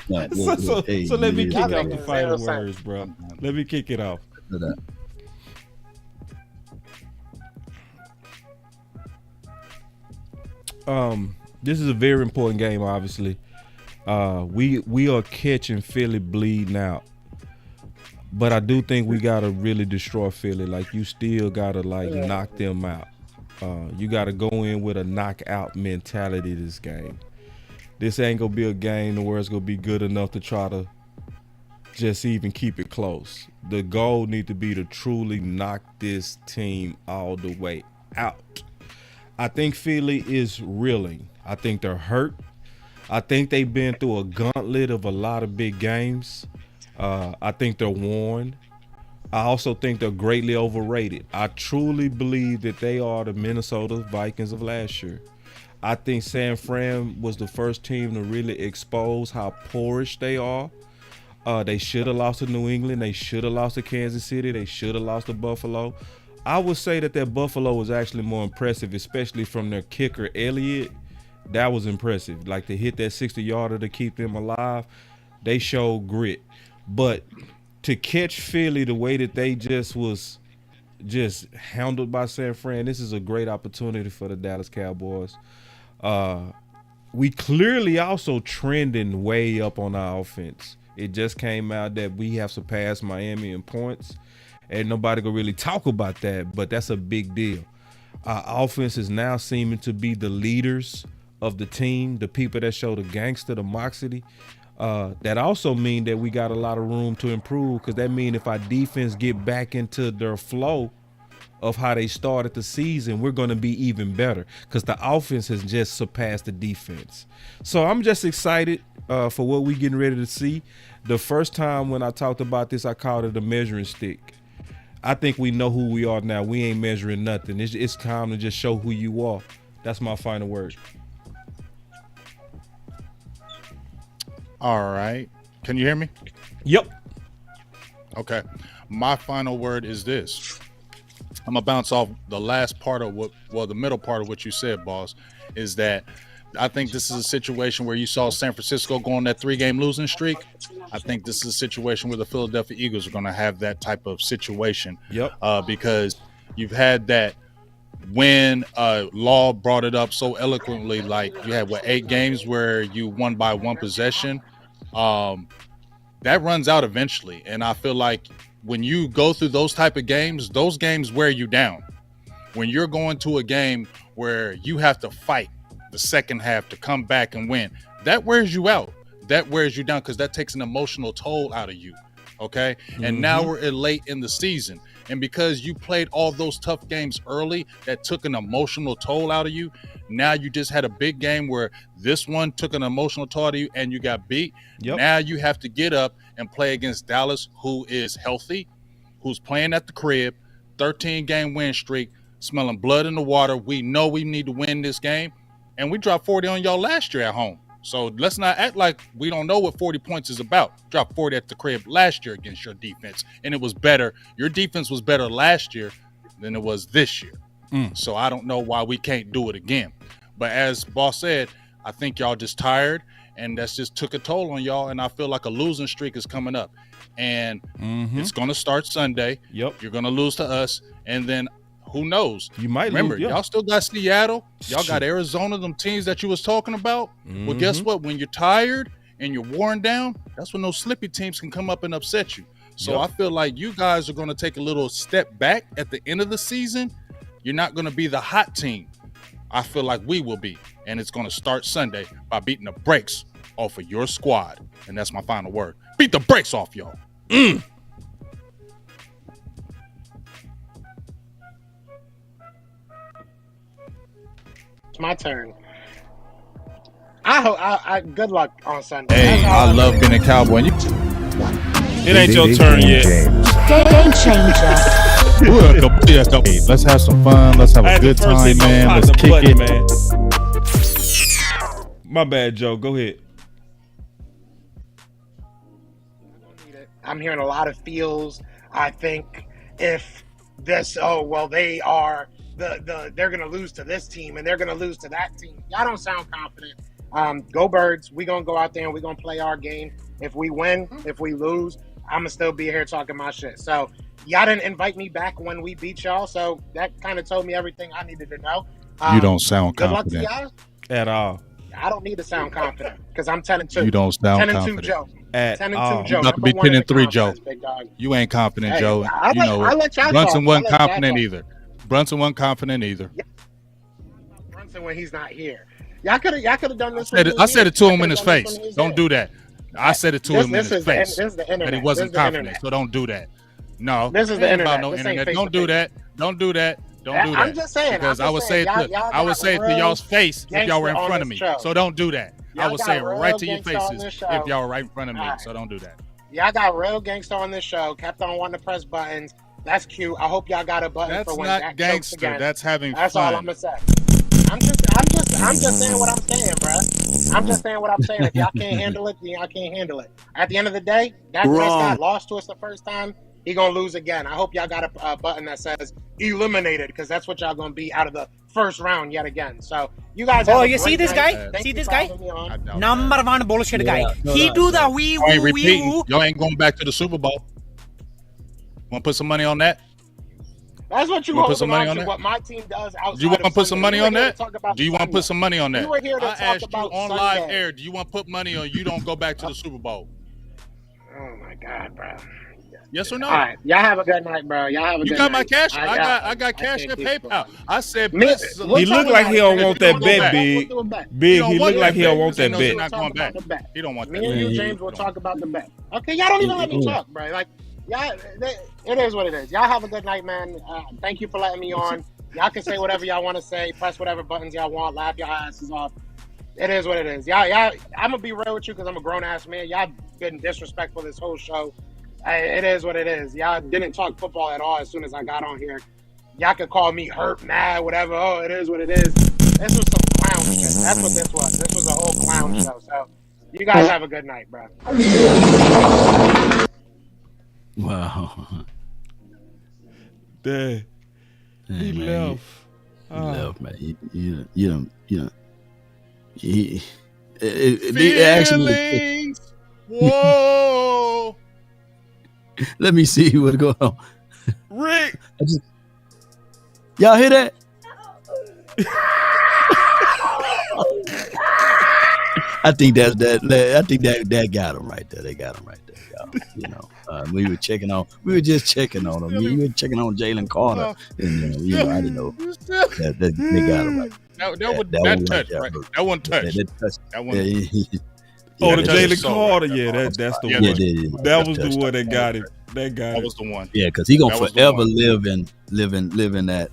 So let me kick Y'all off making the final zero words, bro. Let me kick it off. This is a very important game, obviously. We are catching Philly bleeding out. But I do think we gotta really destroy Philly. Like, you still gotta knock them out. You gotta go in with a knockout mentality this game. This ain't gonna be a game where it's gonna be good enough to try to just even keep it close. The goal need to be to truly knock this team all the way out. I think Philly is reeling. I think they're hurt. I think they've been through a gauntlet of a lot of big games. I think they're worn. I also think they're greatly overrated. I truly believe that they are the Minnesota Vikings of last year. I think San Fran was the first team to really expose how poorish they are. They should have lost to New England. They should have lost to Kansas City. They should have lost to Buffalo. I would say that Buffalo was actually more impressive, especially from their kicker, Elliott. That was impressive. Like, to hit that 60-yarder to keep them alive, they showed grit. But to catch Philly the way that they just was handled by San Fran, this is a great opportunity for the Dallas Cowboys. We clearly also trending way up on our offense. It just came out that we have surpassed Miami in points, and nobody gonna really talk about that, but that's a big deal. Our offense is now seeming to be the leaders of the team, the people that show the gangster, the moxie. That also mean that we got a lot of room to improve, because that mean if our defense get back into their flow of how they started the season, we're going to be even better, because the offense has just surpassed the defense. So I'm just excited for what we getting ready to see. The first time when I talked about this, I called it a measuring stick. I think we know who we are now. We ain't measuring nothing. It's time to just show who you are. That's my final word. All right. Can you hear me? Yep. Okay. My final word is this. I'm gonna bounce off the last part of the middle part of what you said, boss, is that I think this is a situation where you saw San Francisco go on that 3-game losing streak. I think this is a situation where the Philadelphia Eagles are going to have that type of situation. Yep. Because you've had that when Law brought it up so eloquently, like you had 8 games where you won by 1 possession. That runs out eventually, and I feel like when you go through those type of games, those games wear you down. When you're going to a game where you have to fight the second half to come back and win, that wears you out. That wears you down, because that takes an emotional toll out of you. Okay. And now we're late in the season. And because you played all those tough games early that took an emotional toll out of you, now you just had a big game where this one took an emotional toll out of you and you got beat. Yep. Now you have to get up and play against Dallas, who is healthy, who's playing at the crib, 13-game win streak, smelling blood in the water. We know we need to win this game. And we dropped 40 on y'all last year at home. So let's not act like we don't know what 40 points is about. Dropped 40 at the crib last year against your defense, and it was better. Your defense was better last year than it was this year. So I don't know why we can't do it again. But as Boss said, I think y'all just tired, and that's just took a toll on y'all. And I feel like a losing streak is coming up, and it's going to start Sunday. Yep, you're going to lose to us, and then who knows? You might remember. lose, y'all still got Seattle. Y'all got Arizona. Them teams that you was talking about. Well, guess what? When you're tired and you're worn down, that's when those slippy teams can come up and upset you. So I feel like you guys are going to take a little step back at the end of the season. You're not going to be the hot team. I feel like we will be. And it's going to start Sunday by beating the brakes off of your squad. And that's my final word. Beat the brakes off y'all. It's my turn. I hope. Good luck on Sunday. Hey, I love being a Cowboy. It ain't your turn yet. Game changer. Hey, let's have some fun. Let's have a good time, man. Let's kick it, man. My bad, Joe. Go ahead. I'm hearing a lot of feels. I think if this, they are they're gonna lose to this team and they're gonna lose to that team. Y'all don't sound confident. Go Birds. We gonna go out there and we gonna play our game. If we win, if we lose, I'm gonna still be here talking my shit. So y'all didn't invite me back when we beat y'all, so that kind of told me everything I needed to know. You don't sound confident good luck to y'all. At all. I don't need to sound confident because I'm 10-2. You don't sound 10-2, confident. Joe. At 10-2, all. Joe. You about to be 10-3, Joe. You ain't confident, Hey, Joe. I'll You know I'll let y'all Brunson talk. wasn't I'll let y'all confident talk. either. Brunson wasn't confident either. Brunson when he's not here. Y'all could have done this. I said it to him in his face. Don't do that. I said it to him in his face. This is the internet. That he wasn't This is the confident, internet. so don't do that. No, This is the ain't about internet. no This ain't internet. Don't do that. Don't do that. Don't do that. I'm just saying. Because I would say it to y'all's face if y'all were in front of me. So don't do that. I would say it right to your faces if y'all were right in front of me. So don't do that. Y'all got real gangster on this show. Kept on wanting to press buttons. That's cute. I hope y'all got a button That's for when not Dak gangster. chokes again. That's having That's fun. all I'm gonna say. I'm just saying what I'm saying, bro. I'm just saying what I'm saying. If y'all can't handle it, then y'all can't handle it. At the end of the day, Dak Prescott lost to us the first time. He gonna lose again. I hope y'all got a button that says eliminated because that's what y'all gonna be out of the first round yet again. So you guys. Oh, have a you see great this night. guy? Thank See you this for guy? having me on. Number one bullshit guy. He do the wee Y'all ain't woo wee repeating. woo. Y'all ain't going back to the Super Bowl. Want to put some money on that? That's what you wanna put hold some money on to. that? What my team does outside. Do you want to put some money on that? Do you want to Sunday. put some money on that? We were here to I talk asked you about on Sunday. live air. Do you want to put money on you don't go back to the Super Bowl? Oh my God, bro. Yes or no? All right, y'all have a good night, bro. Y'all have a You good got night. my cash. I got cash can't and keep PayPal. going. I said, Me- plus, we'll He talk look like about he it, don't man. want We'll that do bet, that. big. We'll do a bet. Big. don't He want look like that he don't bet. want that Ain't no bet. not going back. The bet. He don't want Me that. and you, bet. James, will talk about the bet. Okay, y'all don't even let me talk, bro. Like, y'all, it is what it is. Y'all have a good night, man. Thank you for letting me on. Y'all can say whatever y'all want to say. Press whatever buttons y'all want. Laugh your asses off. It is what it is. Y'all. I'm gonna be real with you because I'm a grown ass man. Y'all been disrespectful this whole show. It is what it is. Y'all didn't talk football at all as soon as I got on here. Y'all could call me hurt, mad, whatever. Oh, it is what it is. This was some clown shit. That's what this was. This was a whole clown show. So, you guys have a good night, bro. Wow. Dang. He man, left. He left, man. They actually. Feelings. Whoa. Let me see what's going on. Rick. Y'all hear that? I think that's that. I think that got him right there. They got him right there. Y'all. You know, we were just checking on him. We were checking on Jalen Carter, and I didn't know that they got him right. That touch, right? That one touch. That one. Oh, the that touch Jalen is so Carter. right. Yeah, that's the Yeah, one. yeah. That was the one that got him. That was the one. Yeah, because he gonna That was the forever one. live in that.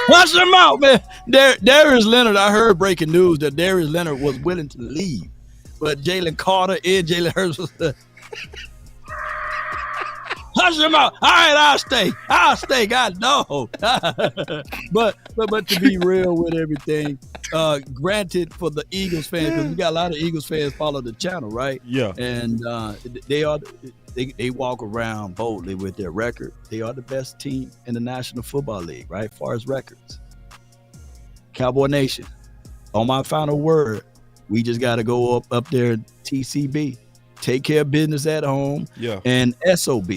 Watch them out, man. Darius Leonard. I heard breaking news that Darius Leonard was willing to leave, but Jalen Carter and Jalen Hurts was. Hush them out. All right, I'll stay. God no. but to be real with everything, granted for the Eagles fans, because we got a lot of Eagles fans follow the channel, right? Yeah. And they walk around boldly with their record. They are the best team in the National Football League, right? As far as records. Cowboy Nation, on my final word, we just got to go up there, TCB, take care of business at home, and SOB,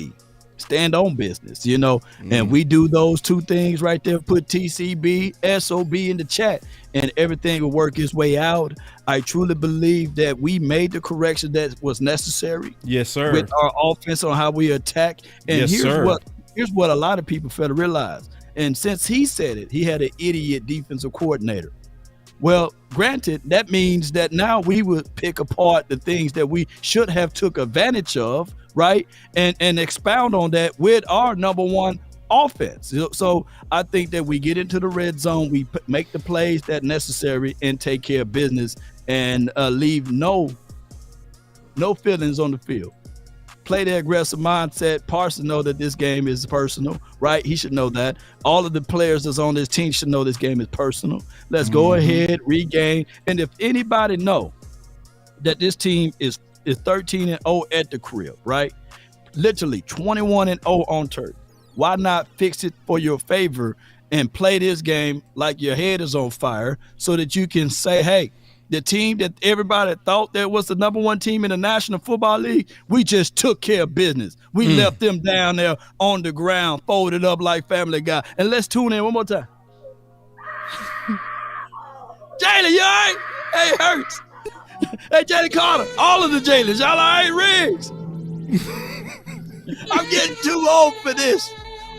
stand on business, and we do those two things right there, put TCB, SOB in the chat, and everything will work its way out. I truly believe that we made the correction that was necessary. Yes, sir. With our offense on how we attack. And here's what a lot of people fail to realize. And since he said it, he had an idiot defensive coordinator. Well, granted, that means that now we would pick apart the things that we should have took advantage of, right? And expound on that with our number one offense. So I think that we get into the red zone, we make the plays that necessary and take care of business and leave no feelings on the field. Play the aggressive mindset. Parsons know that this game is personal, right? He should know that. All of the players that's on this team should know this game is personal. Let's go ahead, regain. And if anybody know that this team is 13-0 at the crib, right? Literally 21-0 on turf. Why not fix it for your favor and play this game like your head is on fire so that you can say, hey, the team that everybody thought that was the number one team in the National Football League, we just took care of business. We left them down there on the ground, folded up like Family Guy. And let's tune in one more time. Jalen, you all right? Hey, it hurts. Hey, Jalen Carter, all of the Jalens, y'all all right, Riggs? I'm getting too old for this.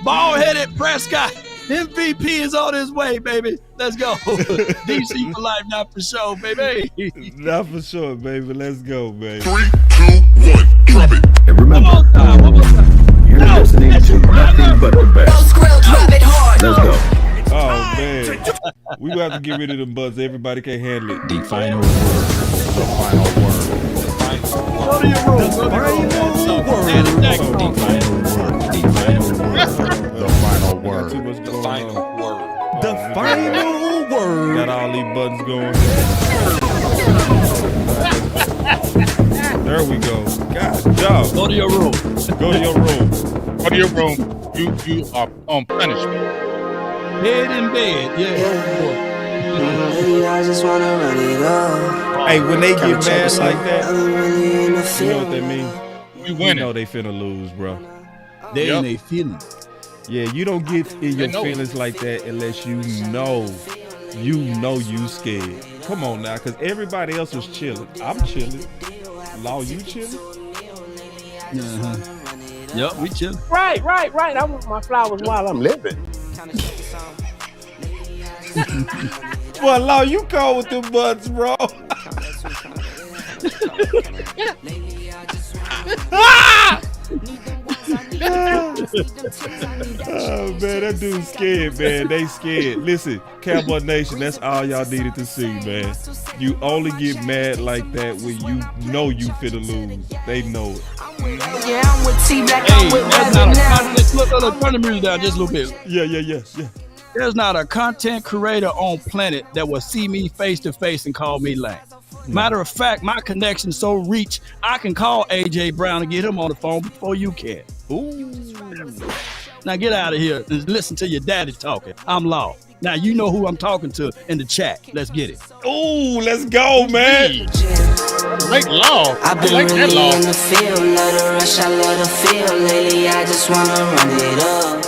Bald-headed Prescott. MVP is on his way, baby. Let's go. DC for life, not for sure, baby. Not for sure, baby. Let's go, baby. 3, 2, 1, drop it. And remember, one more time. you're listening to nothing but the best. Let's go. Oh, man. We got to get rid of them butts. Everybody can't handle it. The final word. The final word. Go to your room. The final word. The final word. Got all these buttons going. There we go. God, job. Go to your room. Go to your room. Go to your room. You are on punishment. Head in bed. Yeah. I just wanna run it up. Hey, when they get mad like that, you know what that means? You win. You know they finna lose, bro. They in their feelings. Yeah, you don't get in your feelings like that unless you know you scared. Come on now, because everybody else is chilling. I'm chilling. Law, you chilling? Yep, we chilling. Right. I want my flowers while I'm living. Well, Law, you cold with them butts, bro. Oh, man, that dude's scared, man. They scared. Listen, Cowboy Nation, that's all y'all needed to see, man. You only get mad like that when you know you finna lose. They know it. Yeah, I'm with T-Black, I'm with Look, turn the music down just a little bit. Yeah. There's not a content creator on planet that will see me face to face and call me lame. Matter of fact, my connection's so reach, I can call AJ Brown and get him on the phone before you can. Ooh. Now get out of here and listen to your daddy talking. I'm Law. Now you know who I'm talking to in the chat. Let's get it. Ooh, let's go, man. Make Law. I've been like really that Law. in the field, love the rush, I love the feel. Lately, I just wanna run it up.